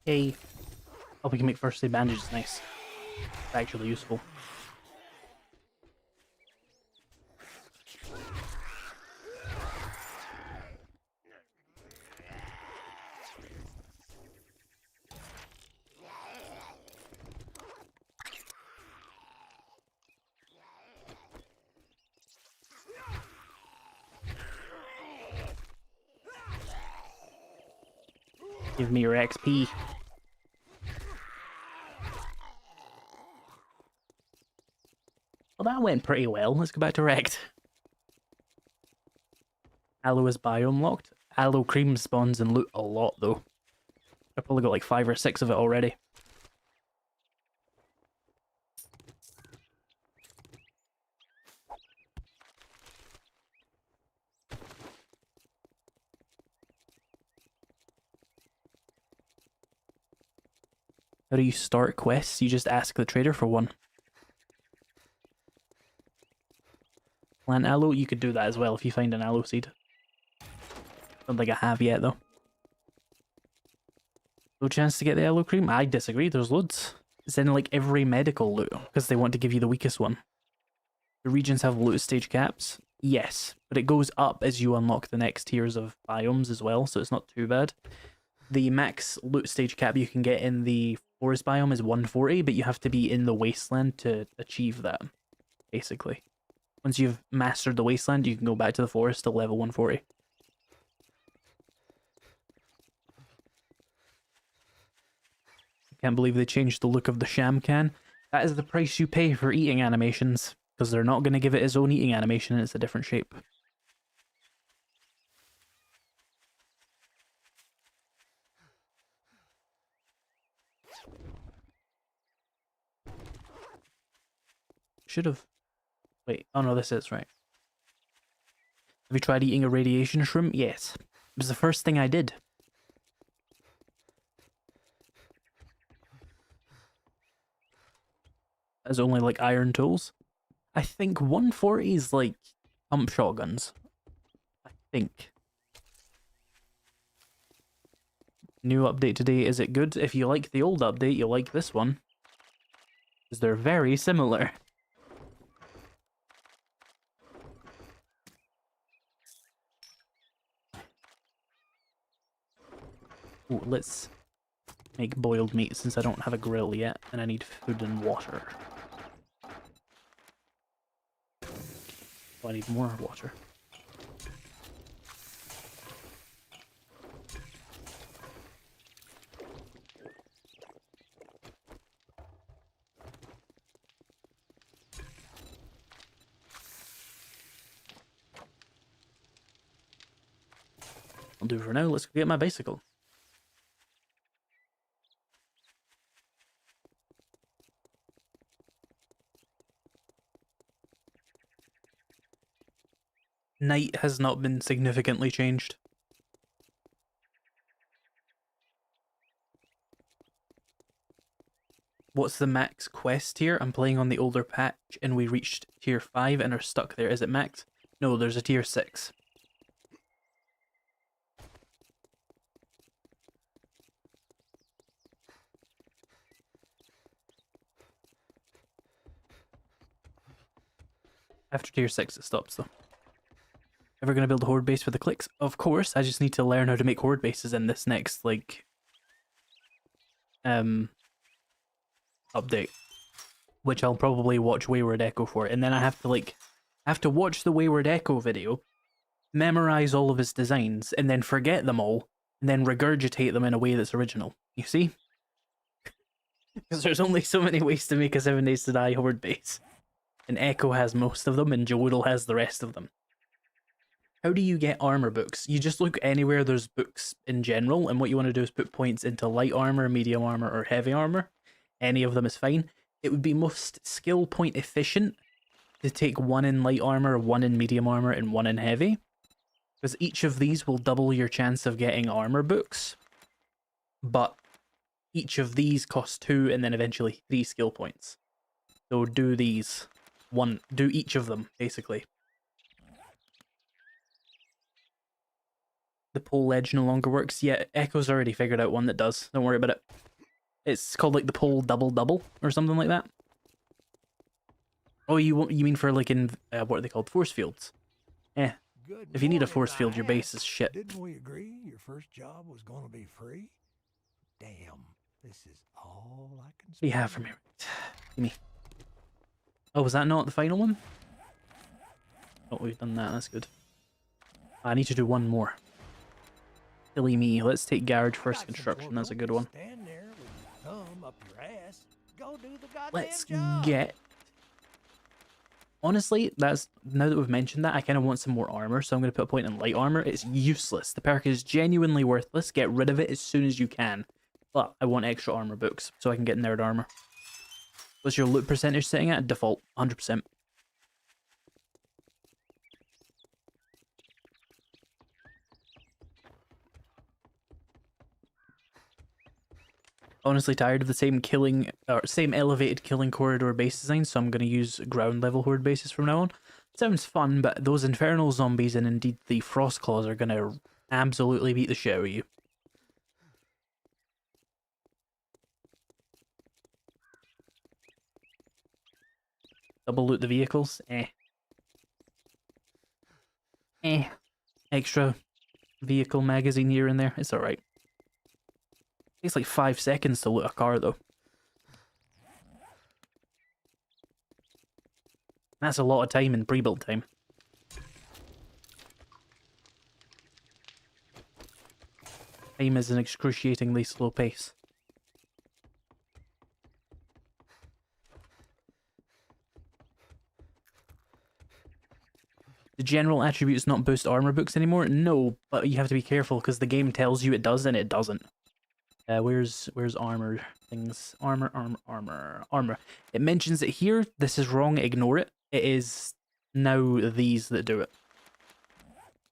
Yay. Oh, we can make first aid bandages, nice. It's actually useful. Give me your XP. Well, that went pretty well. Let's go back to Rect. Aloe is biome locked. Aloe cream spawns and loot a lot, though. I've probably got like 5 or 6 of it already. How do you start quests? You just ask the trader for one. Plant aloe, you could do that as well if you find an aloe seed. Don't think I have yet, though. No chance to get the aloe cream? I disagree, there's loads. It's in like every medical loot, because they want to give you the weakest one. The regions have loot stage caps? Yes, but it goes up as you unlock the next tiers of biomes as well, so it's not too bad. The max loot stage cap you can get in the forest biome is 140, but you have to be in the wasteland to achieve that, basically. Once you've mastered the wasteland, you can go back to the forest to level 140. I can't believe they changed the look of the sham can. That is the price you pay for eating animations, because they're not going to give it its own eating animation and it's a different shape. Should have. Wait, oh no, this is right. Have you tried eating a radiation shroom? Yes. It was the first thing I did. As only like iron tools. I think 140 is like pump shotguns. I think. New update today, is it good? If you like the old update, you'll like this one. Because they're very similar. Ooh, let's make boiled meat since I don't have a grill yet and I need food and water. Oh, I need more water. I'll do for now. Let's go get my bicycle. Night has not been significantly changed. What's the max quest tier? I'm playing on the older patch and we reached tier 5 and are stuck there. Is it max? No, there's a tier 6. After tier 6 it stops though. Ever gonna build a horde base for the clicks? Of course, I just need to learn how to make horde bases in this next, like, update. Which I'll probably watch Wayward Echo for, and then I have to watch the Wayward Echo video, memorize all of his designs, and then forget them all, and then regurgitate them in a way that's original. You see? Because there's only so many ways to make a 7 Days to Die horde base. And Echo has most of them, and Jodel has the rest of them. How do you get armor books? You just look anywhere there's books in general, and what you want to do is put points into light armor, medium armor, or heavy armor. Any of them is fine. It would be most skill point efficient to take one in light armor, one in medium armor, and one in heavy. Because each of these will double your chance of getting armor books. But each of these costs 2 and then eventually 3 skill points. So do these. Do each of them, basically. The pole ledge no longer works. Yeah, Echo's already figured out one that does. Don't worry about it. It's called like the pole double or something like that. Oh, you mean for like in what are they called? Force fields. Eh. Good If you need a morning, force field, your my base ass. is shit. Didn't we agree your first job was going to be free? Damn, this is all I can What do you have for me? Give me. Oh, was that not the final one? Oh, we've done that. That's good. I need to do one more. Silly me. Let's take garage first construction. That's a good one. Stand there with your thumb up your ass. Go do the goddamn Let's job. get... Honestly, that's now that we've mentioned that, I kind of want some more armor, so I'm going to put a point in light armor. It's useless. The perk is genuinely worthless. Get rid of it as soon as you can. But I want extra armor books, so I can get nerd armor. What's your loot percentage sitting at? Default, 100%. Honestly tired of the same elevated killing corridor base design, so I'm going to use ground level horde bases from now on. Sounds fun, but those infernal zombies and indeed the frost claws are going to absolutely beat the shit out of you. Double loot the vehicles? Extra vehicle magazine here and there, it's alright. Takes like 5 seconds to loot a car though. That's a lot of time in pre-built time. Time is an excruciatingly slow pace. The general attributes not boost armor books anymore? No, but you have to be careful because the game tells you it does and it doesn't. Where's armor things? Armor. It mentions it here. This is wrong. Ignore it. It is now these that do it.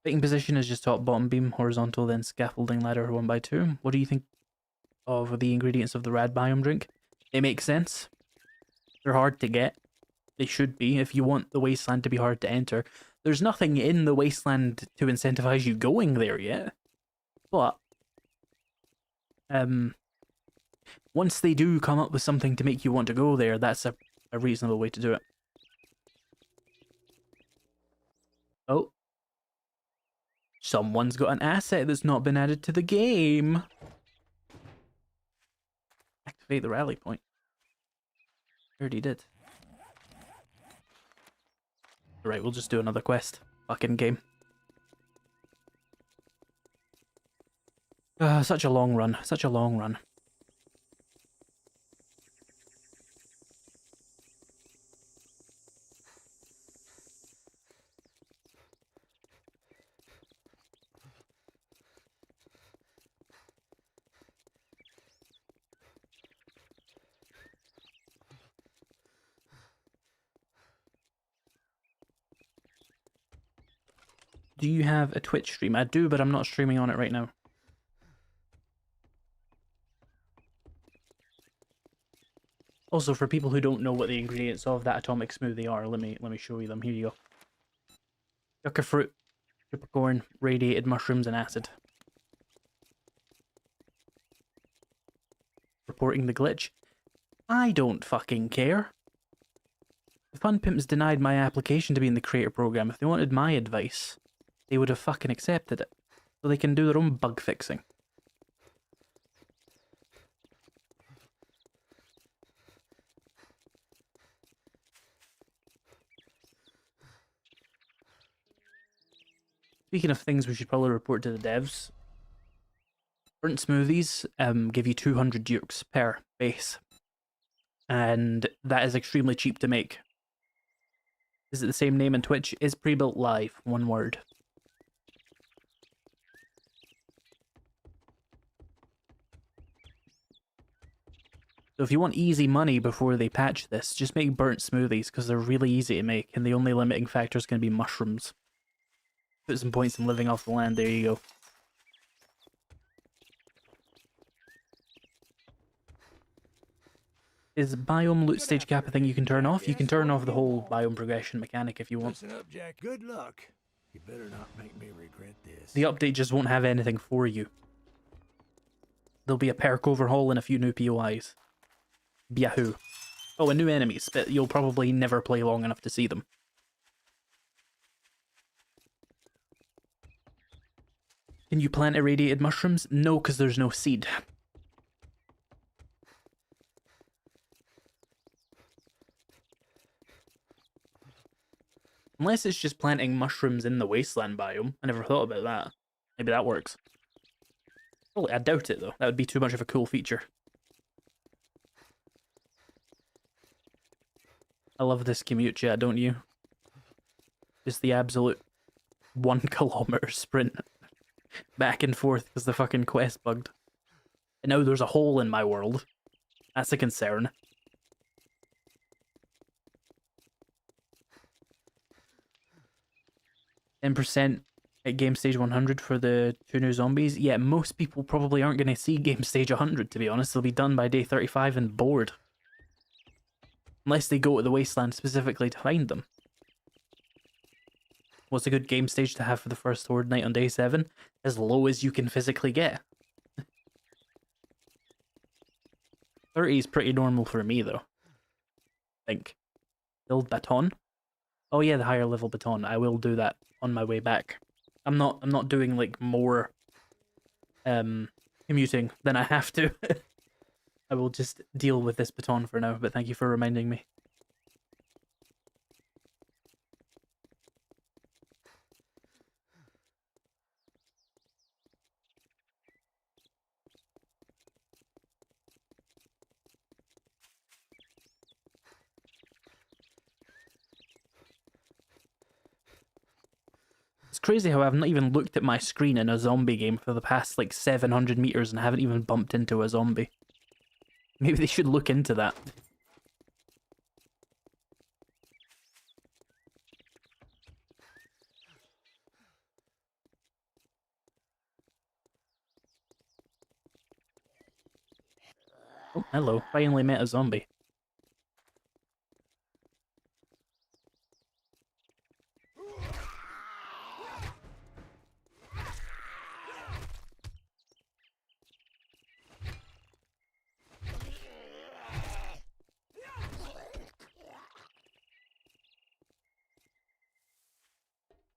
Fighting position is just top, bottom beam, horizontal, then scaffolding ladder 1x2. What do you think of the ingredients of the rad biome drink? It makes sense. They're hard to get. They should be if you want the wasteland to be hard to enter. There's nothing in the wasteland to incentivize you going there yet. But once they do come up with something to make you want to go there, that's a reasonable way to do it. Oh. Someone's got an asset that's not been added to the game. Activate the rally point. Already did. Alright, we'll just do another quest. Fucking game. Such a long run. Such a long run. Do you have a Twitch stream? I do, but I'm not streaming on it right now. Also, for people who don't know what the ingredients of that atomic smoothie are, let me show you them. Here you go. Yucca fruit, tripicorn, radiated mushrooms, and acid. Reporting the glitch. I don't fucking care. The Fun Pimps denied my application to be in the creator program. If they wanted my advice, they would have fucking accepted it. So they can do their own bug fixing. Speaking of things we should probably report to the devs. Burnt smoothies give you 200 dukes per base, and that is extremely cheap to make. Is it the same name on Twitch? IzPrebuilt Live, one word. So if you want easy money before they patch this, just make burnt smoothies, because they're really easy to make, and the only limiting factor is going to be mushrooms. Put some points in living off the land, there you go. Is biome loot stage cap a thing you can turn off? You can turn off the whole biome progression mechanic if you want. Listen up, Jack. Good luck. You better not make me regret this. The update just won't have anything for you. There'll be a perk overhaul and a few new POIs. Yahoo. Oh, and new enemies, but you'll probably never play long enough to see them. Can you plant irradiated mushrooms? No, because there's no seed. Unless it's just planting mushrooms in the wasteland biome. I never thought about that. Maybe that works. Well, I doubt it, though. That would be too much of a cool feature. I love this commute chat, don't you? Just the absolute 1 kilometer sprint. Back and forth because the fucking quest bugged. And now there's a hole in my world. That's a concern. 10% at game stage 100 for the 2 new zombies. Yeah, most people probably aren't going to see game stage 100, to be honest. They'll be done by day 35 and bored. Unless they go to the wasteland specifically to find them. What's a good game stage to have for the first horde night on day 7? As low as you can physically get. 30 is pretty normal for me, though. I think. Build baton? Oh yeah, the higher level baton. I will do that on my way back. I'm not doing like more commuting than I have to. I will just deal with this baton for now, but thank you for reminding me. It's crazy how I've not even looked at my screen in a zombie game for the past like 700 meters and haven't even bumped into a zombie. Maybe they should look into that. Oh, hello. Finally met a zombie.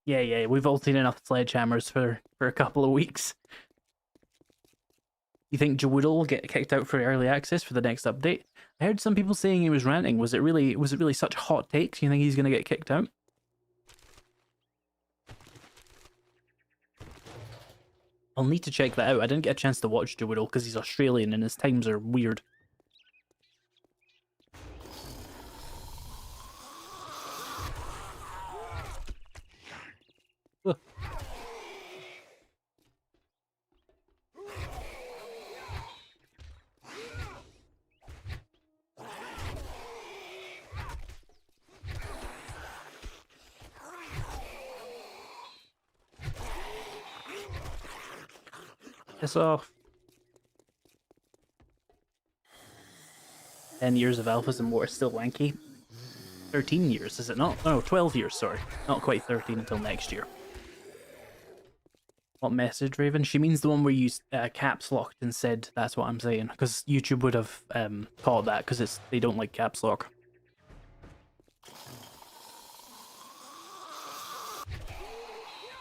Yeah, we've all seen enough sledgehammers for a couple of weeks. You think Jawoodle will get kicked out for early access for the next update? I heard some people saying he was ranting. Was it really such hot takes? You think he's gonna get kicked out? I'll need to check that out. I didn't get a chance to watch Jawoodle because he's Australian and his times are weird. Ugh. Piss off. 10 years of alphas and more is still wanky. 13 years, is it not? Oh, 12 years, sorry. Not quite 13 until next year. What message, Raven? She means the one where you caps locked and said that's what I'm saying. Because YouTube would have caught that because they don't like caps lock.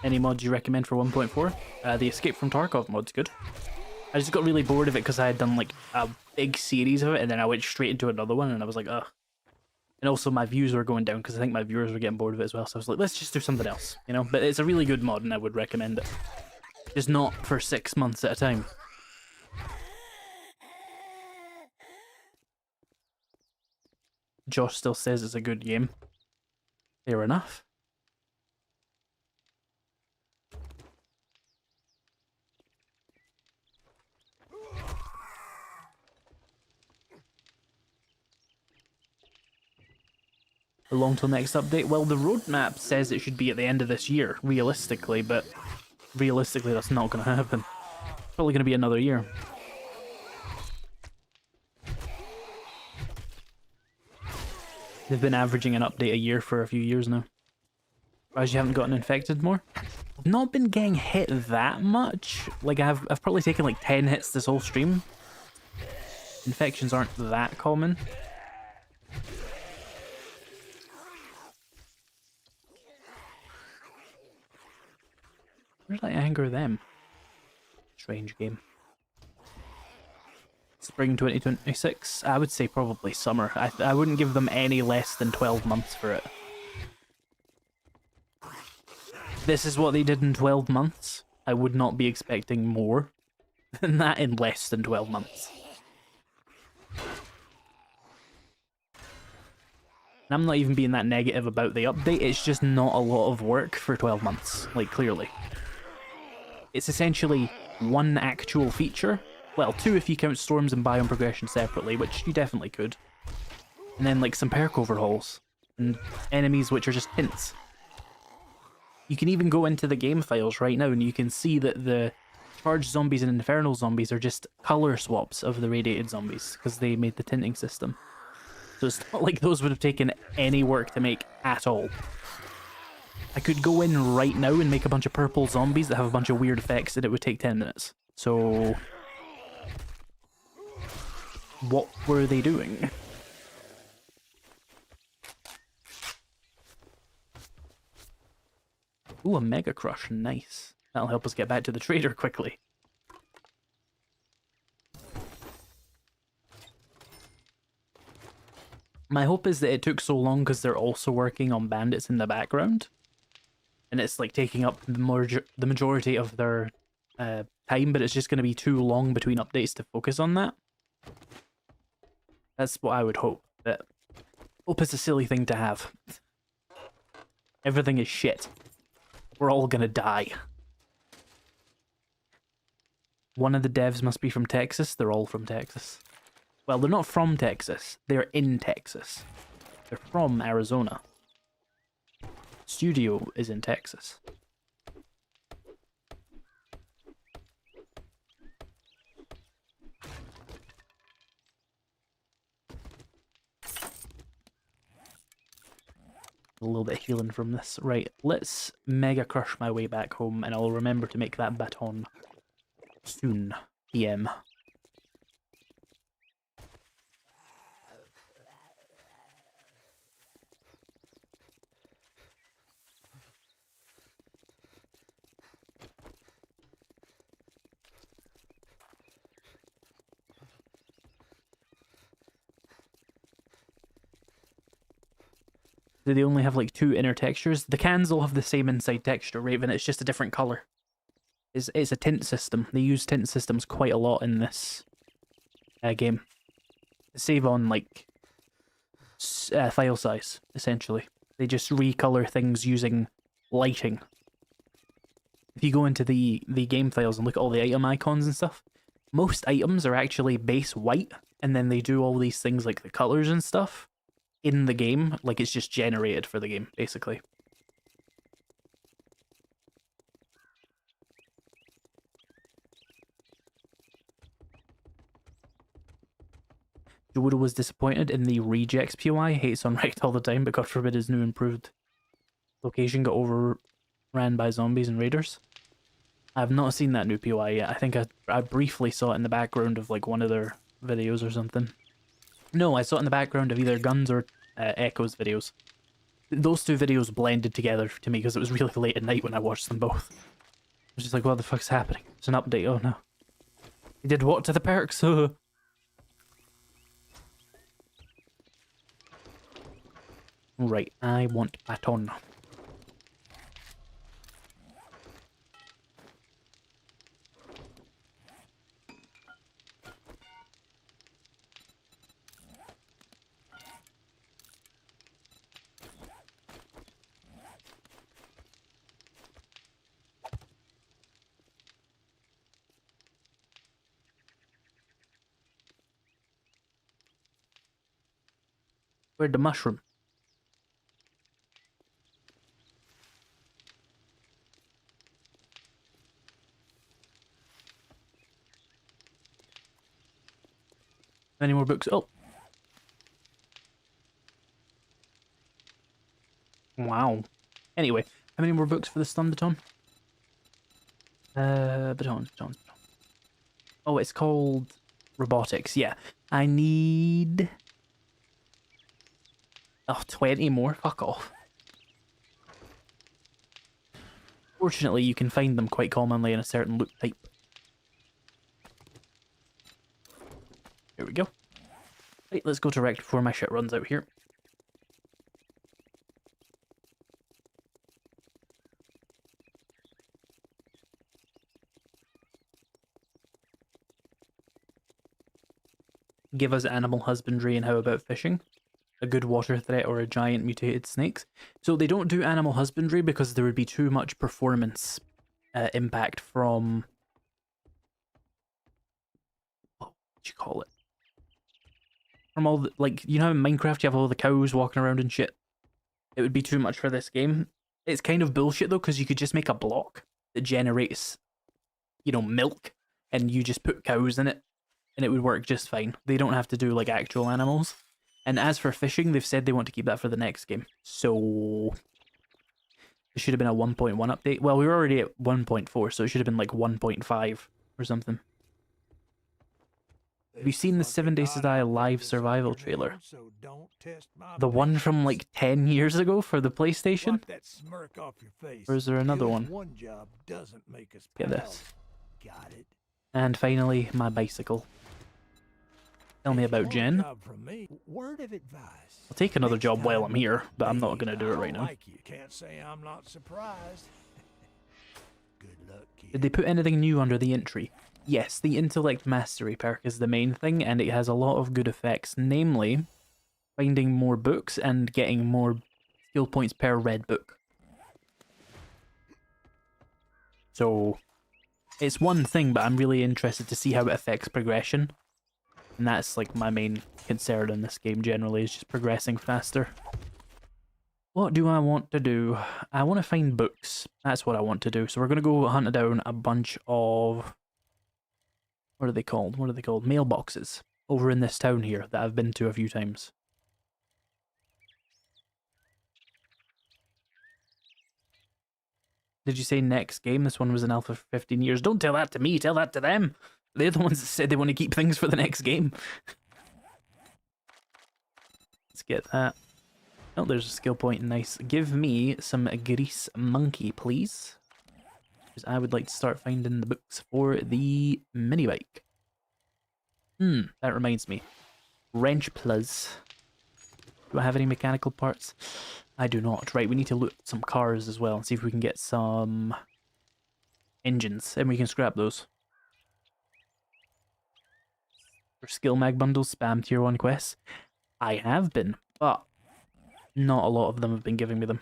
Any mods you recommend for 1.4? The Escape from Tarkov mod's good. I just got really bored of it because I had done like a big series of it and then I went straight into another one and I was like, ugh. And also my views were going down because I think my viewers were getting bored of it as well. So I was like, let's just do something else, you know? But it's a really good mod and I would recommend it. Just not for 6 months at a time. Josh still says it's a good game. Fair enough. How long till next update? Well, the roadmap says it should be at the end of this year, realistically, but realistically that's not going to happen. It's probably going to be another year. They've been averaging an update a year for a few years now. Surprised you haven't gotten infected more? I've not been getting hit that much. Like, I've probably taken like 10 hits this whole stream. Infections aren't that common. Where did I anger them? Strange game. Spring 2026? I would say probably summer. I wouldn't give them any less than 12 months for it. This is what they did in 12 months. I would not be expecting more than that in less than 12 months. And I'm not even being that negative about the update, it's just not a lot of work for 12 months, like, clearly. It's essentially one actual feature. Well, two if you count storms and biome progression separately, which you definitely could. And then, like, some perk overhauls. And enemies which are just hints. You can even go into the game files right now and you can see that the charged zombies and infernal zombies are just color swaps of the radiated zombies, because they made the tinting system. So it's not like those would have taken any work to make at all. I could go in right now and make a bunch of purple zombies that have a bunch of weird effects and it would take 10 minutes. So what were they doing? Ooh, a Mega Crush, nice. That'll help us get back to the trader quickly. My hope is that it took so long because they're also working on bandits in the background. And it's like taking up the majority of their time, but it's just going to be too long between updates to focus on that. That's what I would hope. But hope is a silly thing to have. Everything is shit. We're all gonna die. One of the devs must be from Texas. They're all from Texas. Well, they're not from Texas. They're in Texas. They're from Arizona. Studio is in Texas. A little bit of healing from this. Right, let's Mega Crush my way back home, and I'll remember to make that baton soon. PM. Do they only have like two inner textures? The cans all have the same inside texture, Raven, it's just a different colour. It's a tint system. They use tint systems quite a lot in this game. Save on like file size, essentially. They just recolor things using lighting. If you go into the game files and look at all the item icons and stuff, most items are actually base white, and then they do all these things like the colours and stuff in the game, like it's just generated for the game, basically. Jodo was disappointed in the rejects POI, hates on Rect all the time, but God forbid his new improved location got overran by zombies and raiders. I have not seen that new POI yet. I think I briefly saw it in the background of like one of their videos or something. No, I saw it in the background of either Guns or Echo's videos. Those two videos blended together to me because it was really late at night when I watched them both. I was just like, what the fuck's happening? It's an update, oh no. He did what to the perks? Right, I want baton. Where'd the mushroom? Any more books? Oh. Wow. Anyway, how many more books for the stun baton? Batons. Oh, it's called robotics. Yeah. I need... Oh, 20 more? Fuck off. Fortunately, you can find them quite commonly in a certain loot type. Here we go. Right, let's go to Rect before my shit runs out here. Give us animal husbandry, and how about fishing? A good water threat or a giant mutated snakes? So they don't do animal husbandry because there would be too much performance impact from... What would you call it? From all the, like, you know how in Minecraft you have all the cows walking around and shit? It would be too much for this game. It's kind of bullshit though, because you could just make a block that generates, you know, milk, and you just put cows in it, and it would work just fine. They don't have to do, like, actual animals. And as for fishing, they've said they want to keep that for the next game. So... it should have been a 1.1 update. Well, we were already at 1.4, so it should have been, like, 1.5 or something. Have you seen the 7 Days to Die live survival trailer? The one from, like, 10 years ago for the PlayStation? Or is there another one? Get this. And finally, my bicycle. Tell me about Jen. I'll take another job while I'm here, but I'm not going to do it right now. Did they put anything new under the entry? Yes, the Intellect Mastery perk is the main thing, and it has a lot of good effects, namely finding more books and getting more skill points per red book. So, it's one thing, but I'm really interested to see how it affects progression. And that's, like, my main concern in this game generally, is just progressing faster. What do I want to do? I want to find books. That's what I want to do. So we're going to go hunt down a bunch of... what are they called? What are they called? Mailboxes. Over in this town here that I've been to a few times. Did you say next game? This one was in alpha for 15 years. Don't tell that to me, tell that to them. They're the ones that said they want to keep things for the next game. Let's get that. Oh, there's a skill point. Nice. Give me some grease monkey, please. Because I would like to start finding the books for the mini bike. That reminds me. Wrench plus. Do I have any mechanical parts? I do not. Right, we need to loot some cars as well and see if we can get some engines, and we can scrap those. For skill mag bundles, spam tier 1 quests. I have been, but not a lot of them have been giving me them.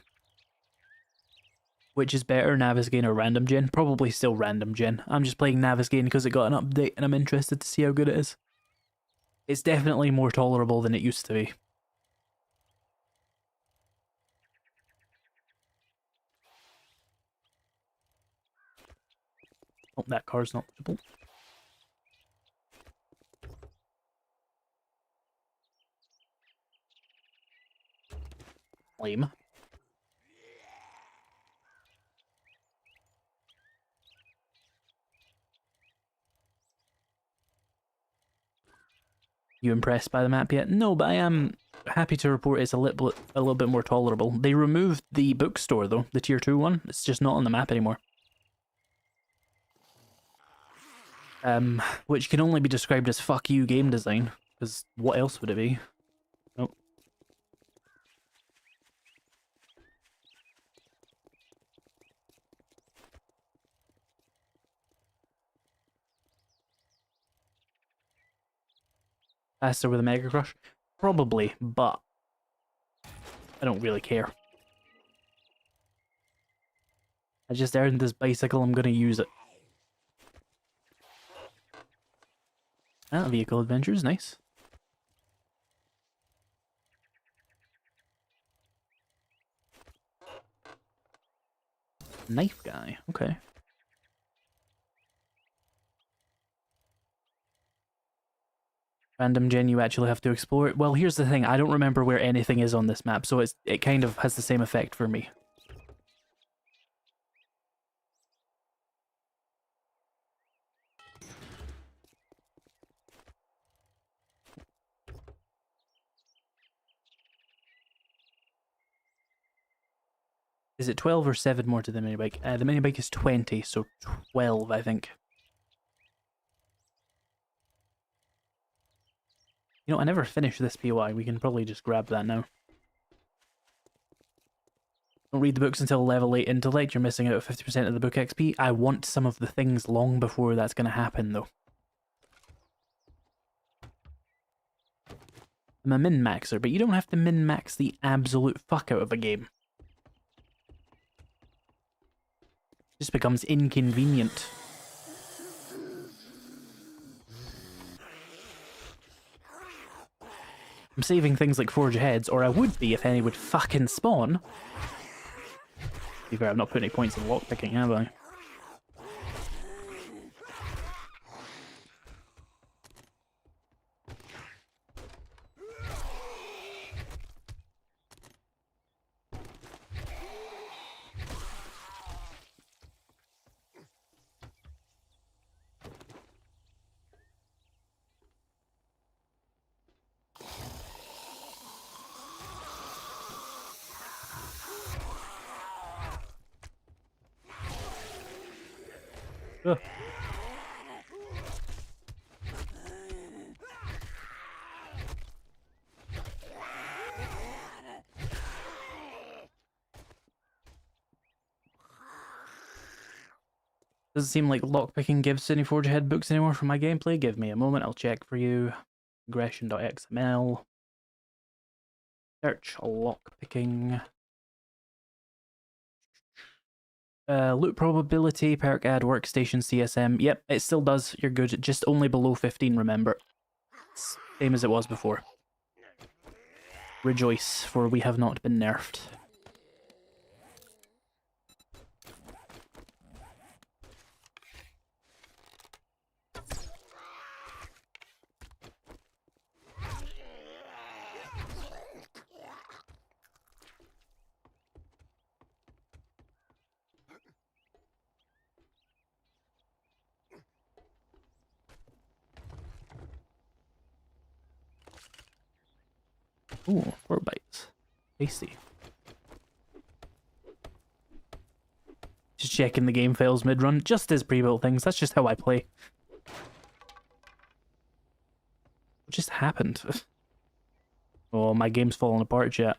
Which is better, Navisgain or Random Gen? Probably still Random Gen. I'm just playing Navisgain because it got an update and I'm interested to see how good it is. It's definitely more tolerable than it used to be. Oh, that car's not visible. Lame. You impressed by the map yet? No, but I am happy to report it's a little bit more tolerable. They removed the bookstore though, the tier 2 one. It's just not on the map anymore. Which can only be described as fuck you game design, because what else would it be? Nope. Faster with a Mega Crush? Probably, but I don't really care. I just earned this bicycle, I'm gonna use it. Ah, vehicle adventures, nice. Knife guy, okay. Random gen, you actually have to explore it. Well, here's the thing, I don't remember where anything is on this map, so it kind of has the same effect for me. Is it 12 or 7 more to the minibike? The minibike is 20, so 12, I think. You know, I never finished this POI. We can probably just grab that now. Don't read the books until level 8 intellect. You're missing out 50% of the book XP. I want some of the things long before that's going to happen, though. I'm a min-maxer, but you don't have to min-max the absolute fuck out of a game. It just becomes inconvenient. I'm saving things like Forge Aheads, or I would be if any would fucking spawn. To be fair, I've not put any points in lockpicking, have I? Ugh. Doesn't seem like lockpicking gives any Forge Ahead books anymore from my gameplay. Give me a moment, I'll check for you. Regression.xml. Search lockpicking. Loot probability, perk add, workstation, CSM. Yep, it still does. You're good. Just only below 15, remember. Same as it was before. Rejoice, for we have not been nerfed. Ooh, 4 bites. Tasty. Just checking the game fails mid-run. Just as pre-built things. That's just how I play. What just happened? Oh, my game's falling apart, chat.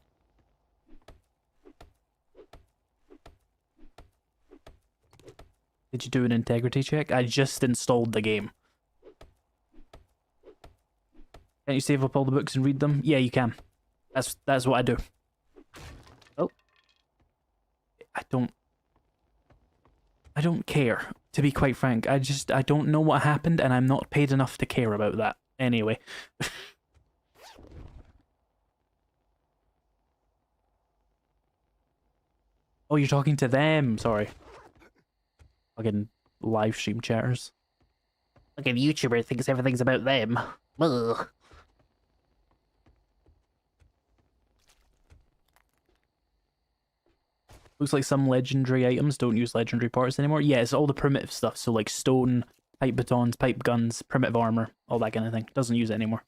Did you do an integrity check? I just installed the game. Can't you save up all the books and read them? Yeah, you can. That's what I do. Oh. I don't care, to be quite frank. I don't know what happened, and I'm not paid enough to care about that. Anyway. Oh, you're talking to them. Sorry. Fucking live stream chatters. Like a YouTuber thinks everything's about them. Ugh. Looks like some legendary items don't use legendary parts anymore. Yeah, it's all the primitive stuff. So like stone, pipe batons, pipe guns, primitive armor, all that kind of thing. Doesn't use it anymore.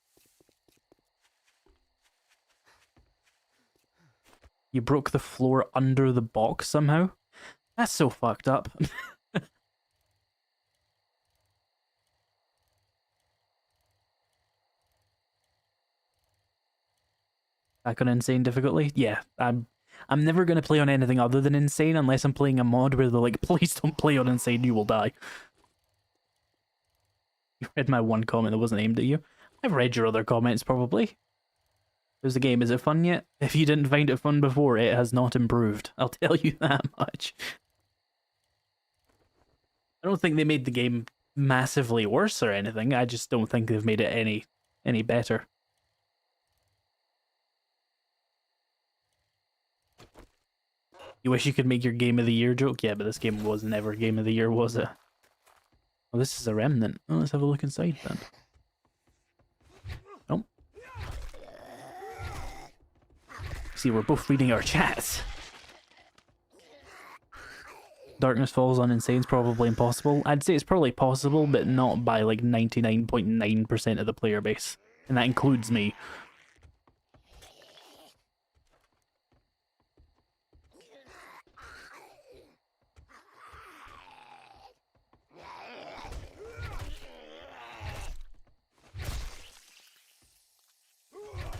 You broke the floor under the box somehow? That's so fucked up. Back on insane difficulty? Yeah, I'm never gonna play on anything other than insane unless I'm playing a mod where they're like, please don't play on insane, you will die. You read my one comment that wasn't aimed at you. I've read your other comments, probably. How's the game? Is it fun yet? If you didn't find it fun before, it has not improved. I'll tell you that much. I don't think they made the game massively worse or anything. I just don't think they've made it any better. You wish you could make your Game of the Year joke? Yeah, but this game was never Game of the Year, was it? Oh, this is a remnant. Oh, let's have a look inside then. Oh. See, we're both reading our chats. Darkness Falls on Insane's probably impossible. I'd say it's probably possible, but not by like 99.9% of the player base. And that includes me.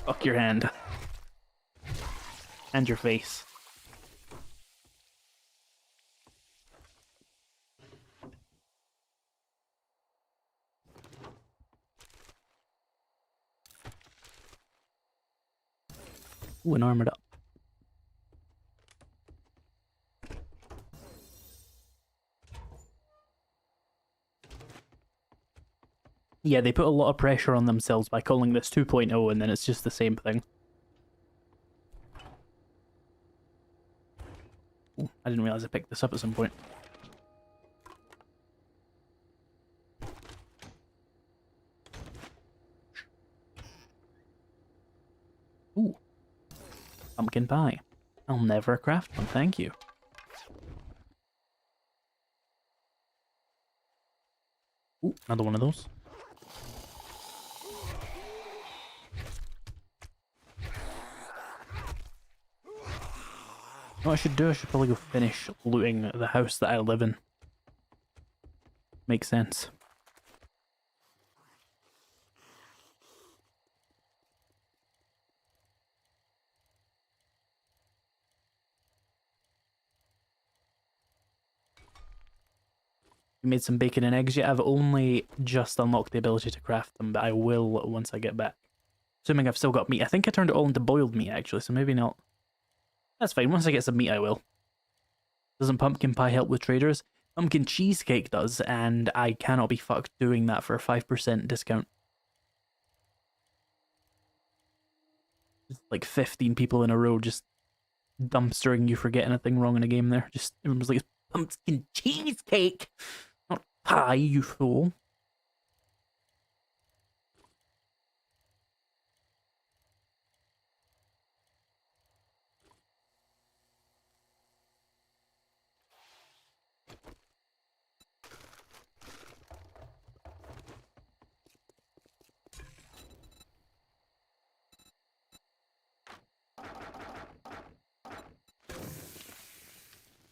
Fuck your hand. And your face. Ooh, and armored up. Yeah, they put a lot of pressure on themselves by calling this 2.0 and then it's just the same thing. Ooh, I didn't realize I picked this up at some point. Ooh. Pumpkin pie. I'll never craft one, thank you. Ooh, another one of those. What I should do, I should probably go finish looting the house that I live in. Makes sense. You made some bacon and eggs yet? I've only just unlocked the ability to craft them, but I will once I get back. Assuming I've still got meat. I think I turned it all into boiled meat, actually, so maybe not. That's fine. Once I get some meat, I will. Doesn't pumpkin pie help with traders? Pumpkin cheesecake does, and I cannot be fucked doing that for a 5% discount. Just like 15 people in a row just dumpstering you for getting a thing wrong in a game there. Just everyone's like, pumpkin cheesecake! Not pie, you fool.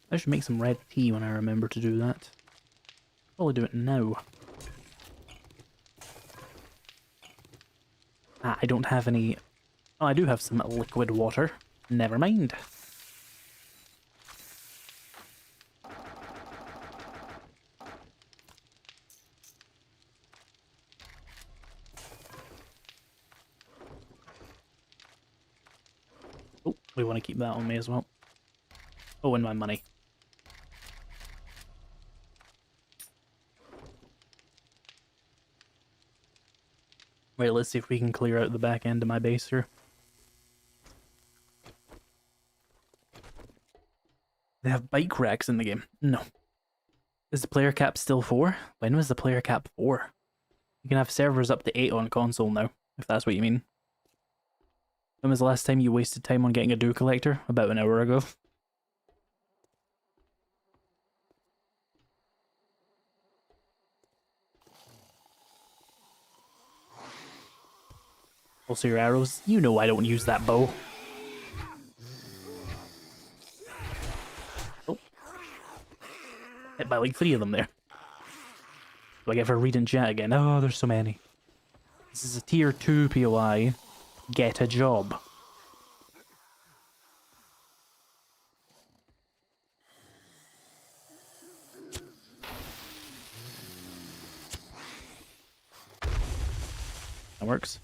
I should make some red tea when I remember to do that. Probably do it now. Ah, I don't have any... Oh, I do have some liquid water. Never mind. Oh, we want to keep that on me as well. Oh, and my money. Right, let's see if we can clear out the back end of my base here. They have bike racks in the game. No. Is the player cap still 4? When was the player cap 4? You can have servers up to 8 on console now, if that's what you mean. When was the last time you wasted time on getting a dew collector? About an hour ago. Also your arrows. You know I don't use that bow. Oh. Hit by like 3 of them there. Do I get for reading chat again? Oh, there's so many. This is a tier 2 POI. Get a job. That works.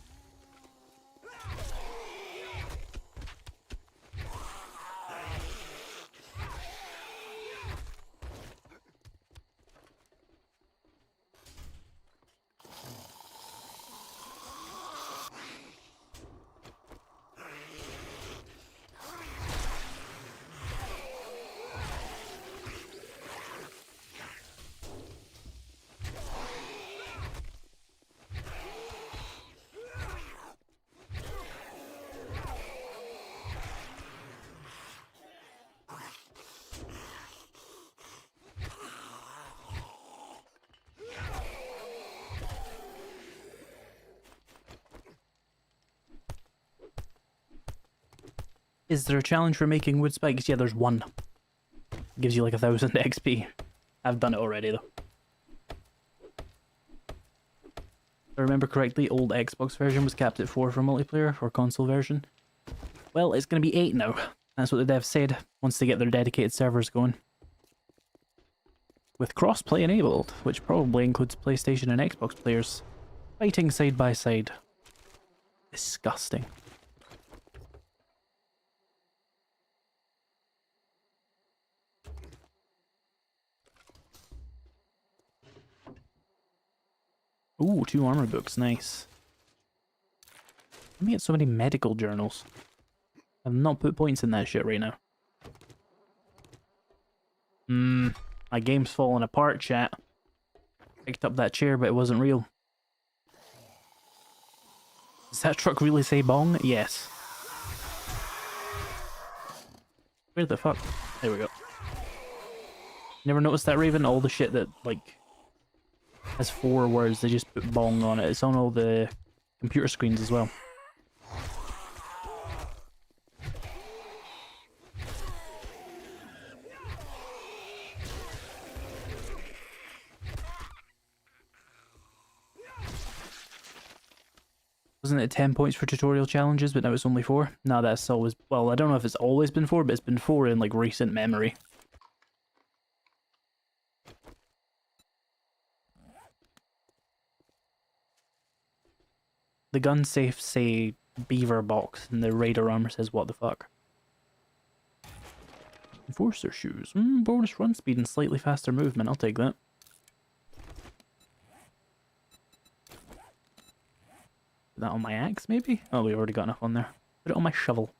Is there a challenge for making wood spikes? Yeah, there's one. Gives you like 1000 XP. I've done it already though. If I remember correctly, old Xbox version was capped at 4 for multiplayer, or console version. Well, it's going to be 8 now. That's what the devs said, once they get their dedicated servers going. With crossplay enabled, which probably includes PlayStation and Xbox players fighting side by side. Disgusting. Ooh, 2 armor books, nice. Let me get so many medical journals. I've not put points in that shit right now. My game's falling apart, chat. Picked up that chair, but it wasn't real. Does that truck really say bong? Yes. Where the fuck? There we go. Never noticed that, Raven? All the shit that, like, has 4 words, they just put bong on it. It's on all the computer screens as well. Wasn't it 10 points for tutorial challenges, but now it's only 4? No, that's always... Well, I don't know if it's always been 4, but it's been 4 in, like, recent memory. The gun safes say beaver box, and the raider armor says what the fuck. Enforcer shoes. Bonus run speed and slightly faster movement. I'll take that. Put that on my axe, maybe? Oh, we already got enough on there. Put it on my shovel.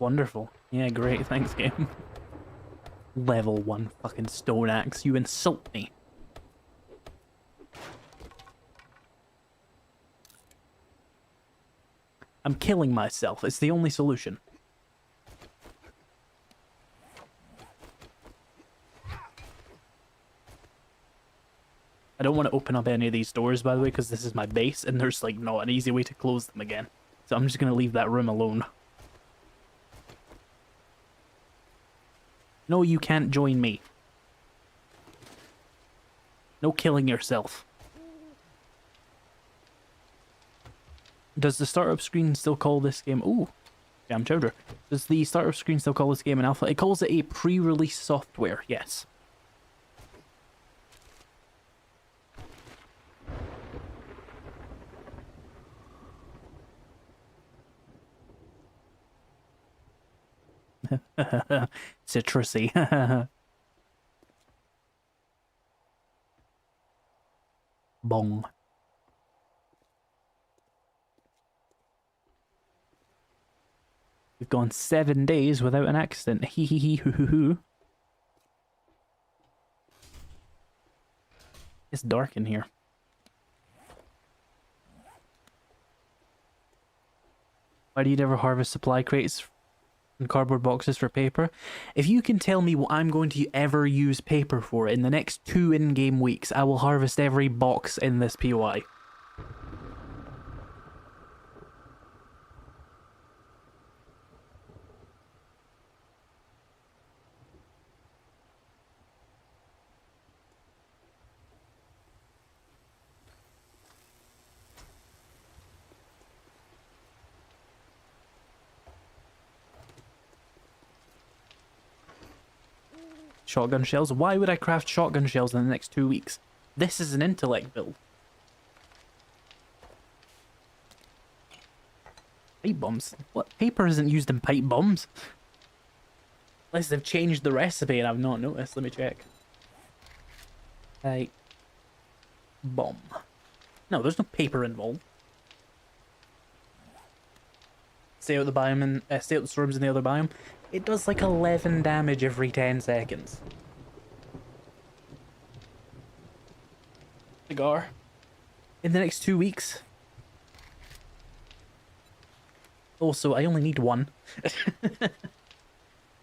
Wonderful. Yeah, great. Thanks, game. Level 1 fucking stone axe. You insult me. I'm killing myself. It's the only solution. I don't want to open up any of these doors, by the way, because this is my base, and there's, like, not an easy way to close them again. So I'm just going to leave that room alone. No, you can't join me. No killing yourself. Does the startup screen still call this game... Ooh, jam chowder. Does the startup screen still call this game an alpha? It calls it a pre-release software, yes. Citrusy. Bong. We've gone 7 days without an accident. Hee hee hee hoo hoo hoo. It's dark in here. Why do you never harvest supply crates and cardboard boxes for paper? If you can tell me what I'm going to ever use paper for in the next 2 in-game weeks, I will harvest every box in this POI. Shotgun shells? Why would I craft shotgun shells in the next 2 weeks? This is an intellect build. Pipe bombs? What? Paper isn't used in pipe bombs. Unless they've changed the recipe and I've not noticed. Let me check. Pipe bomb. No, there's no paper involved. Stay out the biome and stay out the storms in the other biome. It does like 11 damage every 10 seconds. Cigar. In the next 2 weeks. Also, I only need one.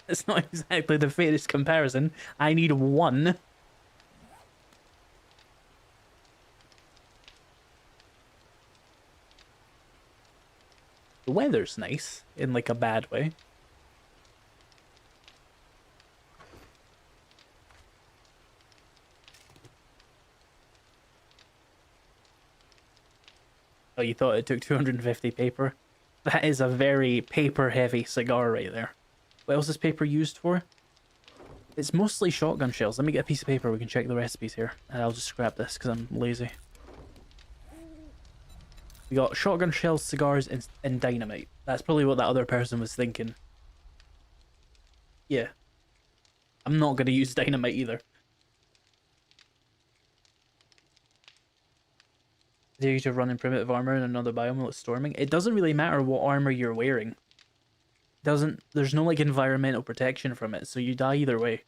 It's not exactly the fairest comparison. I need one. The weather's nice, in like a bad way. Oh, you thought it took 250 paper? That is a very paper-heavy cigar right there. What else is paper used for? It's mostly shotgun shells. Let me get a piece of paper, we can check the recipes here. And I'll just scrap this because I'm lazy. We got shotgun shells, cigars, and dynamite. That's probably what that other person was thinking. Yeah. I'm not going to use dynamite either. Dare you to run in primitive armor in another biome while it's storming? It doesn't really matter what armor you're wearing. There's no like environmental protection from it, so you die either way.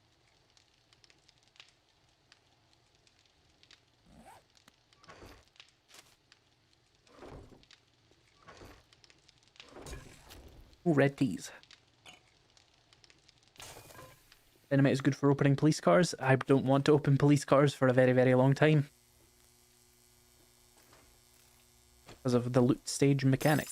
Ooh, red teas. Dynamite is good for opening police cars. I don't want to open police cars for a very, very long time. Because of the loot stage mechanic.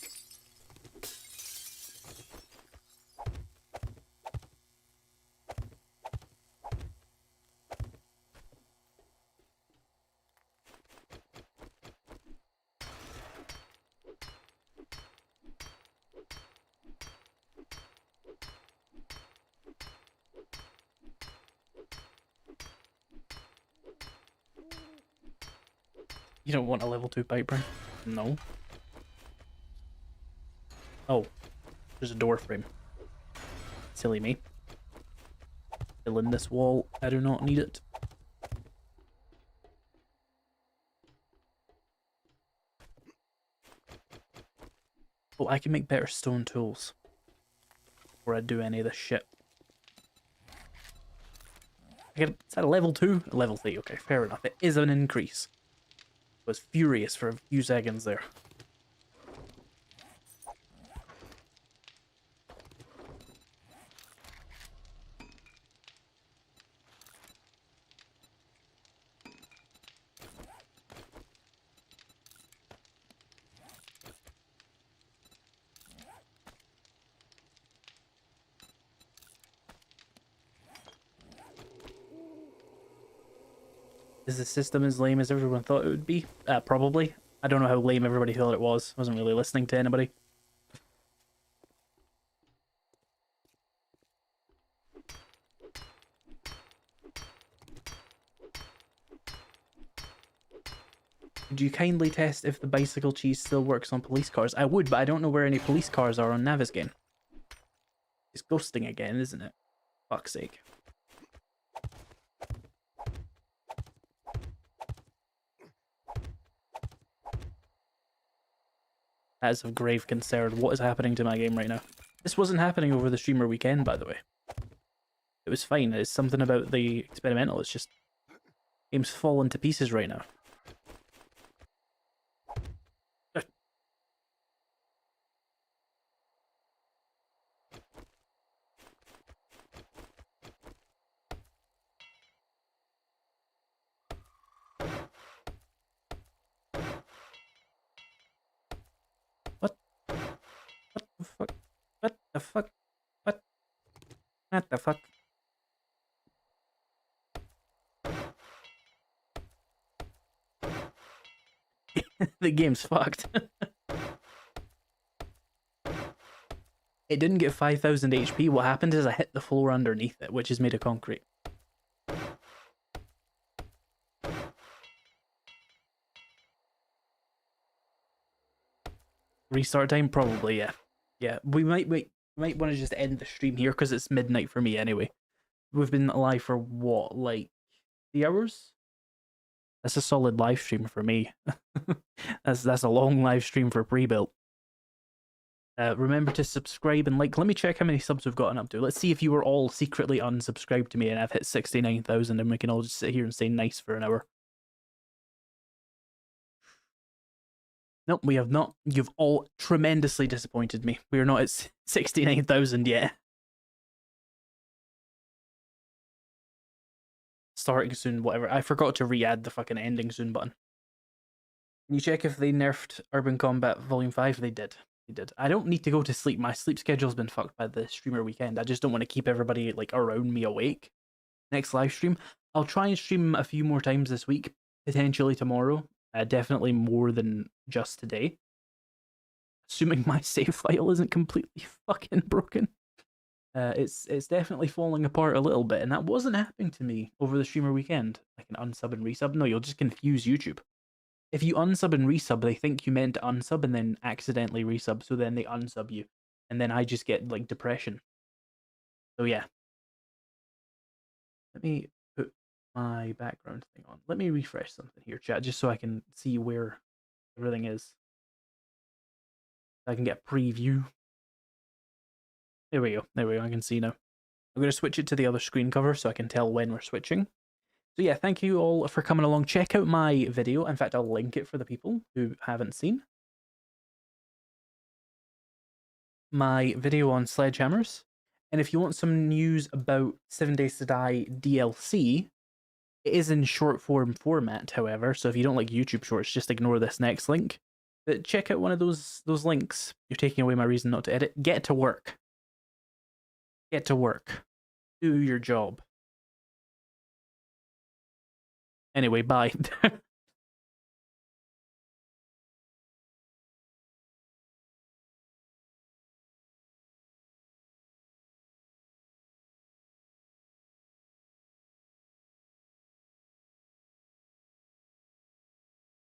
You don't want a level 2 piper? No. Oh, there's a door frame. Silly me. Fill in this wall. I do not need it. Oh, I can make better stone tools before I do any of this shit. Is that a level 2? A level 3, okay, fair enough. It is an increase. I was furious for a few seconds there. Is the system as lame as everyone thought it would be? Probably. I don't know how lame everybody thought it was. I wasn't really listening to anybody. Could you kindly test if the bicycle cheese still works on police cars? I would, but I don't know where any police cars are on Navisgain. It's ghosting again, isn't it? Fuck's sake. That is of grave concern. What is happening to my game right now? This wasn't happening over the streamer weekend, by the way. It was fine. It's something about the experimental. It's just... game's falling to pieces right now. What? What the fuck? What the fuck? What? What the fuck? The game's fucked. It didn't get 5,000 HP. What happened is I hit the floor underneath it, which is made of concrete. Restart time? Probably, yeah. Yeah, we might want to just end the stream here because it's midnight for me anyway. We've been live for what, like 3 hours? That's a solid live stream for me. That's a long live stream for pre-built. Remember to subscribe and like. Let me check how many subs we've gotten up to. Let's see if you were all secretly unsubscribed to me and I've hit 69,000 and we can all just sit here and say nice for an hour. Nope, we have not. You've all tremendously disappointed me. We are not at 69,000 yet. Starting soon, whatever. I forgot to re-add the fucking ending soon button. Can you check if they nerfed Urban Combat Volume 5? They did. They did. I don't need to go to sleep. My sleep schedule's been fucked by the streamer weekend. I just don't want to keep everybody like around me awake. Next live stream, I'll try and stream a few more times this week, potentially tomorrow. Definitely more than just today. Assuming my save file isn't completely fucking broken. It's definitely falling apart a little bit, and that wasn't happening to me over the streamer weekend. I can unsub and resub. No, you'll just confuse YouTube. If you unsub and resub, they think you meant to unsub and then accidentally resub, so then they unsub you, and then I just get like depression. So yeah. Let me put my background thing on. Let me refresh something here, chat, just so I can see where everything is. I can get a preview. There we go. There we go. I can see now. I'm going to switch it to the other screen cover so I can tell when we're switching. So yeah, thank you all for coming along. Check out my video. In fact, I'll link it for the people who haven't seen. My video on sledgehammers. And if you want some news about 7 Days to Die DLC, it is in short form format, however, so if you don't like YouTube Shorts, just ignore this next link. But check out one of those links. You're taking away my reason not to edit. Get to work. Get to work. Do your job. Anyway, bye.